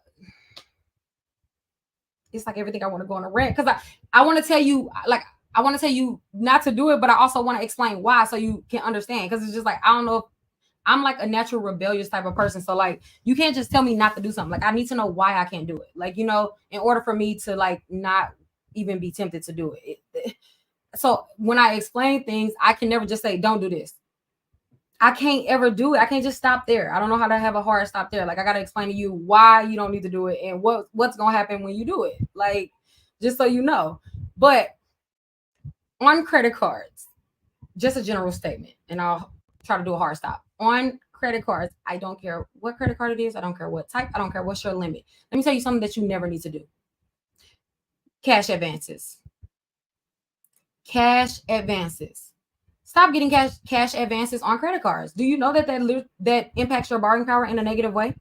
It's like everything I want to go on a rant, because I want to tell you, I want to tell you not to do it, but I also want to explain why so you can understand. Because it's just like, I don't know if I'm like a natural rebellious type of person. So like, you can't just tell me not to do something. Like I need to know why I can't do it. Like, in order for me to like not even be tempted to do it. So when I explain things, I can never just say, don't do this. I can't ever do it. I can't just stop there. I don't know how to have a hard stop there. Like I got to explain to you why you don't need to do it and what's going to happen when you do it. Like, just so you know. But on credit cards, just a general statement, and I'll try to do a hard stop. On credit cards, I don't care what credit card it is. I don't care what type. I don't care what's your limit. Let me tell you something that you never need to do. Cash advances. Stop getting cash advances on credit cards. Do you know that impacts your borrowing power in a negative way?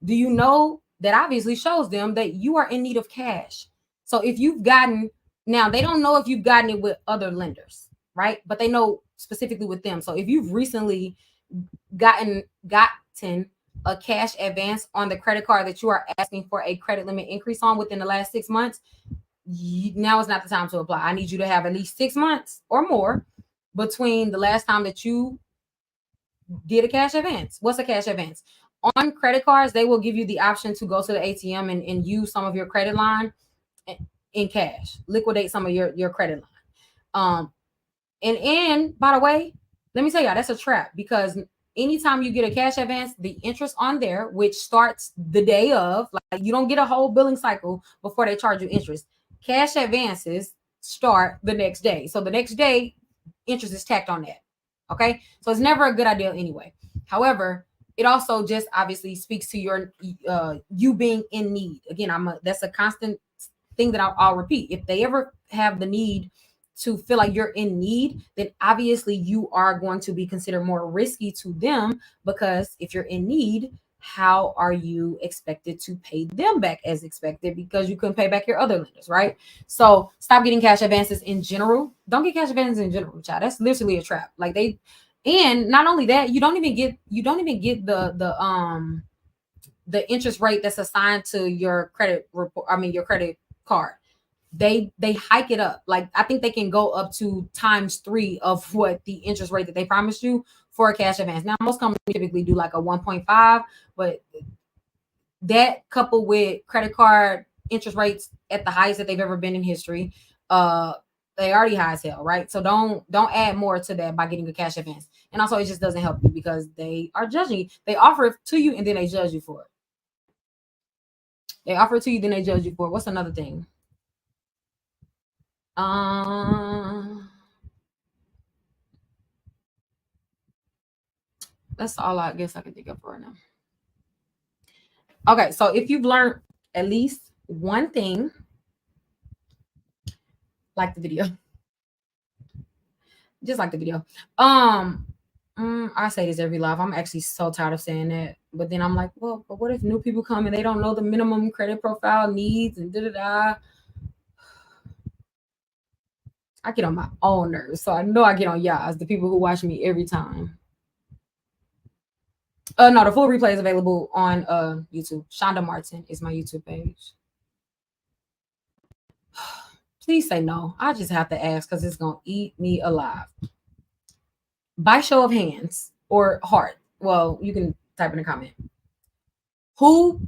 Do you know that obviously shows them that you are in need of cash? So if you've gotten, now they don't know if you've gotten it with other lenders, right? But they know specifically with them. So if you've recently gotten a cash advance on the credit card that you are asking for a credit limit increase on within the last 6 months, now is not the time to apply. I need you to have at least 6 months or more between the last time that you get a cash advance. What's a cash advance? On credit cards, they will give you the option to go to the ATM and use some of your credit line in cash, liquidate some of your credit line. And by the way, let me tell y'all, that's a trap, because anytime you get a cash advance, the interest on there, which starts the day of, like you don't get a whole billing cycle before they charge you interest. Cash advances start the next day. So the next day, interest is tacked on that. Okay. So it's never a good idea anyway. However, it also just obviously speaks to your you being in need. Again, that's a constant thing that I'll repeat. If they ever have the need to feel like you're in need, then obviously you are going to be considered more risky to them, because if you're in need, how are you expected to pay them back as expected, because you couldn't pay back your other lenders, right? So stop getting cash advances in general. Don't get cash advances in general, child. That's literally a trap. Like and not only that, you don't even get the interest rate that's assigned to your credit report. I mean, your credit card. They hike it up. Like I think they can go up to ×3 of what the interest rate that they promised you for a cash advance. Now most companies typically do like a 1.5, but that coupled with credit card interest rates at the highest that they've ever been in history, they already high as hell, right? So don't add more to that by getting a cash advance. And also it just doesn't help you, because they are judging you. They offer it to you and then they judge you for it. They offer it to you, then they judge you for it. What's another thing? That's all I guess I can think of right now. Okay, so if you've learned at least one thing, like the video. Just like the video. I say this every live. I'm actually so tired of saying that. But then I'm like, well, but what if new people come and they don't know the minimum credit profile needs and da-da-da? I get on my own nerves. So I know I get on y'all's, the people who watch me every time. No, the full replay is available on YouTube. Shonda Martin is my YouTube page. Please say no. I just have to ask because it's gonna eat me alive. By show of hands or heart. Well, you can type in a comment. Who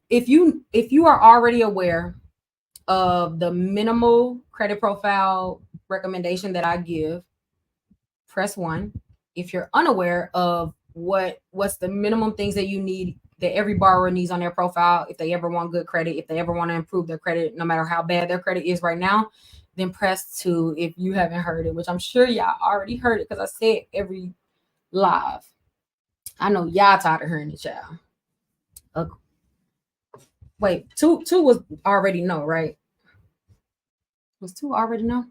if you are already aware of the minimal credit profile recommendation that I give, press 1. If you're unaware of what's the minimum things that you need, that every borrower needs on their profile, if they ever want good credit, if they ever want to improve their credit, no matter how bad their credit is right now, then press 2 if you haven't heard it, which I'm sure y'all already heard it because I say it every live. I know y'all tired of hearing it, y'all. Wait, two was already no, right? Was 2 already no?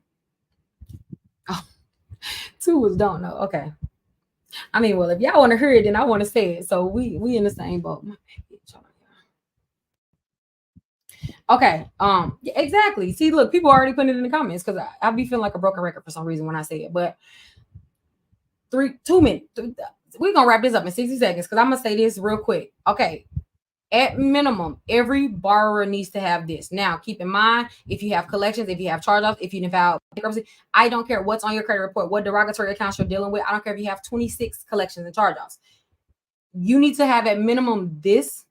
Oh, 2 was don't know. Okay. I mean, well, if y'all want to hear it, then I want to say it. So we in the same boat. Okay. Yeah, exactly. See, look, people already putting it in the comments because I be feeling like a broken record for some reason when I say it. But 2 minutes. We're gonna wrap this up in 60 seconds because I'm gonna say this real quick. Okay. At minimum, every borrower needs to have this. Now, keep in mind, if you have collections, if you have charge-offs, if you filed bankruptcy, I don't care what's on your credit report, what derogatory accounts you're dealing with. I don't care if you have 26 collections and charge-offs. You need to have at minimum these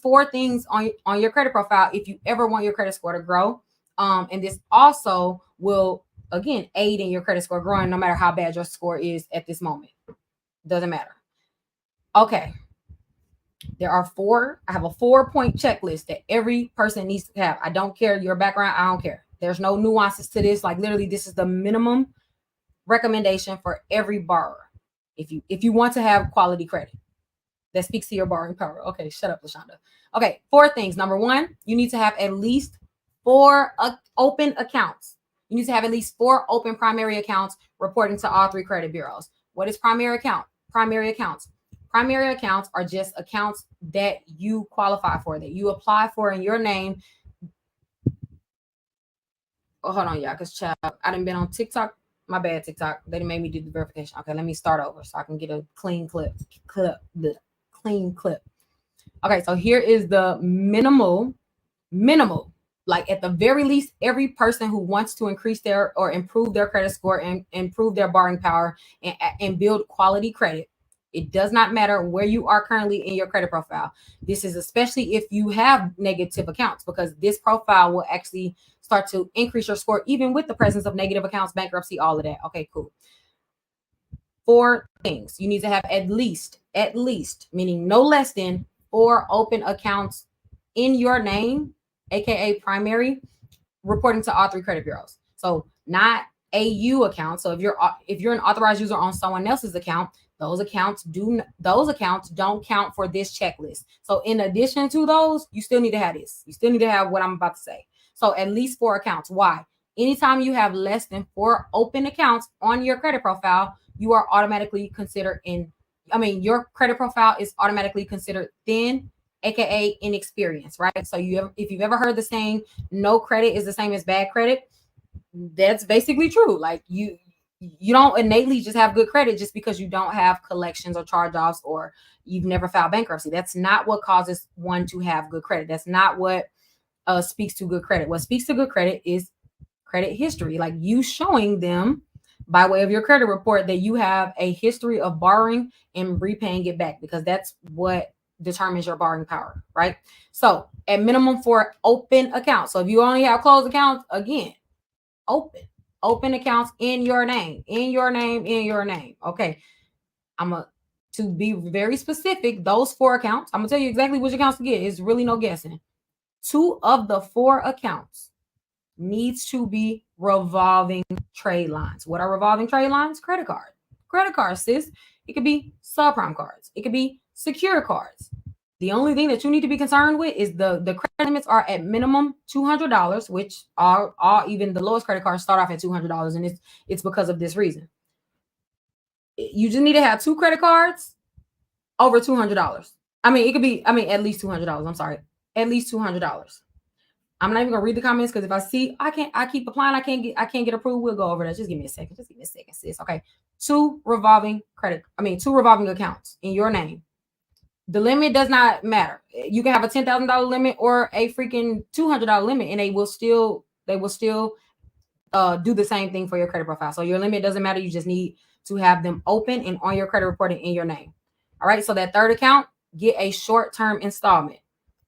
4 things on your credit profile if you ever want your credit score to grow. And this also will, again, aid in your credit score growing no matter how bad your score is at this moment. Doesn't matter. Okay. There are 4. I have a 4-point checklist that every person needs to have. I don't care your background. I don't care. There's no nuances to this. Like literally, this is the minimum recommendation for every borrower. If you want to have quality credit that speaks to your borrowing power. Okay, shut up, LaShonda. Okay, 4 things. Number 1, you need to have at least 4 open accounts. You need to have at least 4 open primary accounts reporting to all 3 credit bureaus. What is primary account? Primary accounts. Primary accounts are just accounts that you qualify for, that you apply for in your name. Oh, hold on, y'all, because child, I done been on TikTok. My bad, TikTok. They done made me do the verification. Okay, let me start over so I can get a clean clip. Clean clip. Okay, so here is the minimal, like at the very least, every person who wants to increase their or improve their credit score and improve their borrowing power and build quality credit. It does not matter where you are currently in your credit profile. This is especially if you have negative accounts, because this profile will actually start to increase your score even with the presence of negative accounts, bankruptcy, all of that. Okay, cool. 4 things. You need to have at least, meaning no less than 4 open accounts in your name, aka primary, reporting to all 3 credit bureaus. So not AU account. So if you're an authorized user on someone else's account, those accounts don't count for this checklist. So in addition to those, you still need to have this. You still need to have what I'm about to say. So at least 4 accounts. Why? Anytime you have less than 4 open accounts on your credit profile, you are automatically considered your credit profile is automatically considered thin, aka inexperienced, right? So if you've ever heard the saying, no credit is the same as bad credit, that's basically true. Like you don't innately just have good credit just because you don't have collections or charge-offs or you've never filed bankruptcy. That's not what causes one to have good credit. That's not what speaks to good credit. What speaks to good credit is credit history, like you showing them by way of your credit report that you have a history of borrowing and repaying it back, because that's what determines your borrowing power, right? So at minimum 4 open accounts. So if you only have closed accounts, again, open accounts in your name. Okay. To be very specific, those 4 accounts, I'm gonna tell you exactly which accounts to get. It's really no guessing. 2 of the 4 accounts needs to be revolving trade lines. What are revolving trade lines? Credit cards, sis. It could be subprime cards. It could be secure cards. The only thing that you need to be concerned with is the credit limits are at minimum $200, which are even the lowest credit cards start off at $200, and it's because of this reason. You just need to have 2 credit cards over $200. At least $200. I'm sorry, at least $200. I'm not even gonna read the comments because if I see I keep applying, I can't get approved. We'll go over that. Just give me a second, sis. Okay. 2 revolving accounts in your name. The limit does not matter. You can have a $10,000 limit or a freaking $200 limit, and they will still do the same thing for your credit profile. So your limit doesn't matter. You just need to have them open and on your credit report in your name. All right. So that 3rd account, get a short-term installment.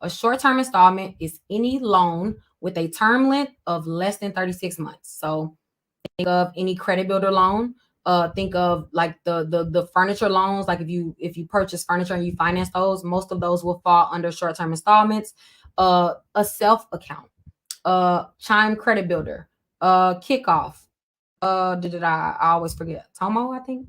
A short-term installment is any loan with a term length of less than 36 months. So think of any credit builder loan. Think of like the furniture loans. Like if you purchase furniture and you finance those, most of those will fall under short-term installments. A self account, Chime Credit Builder, Kickoff. I always forget Tomo, I think.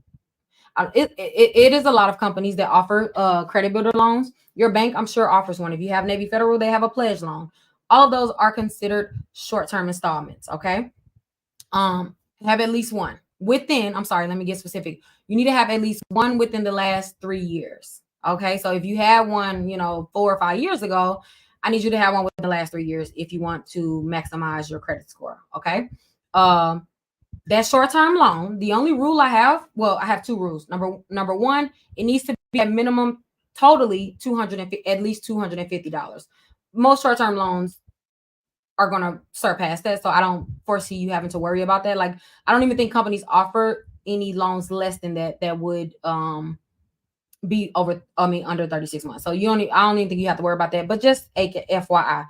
It is a lot of companies that offer credit builder loans. Your bank, I'm sure, offers one. If you have Navy Federal, they have a pledge loan. All of those are considered short-term installments. Okay. Have at least one within. I'm sorry, let me get specific. You need to have at least one within the last 3 years. Okay. So if you had one, 4 or 5 years ago, I need you to have one within the last 3 years if you want to maximize your credit score. Okay. That short-term loan, the only rule I have 2 rules. Number 1, it needs to be at minimum totally at least $250. Most short-term loans are going to surpass that, so I don't foresee you having to worry about that. Like, I don't even think companies offer any loans less than that would be under 36 months. So I don't even think you have to worry about that, but just FYI.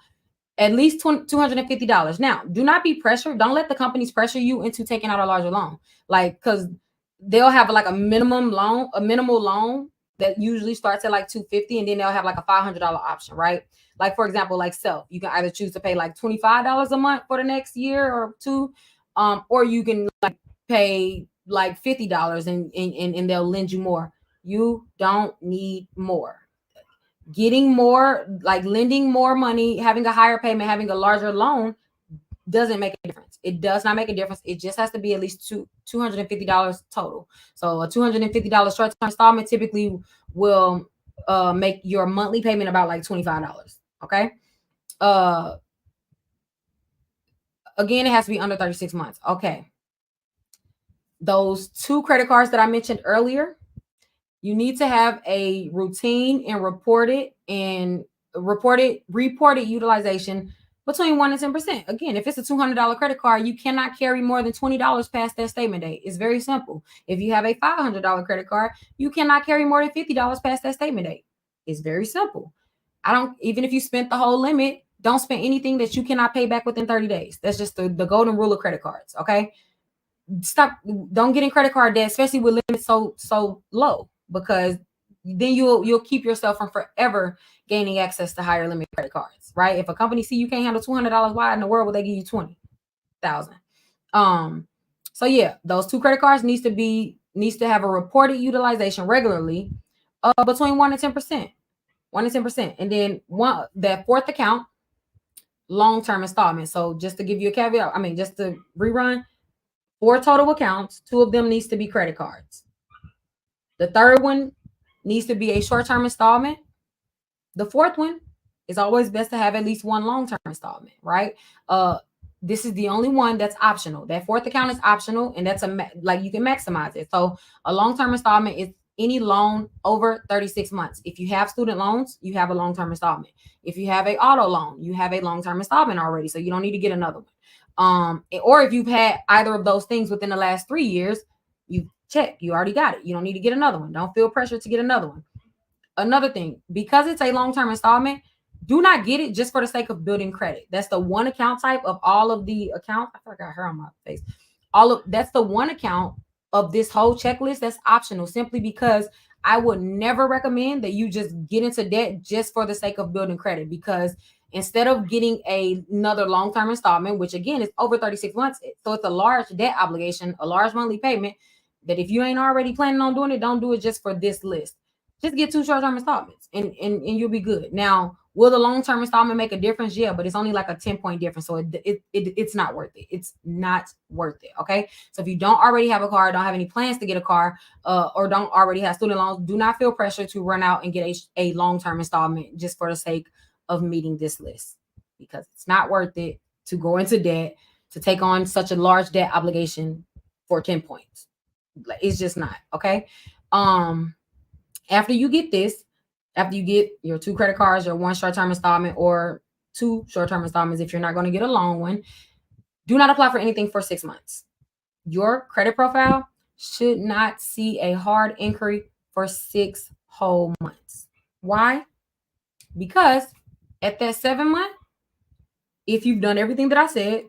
At least $250. Now, do not be pressured. Don't let the companies pressure you into taking out a larger loan. Like, because they'll have like a minimal loan that usually starts at like $250, and then they'll have like a $500 option, right? Like, for example, like self, you can either choose to pay like $25 a month for the next year or 2, or you can like pay like $50 and they'll lend you more. You don't need more. Getting more, like lending more money, having a higher payment, having a larger loan doesn't make a difference. It does not make a difference. It just has to be at least $250 total. So a $250 short-term installment typically will make your monthly payment about like $25. Okay. Again, it has to be under 36 months. Okay. Those 2 credit cards that I mentioned earlier, you need to have a routine and reported utilization between 1 and 10%. Again, if it's a $200 credit card, you cannot carry more than $20 past that statement date. It's very simple. If you have a $500 credit card, you cannot carry more than $50 past that statement date. It's very simple. Even if you spent the whole limit, don't spend anything that you cannot pay back within 30 days. That's just the golden rule of credit cards. Okay. Don't get in credit card debt, especially with limits so low, because then you'll keep yourself from forever gaining access to higher limit credit cards, right? If a company see you can't handle $200, why in the world would they give you 20,000? So yeah, those two credit cards needs to have a reported utilization regularly, between 1 and 10%, 1 and 10%, and then that fourth account, long-term installment. So just to give you a caveat, just to rerun, 4 total accounts, 2 of them needs to be credit cards. The third one needs to be a short-term installment. The fourth one is always best to have at least 1 long-term installment, right? This is the only one that's optional. That fourth account is optional, and that's you can maximize it. So a long-term installment is any loan over 36 months. If you have student loans, you have a long-term installment. If you have a auto loan, you have a long-term installment already, so you don't need to get another one. Or if you've had either of those things within the last 3 years, you already got it. You don't need to get another one. Don't feel pressure to get another one. Another thing, because it's a long-term installment, do not get it just for the sake of building credit. That's the one account type of all of the accounts. I feel like I heard on my face. That's the one account of this whole checklist that's optional, simply because I would never recommend that you just get into debt just for the sake of building credit, because instead of getting another long-term installment, which again is over 36 months, so it's a large debt obligation, a large monthly payment, that if you ain't already planning on doing it, don't do it just for this list. Just get 2 short-term installments and you'll be good. Now, will the long-term installment make a difference? Yeah, but it's only like a 10-point difference. So it's not worth it. It's not worth it. Okay. So if you don't already have a car, don't have any plans to get a car, or don't already have student loans, do not feel pressure to run out and get a long-term installment just for the sake of meeting this list, because it's not worth it to go into debt, to take on such a large debt obligation for 10 points. It's just not. Okay. After you get your 2 credit cards, your 1 short-term installment, or 2 short-term installments, if you're not going to get a long one, do not apply for anything for 6 months. Your credit profile should not see a hard inquiry for 6 whole months. Why? Because at that 7th month, if you've done everything that I said,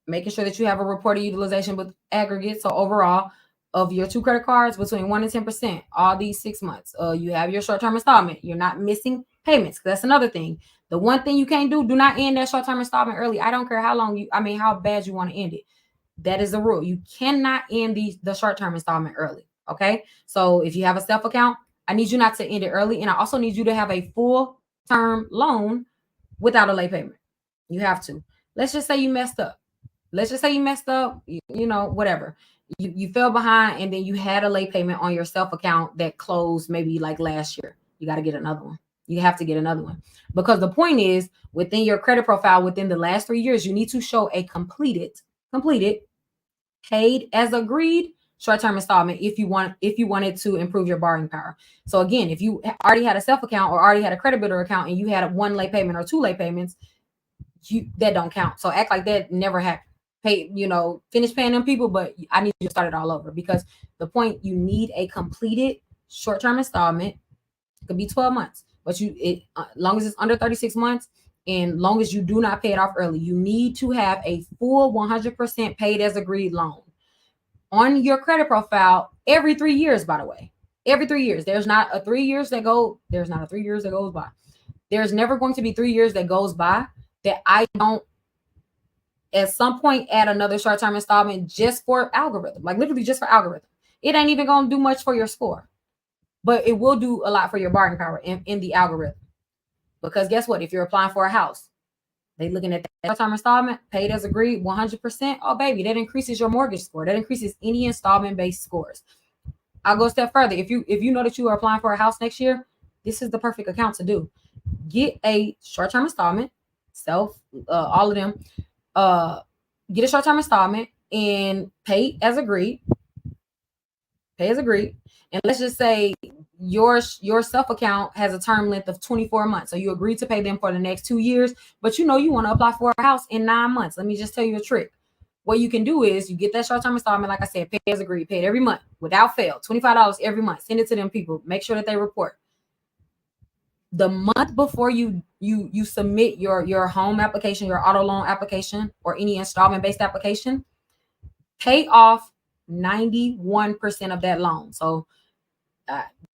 making sure that you have a reported utilization with aggregate, so overall, of your 2 credit cards between 1 and 10%, all these 6 months, you have your short-term installment. You're not missing payments. That's another thing. The one thing you can't do not end that short-term installment early. I don't care how bad you want to end it. That is the rule. You cannot end the short-term installment early. Okay. So if you have a self account, I need you not to end it early. And I also need you to have a full term loan without a late payment. You have to. Let's just say you messed up. Whatever. You fell behind, and then you had a late payment on your self account that closed maybe like last year. You got to get another one. You have to get another one, because the point is, within your credit profile, within the last 3 years, you need to show a completed, paid as agreed short-term installment if you wanted to improve your borrowing power. So again, if you already had a self account or already had a credit builder account and you had 1 late payment or 2 late payments, that don't count. So act like that never happened. Finish paying them people, but I need you to start it all over, because the point, you need a completed short-term installment. It could be 12 months, but long as it's under 36 months, and long as you do not pay it off early, you need to have a full 100% paid as agreed loan on your credit profile every 3 years, by the way. Every 3 years. There's not a 3 years that goes by. There's never going to be 3 years that goes by that I don't at some point add another short-term installment just for algorithm, like literally just for algorithm. It ain't even going to do much for your score, but it will do a lot for your bargaining power in the algorithm. Because guess what? If you're applying for a house, they looking at that short-term installment, paid as agreed, 100%. Oh, baby, that increases your mortgage score. That increases any installment-based scores. I'll go a step further. If you know that you are applying for a house next year, this is the perfect account to do. Get a short-term installment, all of them. Get a short-term installment and pay as agreed. Pay as agreed. And let's just say your self account has a term length of 24 months. So you agree to pay them for the next 2 years, but you know you want to apply for a house in 9 months. Let me just tell you a trick. What you can do is you get that short-term installment, like I said, pay as agreed, pay it every month without fail, $25 every month. Send it to them people. Make sure that they report. The month before you submit your home application, your auto loan application, or any installment-based application, pay off 91% of that loan. So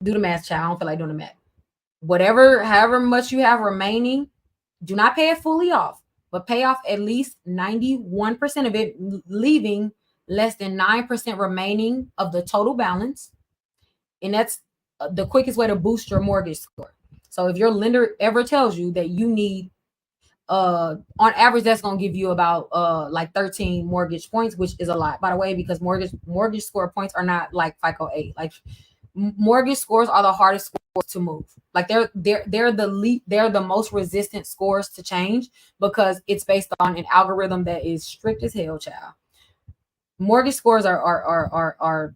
do the math, child. I don't feel like doing the math. However much you have remaining, do not pay it fully off, but pay off at least 91% of it, leaving less than 9% remaining of the total balance. And that's the quickest way to boost your mortgage score. So if your lender ever tells you that you need, on average, that's going to give you about like 13 mortgage points, which is a lot, by the way, because mortgage score points are not like FICO 8. Like mortgage scores are the hardest scores to move. Like they're the most resistant scores to change because it's based on an algorithm that is strict as hell, child. Mortgage scores are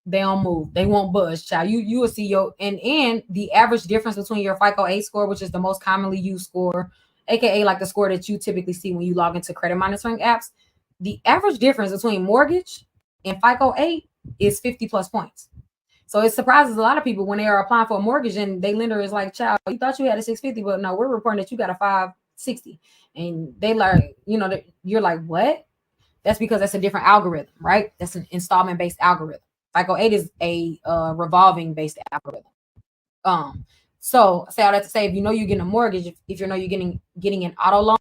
they don't move. They won't budge, child. You will see and the average difference between your FICO 8 score, which is the most commonly used score, aka like the score that you typically see when you log into credit monitoring apps. The average difference between mortgage and FICO 8 is 50 plus points. So it surprises a lot of people when they are applying for a mortgage and they lender is like, child, you thought you had a 650, but no, we're reporting that you got a 560. And they like, you're like, what? That's because that's a different algorithm, right? That's an installment based algorithm. FICO 8 is a revolving based algorithm. So say all that to say, if you know you're getting a mortgage, if you know you're getting an auto loan,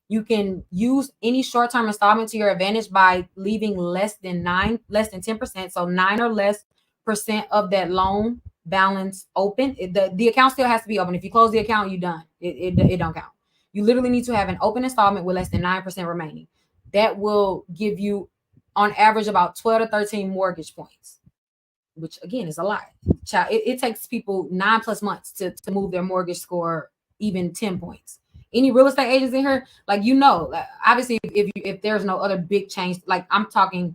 you can use any short-term installment to your advantage by leaving less than 10%. So 9 or less percent of that loan balance open. The account still has to be open. If you close the account, you're done. It don't count. You literally need to have an open installment with less than 9% remaining. That will give you, on average, about 12 to 13 mortgage points, which again is a lot. It takes people 9+ months to move their mortgage score even 10 points. Any real estate agents in here, like, obviously if there's no other big change, like I'm talking,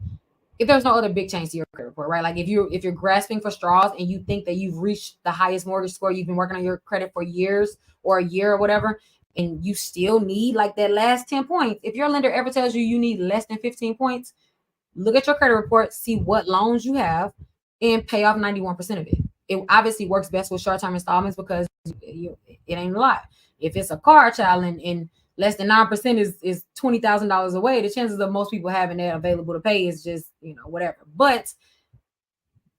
if there's no other big change to your credit report, right? Like if you're grasping for straws and you think that you've reached the highest mortgage score, you've been working on your credit for years or a year or whatever, and you still need like that last 10 points. If your lender ever tells you need less than 15 points, look at your credit report, see what loans you have, and pay off 91% of it. It obviously works best with short-term installments because it ain't a lot. If it's a car, child, and less than 9% is $20,000 away, the chances of most people having that available to pay is just, whatever. But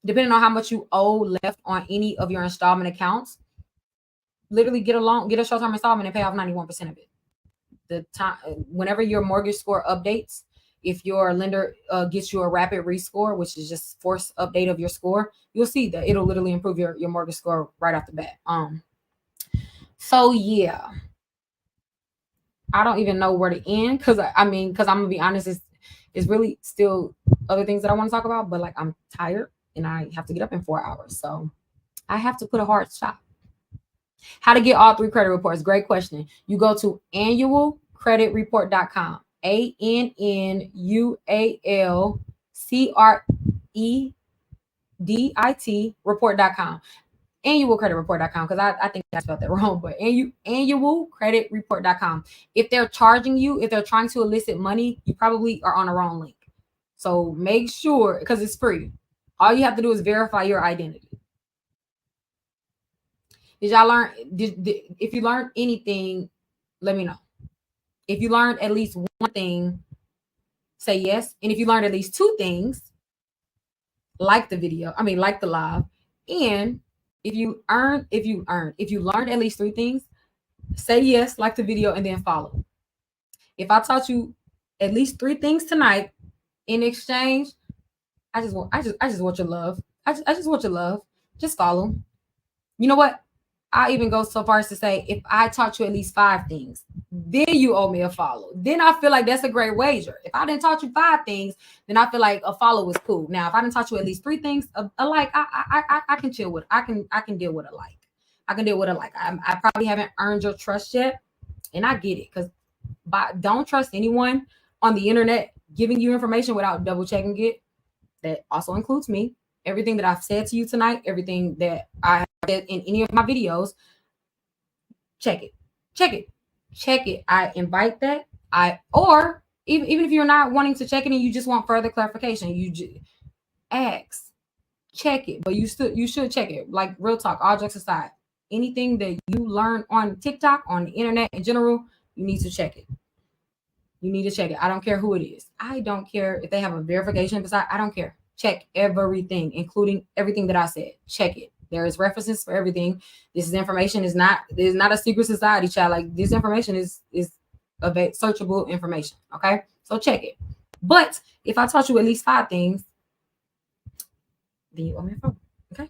depending on how much you owe left on any of your installment accounts, literally get a short-term installment and pay off 91% of it. The time, whenever your mortgage score updates, if your lender gets you a rapid rescore, which is just forced update of your score, you'll see that it'll literally improve your mortgage score right off the bat. So yeah, I don't even know where to end because I'm gonna be honest, it's really still other things that I want to talk about, but like I'm tired and I have to get up in 4 hours, so I have to put a hard stop. How to get all 3 credit reports? Great question. You go to annualcreditreport.com. ANNUALCREDIT report.com. Annualcreditreport.com, because I think I spelled that wrong, but annualcreditreport.com. If they're charging you, if they're trying to elicit money, you probably are on the wrong link. So make sure, because it's free. All you have to do is verify your identity. Did y'all learn? If you learned anything, let me know. If you learned at least one thing, say yes. And if you learned at least 2 things, like the live. And if you learned at least 3 things, say yes, like the video, and then follow. If I taught you at least 3 things tonight, in exchange, I just want your love. I just want your love. Just follow. You know what? I even go so far as to say, if I taught you at least 5 things, then you owe me a follow. Then I feel like that's a great wager. If I didn't taught you 5 things, then I feel like a follow was cool. Now, if I didn't taught you at least 3 things alike, I can chill with. I can deal with a like. I can deal with a like. I probably haven't earned your trust yet, and I get it, because don't trust anyone on the internet giving you information without double checking it. That also includes me. everything that I've said to you tonight, everything that I have said in any of my videos, check it, check it, check it. I invite that. Or even if you're not wanting to check it and you just want further clarification, you just ask, check it. But you should check it. Like real talk, all jokes aside, anything that you learn on TikTok, on the internet in general, you need to check it. You need to check it. I don't care who it is. I don't care if they have a verification beside. I don't care. Check everything, including everything that I said. Check it. There is references for everything. This is information is not. There's not a secret society, child. Like this information is searchable information. Okay, so check it. But if I taught you at least 5 things, then you owe me a phone. Okay.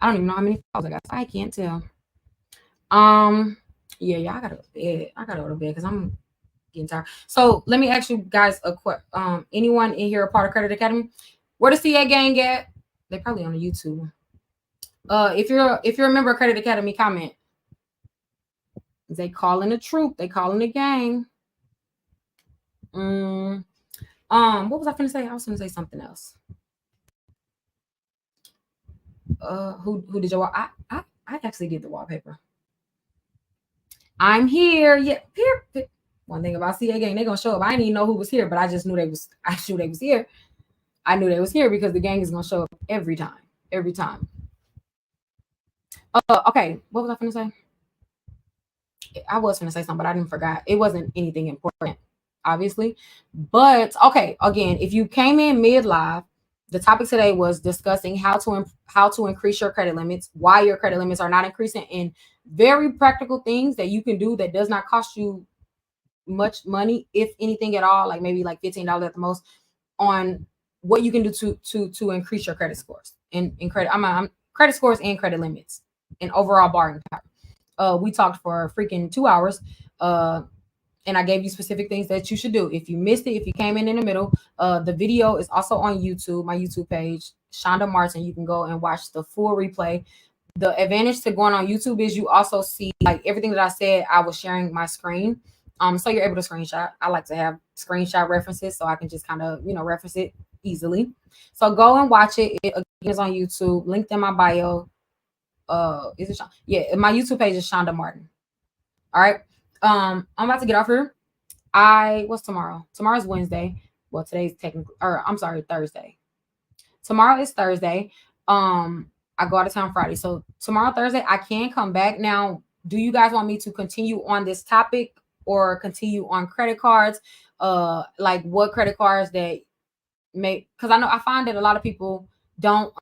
I don't even know how many phones I got. I can't tell. Yeah, I gotta go to bed. I gotta go to bed because I'm getting tired. So let me ask you guys a question. Anyone in here a part of Credit Academy? Where the CA gang at? They probably on the YouTube. If you're a member of Credit Academy, comment. They calling the troop. They calling the gang. What was I finna say? I was gonna say something else. Who did your I actually did the wallpaper. I'm here. Yeah, here. One thing about CA gang, they gonna show up. I didn't even know who was here, but I just knew they was. I knew they was here. I knew they was here because the gang is gonna show up every time. Every time. Okay. What was I finna say? I was finna say something, but I didn't forget. It wasn't anything important, obviously. But okay, again, if you came in mid live, the topic today was discussing how to increase your credit limits, why your credit limits are not increasing, and very practical things that you can do that does not cost you much money, if anything at all, like maybe like $15 at the most, on what you can do to increase your credit scores and credit. I'm credit scores and credit limits and overall borrowing power. We talked for freaking 2 hours. And I gave you specific things that you should do. If you missed it, if you came in the middle, the video is also on YouTube, my YouTube page, Shonda Martin. You can go and watch the full replay. The advantage to going on YouTube is you also see like everything that I said. I was sharing my screen. So you're able to screenshot. I like to have screenshot references so I can just kind of, reference it easily. So go and watch it. It again is on YouTube, linked in my bio. Is it? Yeah, my YouTube page is Shonda Martin. All right. I'm about to get off here. What's tomorrow? Tomorrow's Wednesday. Well, today's technically, or I'm sorry, Thursday. Tomorrow is Thursday. I go out of town Friday. So tomorrow, Thursday, I can come back. Now, do you guys want me to continue on this topic or continue on credit cards? Like what credit cards that because I find that a lot of people don't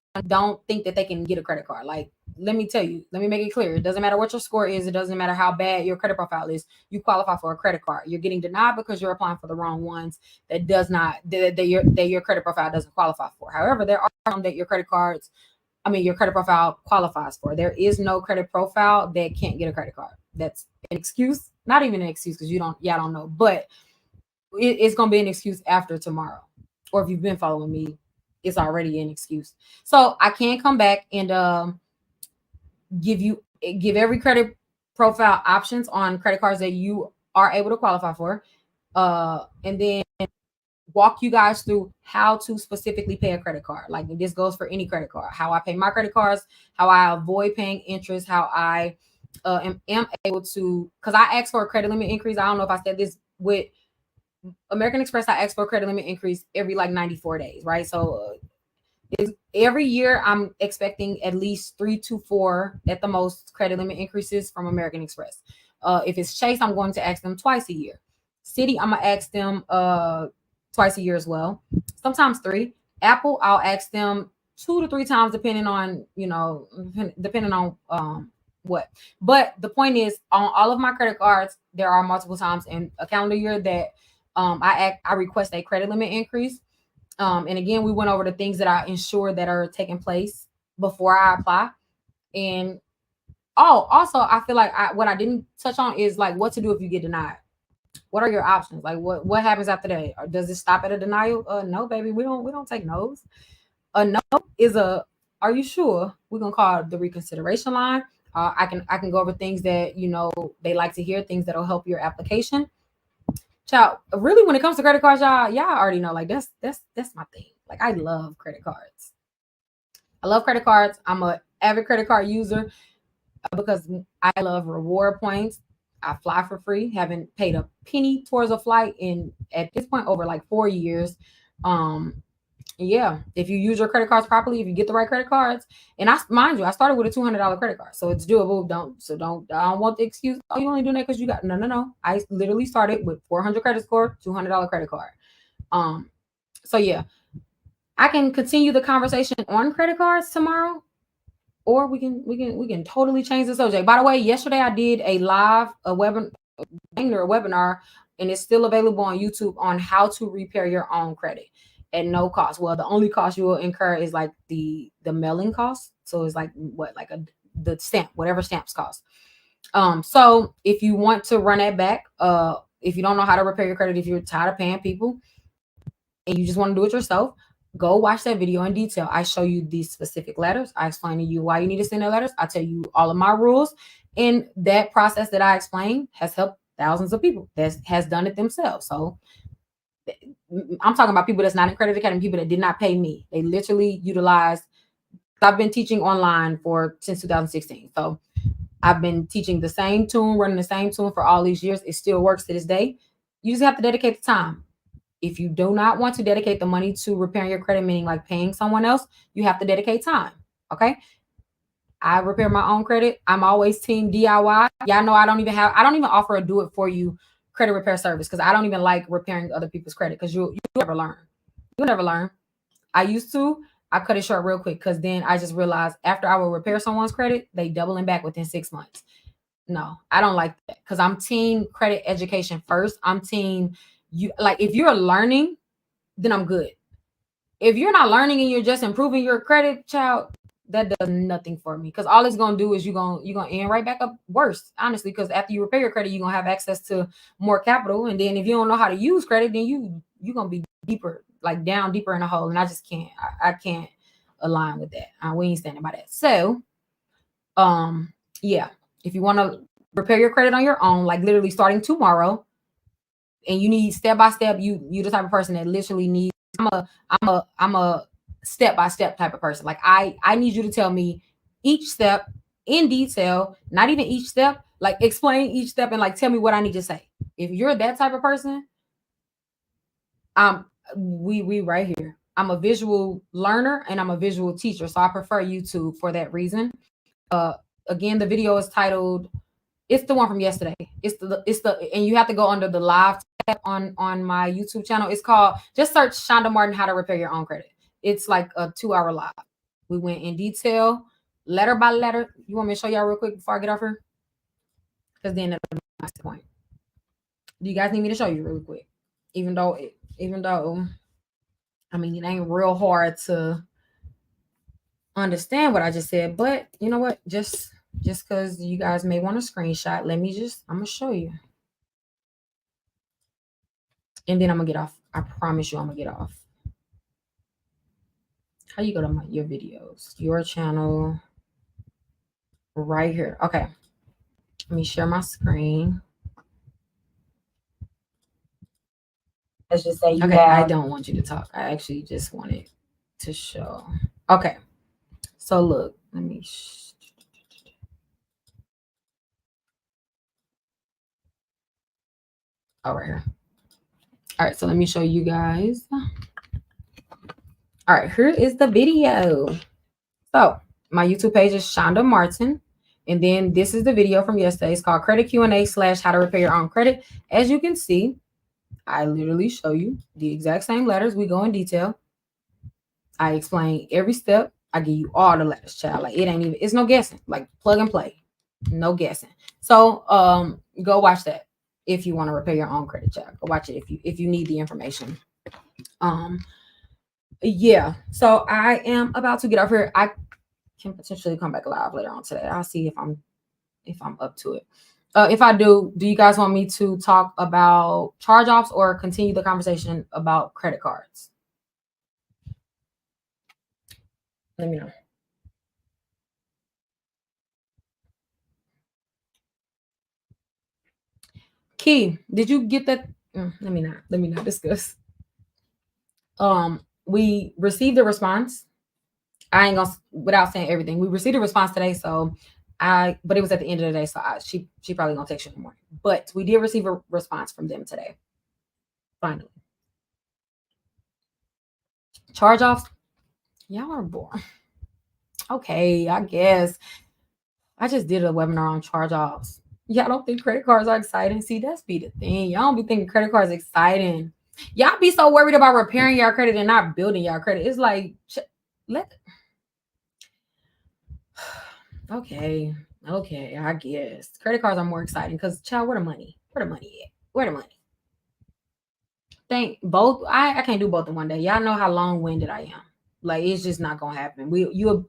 think that they can get a credit card. Like, let me make it clear. It doesn't matter what your score is. It doesn't matter how bad your credit profile is. You qualify for a credit card. You're getting denied because you're applying for the wrong ones that your credit profile doesn't qualify for. However, there are some that your credit profile qualifies for. There is no credit profile that can't get a credit card. That's an excuse. Not even an excuse because y'all don't know, but it's going to be an excuse after tomorrow. Or if you've been following me, it's already an excuse. So I can come back and give every credit profile options on credit cards that you are able to qualify for, and then walk you guys through how to specifically pay a credit card. Like this goes for any credit card. How I pay my credit cards, how I avoid paying interest, how I am able to, because I asked for a credit limit increase. I don't know if I said this with American Express. I asked for a credit limit increase every like 94 days, right? So every year I'm expecting at least 3 to 4 at the most credit limit increases from American Express. If it's Chase, I'm going to ask them twice a year. Citi, I'm gonna ask them twice a year as well. Sometimes 3. Apple, I'll ask them 2 to 3 times depending on what. But the point is, on all of my credit cards, there are multiple times in a calendar year that I request a credit limit increase. And again, we went over the things that I ensure that are taking place before I apply. And also, I feel like what I didn't touch on is like what to do if you get denied. What are your options? Like what happens after that? Or does it stop at a denial? No, baby, we don't take no's. A no is a, are you sure? We're gonna call the reconsideration line. I can go over things that they like to hear, things that'll help your application. Child, really, when it comes to credit cards, y'all already know, like that's my thing. Like I love credit cards. I love credit cards. I'm a avid credit card user because I love reward points. I fly for free. Haven't paid a penny towards a flight in at this point over like 4 years. Um, yeah, if you use your credit cards properly, if you get the right credit cards, and I mind you, I started with a $200 credit card, so it's doable. I don't want the excuse. Oh, you only doing that because you got no. I literally started with 400 credit score, $200 credit card. Um, so yeah, I can continue the conversation on credit cards tomorrow, or we can totally change the subject. By the way, yesterday I did a webinar, and it's still available on YouTube on how to repair your own credit at no cost. Well, the only cost you will incur is like the mailing cost. So it's like what like the stamp, whatever stamps cost. So if you want to run that back, if you don't know how to repair your credit, if you're tired of paying people and you just want to do it yourself, go watch that video in detail. I show you these specific letters. I explain to you why you need to send the letters. I tell you all of my rules. And that process that I explain has helped thousands of people that has done it themselves. So I'm talking about people that's not in Credit Academy, people that did not pay me. They literally utilized. I've been teaching online since 2016. So I've been teaching the same tune, running the same tune for all these years. It still works to this day. You just have to dedicate the time. If you do not want to dedicate the money to repairing your credit, meaning like paying someone else, you have to dedicate time. Okay. I repair my own credit. I'm always team DIY. Y'all know I don't even offer a do it for you credit repair service because I don't even like repairing other people's credit because you never learn. You'll never learn. I used to. I cut it short real quick because then I just realized after I will repair someone's credit, they doubling back within 6 months. No, I don't like that because I'm team credit education first. I'm team you like if you're learning, then I'm good. If you're not learning and you're just improving your credit, child, that does nothing for me because all it's gonna do is you're gonna end right back up worse, honestly. Because after you repair your credit, you're gonna have access to more capital, and then if you don't know how to use credit, then you're gonna be deeper, like down deeper in a hole, and I just can't. I can't align with that. We ain't standing by that. So, yeah, if you want to repair your credit on your own, like literally starting tomorrow, and you need step by step, you the type of person that literally needs. I'm a step by step type of person. Like I need you to tell me each step in detail, not even each step, like explain each step and like tell me what I need to say. If you're that type of person, we right here. I'm a visual learner and I'm a visual teacher, so I prefer YouTube for that reason. Uh, Again, the video is titled. It's the one from yesterday. It's the and you have to go under the live tab on my YouTube channel. It's called just search Shonda Martin how to repair your own credit. It's like a 2-hour live. We went in detail, letter by letter. You want me to show y'all real quick before I get off here? Because then that'll be my point. Do you guys need me to show you really quick? Even though I mean it ain't real hard to understand what I just said, but you know what? Just because you guys may want a screenshot, I'm gonna show you. And then I'm gonna get off. I promise you I'm gonna get off. How you go to your videos, your channel right here. Okay. Let me share my screen. Let's just say okay, I don't want you to talk. I actually just wanted to show. Okay. So look, let me right here. All right, so let me show you guys. All right, here is the video. So my YouTube page is Shonda Martin. And then this is the video from yesterday. It's called Credit Q&A / How to Repair Your Own Credit. As you can see, I literally show you the exact same letters. We go in detail. I explain every step. I give you all the letters, child. Like it's no guessing. Like plug and play. No guessing. So go watch that if you want to repair your own credit, child. Go watch it if you need the information. Yeah. So I am about to get off here. I can potentially come back live later on today. I'll see if I'm up to it. If I do you guys want me to talk about charge-offs or continue the conversation about credit cards? Let me know. Key, did you get that? Let me not discuss. We received a response I ain't gonna without saying everything. We received a response today, so but it was at the end of the day, so she probably gonna text you in the morning. But we did receive a response from them today. Finally, charge offs. Y'all are boring. Okay, I guess I just did a webinar on charge offs. Y'all don't think credit cards are exciting? See, that's be the thing. Y'all don't be thinking credit cards exciting. Y'all be so worried about repairing your credit and not building your credit. It's like let okay, okay, I guess credit cards are more exciting because child, where the money? Where the money at? Where the money? Think both. I can't do both in one day. Y'all know how long winded I am. Like it's just not gonna happen.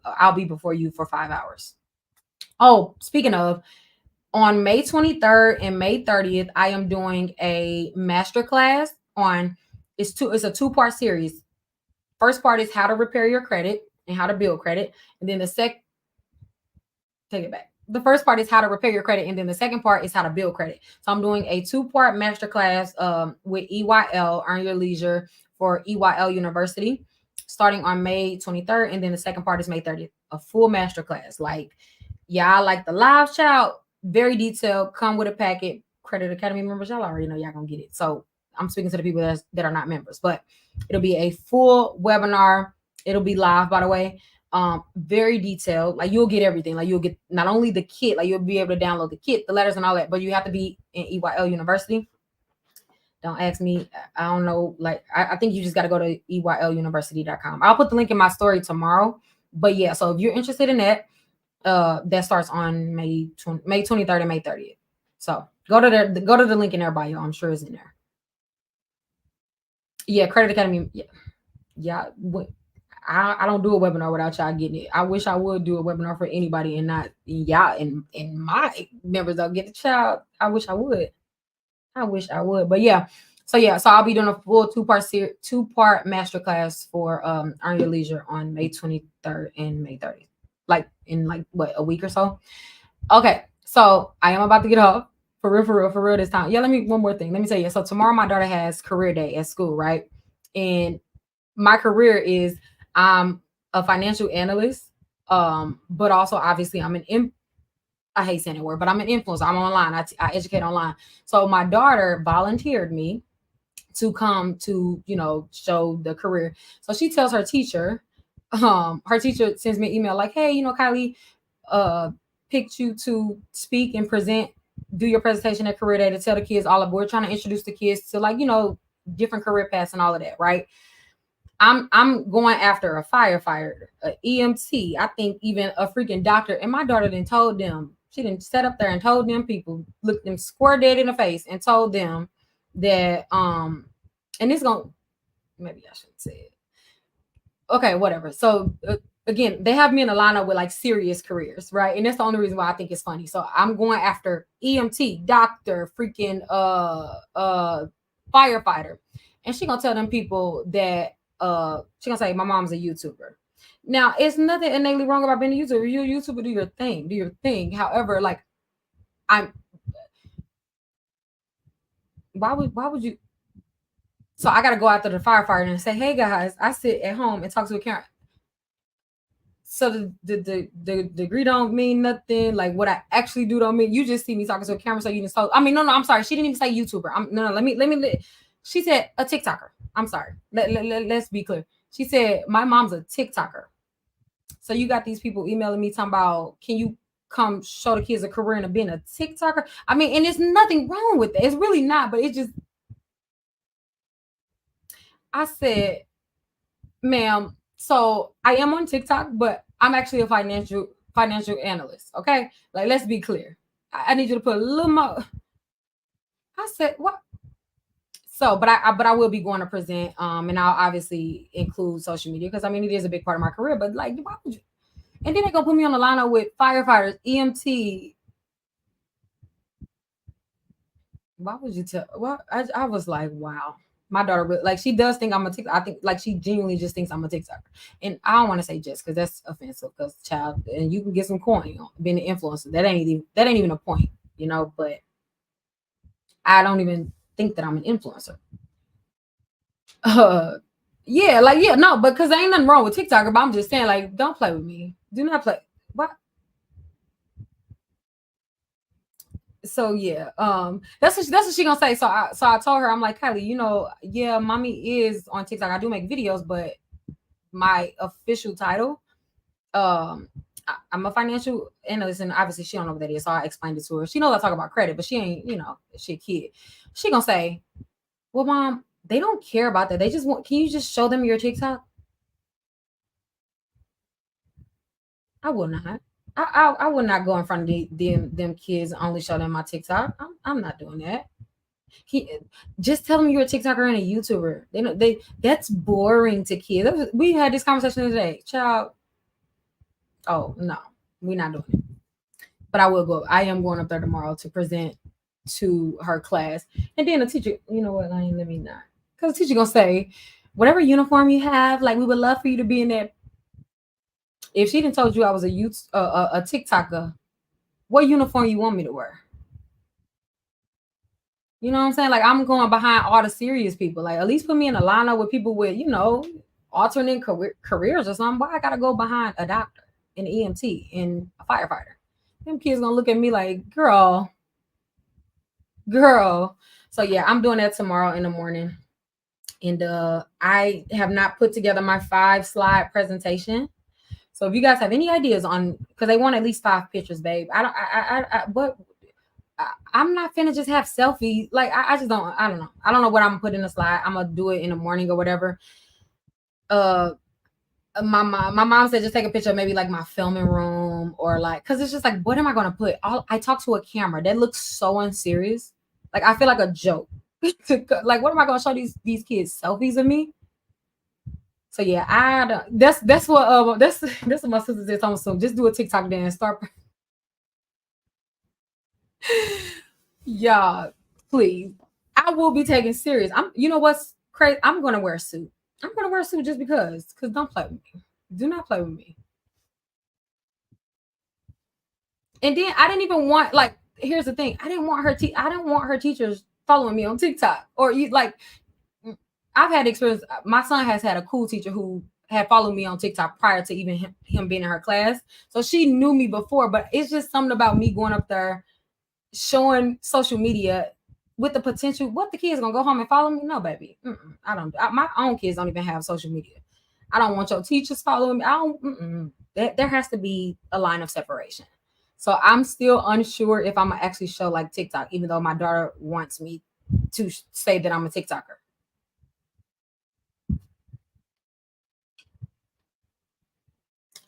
I'll be before you for 5 hours. Oh, speaking of, on May 23rd and May 30th, I am doing a master class on it's a two-part series. First part is how to repair your credit and how to build credit. And then take it back. The first part is how to repair your credit, and then the second part is how to build credit. So I'm doing a two-part masterclass with EYL, Earn Your Leisure, for EYL University, starting on May 23rd, and then the second part is May 30th. A full masterclass. Like, yeah, I like the live child, very detailed, come with a packet. Credit Academy members, y'all already know y'all gonna get it. So I'm speaking to the people that are not members, but it'll be a full webinar. It'll be live, by the way. Very detailed. Like you'll get everything. Like you'll get not only the kit, like you'll be able to download the kit, the letters and all that, but you have to be in EYL University. Don't ask me. I don't know. Like I think you just got to go to EYLUniversity.com. I'll put the link in my story tomorrow. But yeah, so if you're interested in that, that starts on May 23rd and May 30th. So go to the link in there bio. I'm sure it's in there. Yeah, Credit Academy. Yeah, yeah. I don't do a webinar without y'all getting it. I wish I would do a webinar for anybody and not y'all and my members don't get the child. I wish I would. I wish I would. But yeah. So I'll be doing a full two-part masterclass for Earn Your Leisure on May 23rd and May 30th. Like in like what, a week or so. Okay. So I am about to get off. For real this time. Yeah, one more thing. Let me tell you. So tomorrow my daughter has career day at school, right? And my career is I'm a financial analyst, but also obviously I hate saying that word, but I'm an influencer. I'm online. I educate online. So my daughter volunteered me to come to show the career. So she tells her teacher, her teacher sends me an email like, hey, Kylie picked you to speak and do your presentation at career day to tell the kids all about. We're trying to introduce the kids to different career paths and all of that, right? I'm going after a firefighter, a EMT, I think even a freaking doctor. And my daughter then told them, she didn't set up there and told them people, looked them square dead in the face and told them that and this gonna, maybe I shouldn't say it. Okay, whatever. So again, they have me in a lineup with like serious careers, right? And that's the only reason why I think it's funny. So I'm going after EMT, doctor, freaking firefighter. And she gonna tell them people that she gonna say my mom's a YouTuber. Now, it's nothing innately wrong about being a YouTuber. You're a YouTuber, do your thing. However, like why would you? So I gotta go after the firefighter and say, hey guys, I sit at home and talk to a camera. So the degree don't mean nothing. Like what I actually do don't mean. You just see me talking to a camera, so you just talk. I mean, no, I'm sorry. She didn't even say YouTuber. Let me. She said a TikToker. I'm sorry. Let's be clear. She said my mom's a TikToker. So you got these people emailing me talking about, can you come show the kids a career in being a TikToker? I mean, and there's nothing wrong with it. It's really not, but it's just. I said, ma'am, so I am on TikTok, but I'm actually a financial analyst. Okay, like let's be clear. I need you to put a little more. I said what? So, but I will be going to present, and I'll obviously include social media because I mean it is a big part of my career. But like, why would you? And then they're gonna put me on the lineup with firefighters, EMT. Why would you tell? Well, I was like, wow. My daughter, like, she does think I'm a TikTok. I think, like, she genuinely just thinks I'm a TikToker. And I don't want to say just because that's offensive. Because child, and you can get some coin being an influencer. That ain't even a point, But I don't even think that I'm an influencer. Yeah, like yeah, no, because there ain't nothing wrong with TikTok, but I'm just saying, like, don't play with me. Do not play. What? So yeah, that's what she gonna say. So I told her, I'm like, Kylie, yeah, mommy is on TikTok. I do make videos, but my official title, I'm a financial analyst, and obviously she don't know what that is. So I explained it to her. She knows I talk about credit, but she ain't, she a kid. She gonna say, well, mom, they don't care about that. They just want. Can you just show them your TikTok? I will not. I would not go in front of them kids and only show them my TikTok. I'm not doing that. He, just tell them you're a TikToker and a YouTuber. They know that's boring to kids. We had this conversation today, child. Oh no, we're not doing it. But I will go. I am going up there tomorrow to present to her class, and then the teacher. You know what? Let me not, because the teacher gonna say, whatever uniform you have, like we would love for you to be in that. If she didn't told you I was a TikToker, what uniform you want me to wear? You know what I'm saying? Like I'm going behind all the serious people. Like at least put me in a lineup with people with, alternate careers or something. Why I gotta go behind a doctor, an EMT, and a firefighter? Them kids gonna look at me like, girl. So yeah, I'm doing that tomorrow in the morning. And I have not put together my 5-slide presentation. So if you guys have any ideas on, because they want at least 5 pictures, babe. I don't. But I'm not finna just have selfies. Like I just don't. I don't know. I don't know what I'm gonna put in the slide. I'm gonna do it in the morning or whatever. Uh, my mom said just take a picture of maybe like my filming room or like, cause it's just like, what am I gonna put? I talk to a camera that looks so unserious. Like I feel like a joke. Like what am I gonna show these kids selfies of me? So yeah, I don't, that's what that's what my sister said. Thomas, so just do a TikTok dance, start. Yeah, please. I will be taken serious. You know what's crazy? I'm gonna wear a suit. I'm gonna wear a suit just because. Cause don't play with me. Do not play with me. And then I didn't even want, like. Here's the thing. I didn't want her. I didn't want her teachers following me on TikTok or you like. I've had experience. My son has had a cool teacher who had followed me on TikTok prior to even him being in her class. So she knew me before, but it's just something about me going up there showing social media with the potential. What, the kids gonna go home and follow me? No, baby. I don't. My own kids don't even have social media. I don't want your teachers following me. I don't. There has to be a line of separation. So I'm still unsure if I'm gonna actually show like TikTok, even though my daughter wants me to say that I'm a TikToker.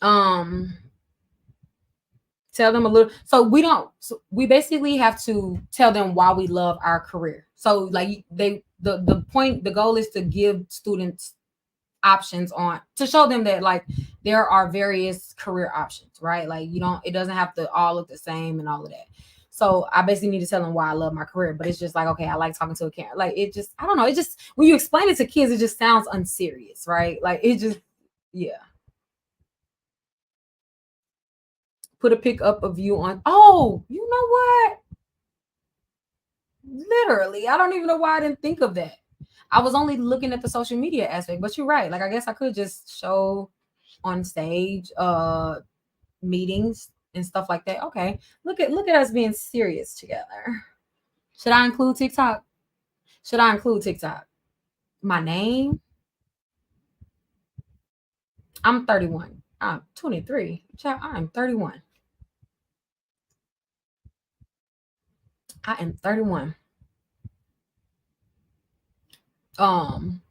Um, tell them a little. So we basically have to tell them why we love our career. So like the goal is to give students options on, to show them that like there are various career options, right? Like it doesn't have to all look the same and all of that. So I basically need to tell them why I love my career, but it's just like, okay, I like talking to a camera. Like it just, I don't know, it just, when you explain it to kids, it just sounds unserious, right? Like it just, yeah. Put a pic up of you on, oh, you know what, literally, I don't even know why I didn't think of that. I was only looking at the social media aspect, but you're right. Like I guess I could just show on stage meetings and stuff like that. Okay. Look at us being serious together. Should I include TikTok? Should I include TikTok? My name? I'm 31. I'm 23. Child, I'm 31. I am 31. Um,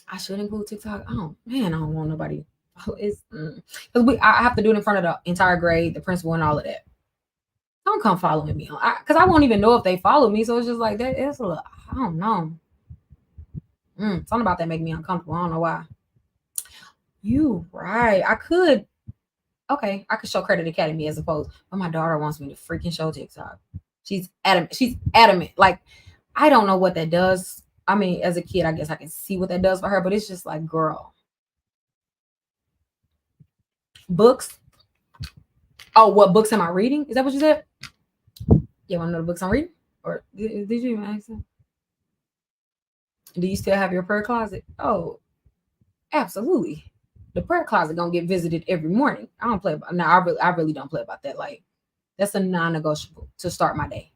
I should include TikTok. Oh man, I don't want nobody. It's because I have to do it in front of the entire grade, the principal, and all of that. Don't come following me on, because I won't even know if they follow me. So it's just like that. It's a little, I don't know. Something about that make me uncomfortable. I don't know why. You right. I could. Okay, I could show Credit Academy as opposed, but my daughter wants me to freaking show TikTok. She's adamant. She's adamant. Like I don't know what that does. I mean, as a kid, I guess I can see what that does for her, but it's just like, girl, books. Oh, what books am I reading? Is that what you said? You want to know the books I'm reading, or did you even ask that? Do you still have your prayer closet? Oh, Absolutely. The prayer closet gonna get visited every morning. I don't play about now. I really don't play about that. Like that's a non-negotiable to start my day.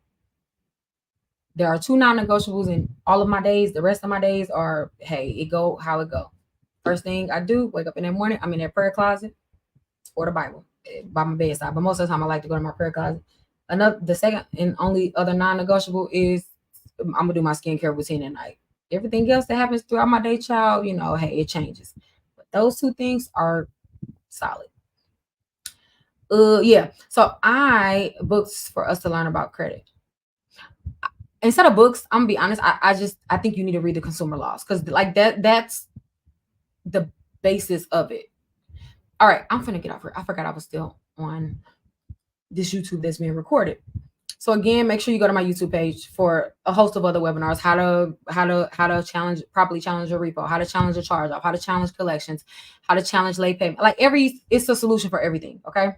There are two non-negotiables in all of my days. The rest of my days are, hey, it go how it go. First thing I do, wake up in the morning, I'm in that prayer closet or the Bible by my bedside. But most of the time, I like to go to my prayer closet. The second and only other non-negotiable is I'm gonna do my skincare routine at night. Everything else that happens throughout my day, child, hey, it changes. But those two things are solid. Yeah. So I books for us to learn about credit. Instead of books, I'm gonna be honest. I think you need to read the consumer laws because like that's the basis of it. All right, I'm finna get off here. I forgot I was still on this YouTube that's being recorded. So again, make sure you go to my YouTube page for a host of other webinars: how to challenge properly challenge your repo, how to challenge a charge off, how to challenge collections, how to challenge late payment. Like it's a solution for everything. Okay.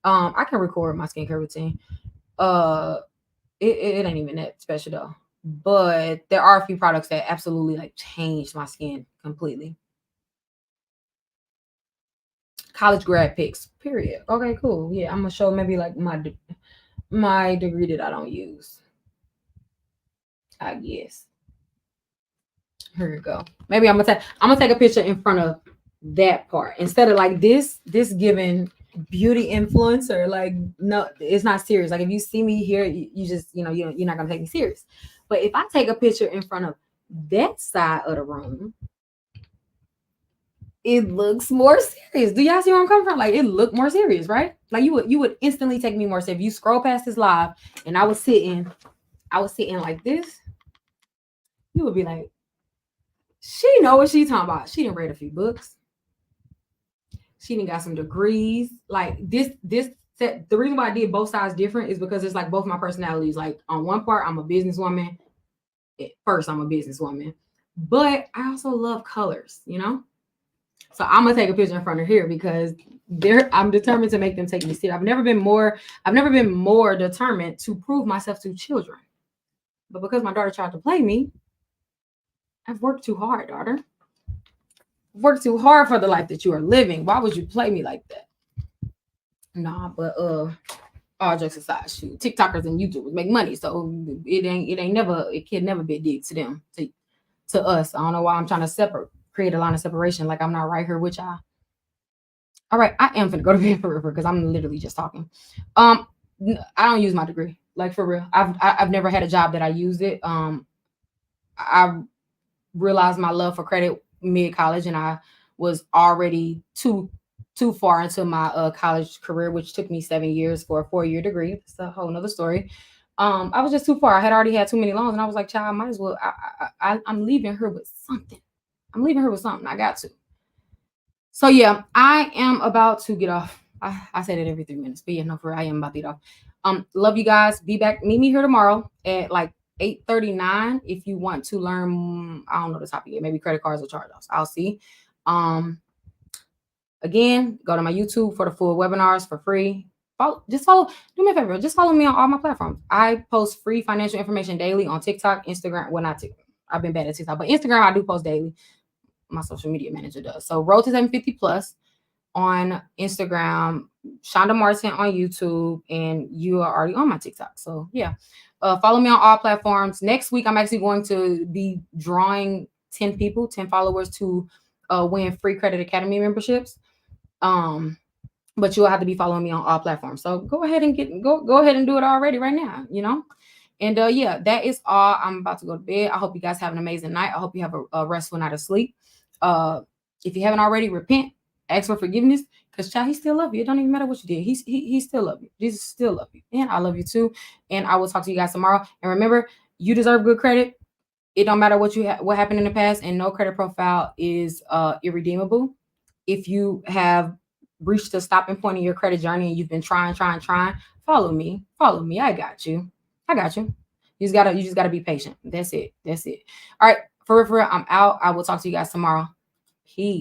I can record my skincare routine. It ain't even that special though. But there are a few products that absolutely like changed my skin completely. College grad pics, period. Okay, cool. Yeah, I'm gonna show maybe like my degree that I don't use. I guess. Here we go. Maybe I'm gonna take a picture in front of that part instead of like this giving beauty influencer. Like, no, it's not serious. Like if you see me here, you just you're not gonna take me serious. But if I take a picture in front of that side of the room, it looks more serious. Do y'all see where I'm coming from? Like it looked more serious, right? Like you would instantly take me more serious. If you scroll past this live and I was sitting like this, you would be like, she know what she talking about. She didn't read a few books. She didn't got some degrees. Like this set. The reason why I did both sides different is because it's like both my personalities. Like on one part, I'm a businesswoman. At first, I'm a businesswoman, but I also love colors. So I'm gonna take a picture in front of here because I'm determined to make them take me serious. I've never been more determined to prove myself to children. But because my daughter tried to play me, I've worked too hard, daughter. I've worked too hard for the life that you are living. Why would you play me like that? Nah, but all jokes aside, shoot, TikTokers and YouTubers make money, so it can never be a dig to them. To us. I don't know why I'm trying to create a line of separation. Like I'm not right here with y'all. All right, I am gonna go to bed for because I'm literally just talking. I don't use my degree, like for real. I've never had a job that I used it. I realized my love for credit mid college, and I was already too far into my college career, which took me 7 years for a 4-year degree. It's a whole nother story. I was just too far. I had already had too many loans, and I was like, "Child, I might as well. I'm leaving her with something. I'm leaving her with something. I got to." So yeah, I am about to get off. I say that every 3 minutes, but yeah, no, for real, I am about to get off. Love you guys. Be back. Meet me here tomorrow at like 8:39 if you want to learn. I don't know the topic yet. Maybe credit cards or charge-offs. I'll see. Again, go to my YouTube for the full webinars for free. Follow. Do me a favor. Just follow me on all my platforms. I post free financial information daily on TikTok, Instagram. Well, not TikTok. I've been bad at TikTok, but Instagram I do post daily. My social media manager does. So Road to 750 Plus on Instagram, Shonda Martin on YouTube, and you are already on my TikTok. So yeah, follow me on all platforms. Next week, I'm actually going to be drawing 10 people, 10 followers to win free Credit Academy memberships. But you'll have to be following me on all platforms. So go ahead and go ahead and do it already right now, And yeah, that is all. I'm about to go to bed. I hope you guys have an amazing night. I hope you have a restful night of sleep. If you haven't already, repent, ask for forgiveness, because child, he still love you. It don't even matter what you did. He still love you. Jesus still love you. And I love you too. And I will talk to you guys tomorrow. And remember, you deserve good credit. It don't matter what what happened in the past, and no credit profile is irredeemable. If you have reached the stopping point in your credit journey and you've been trying, follow me. I got you. You just gotta be patient. That's it. All right. For real, I'm out. I will talk to you guys tomorrow. Peace.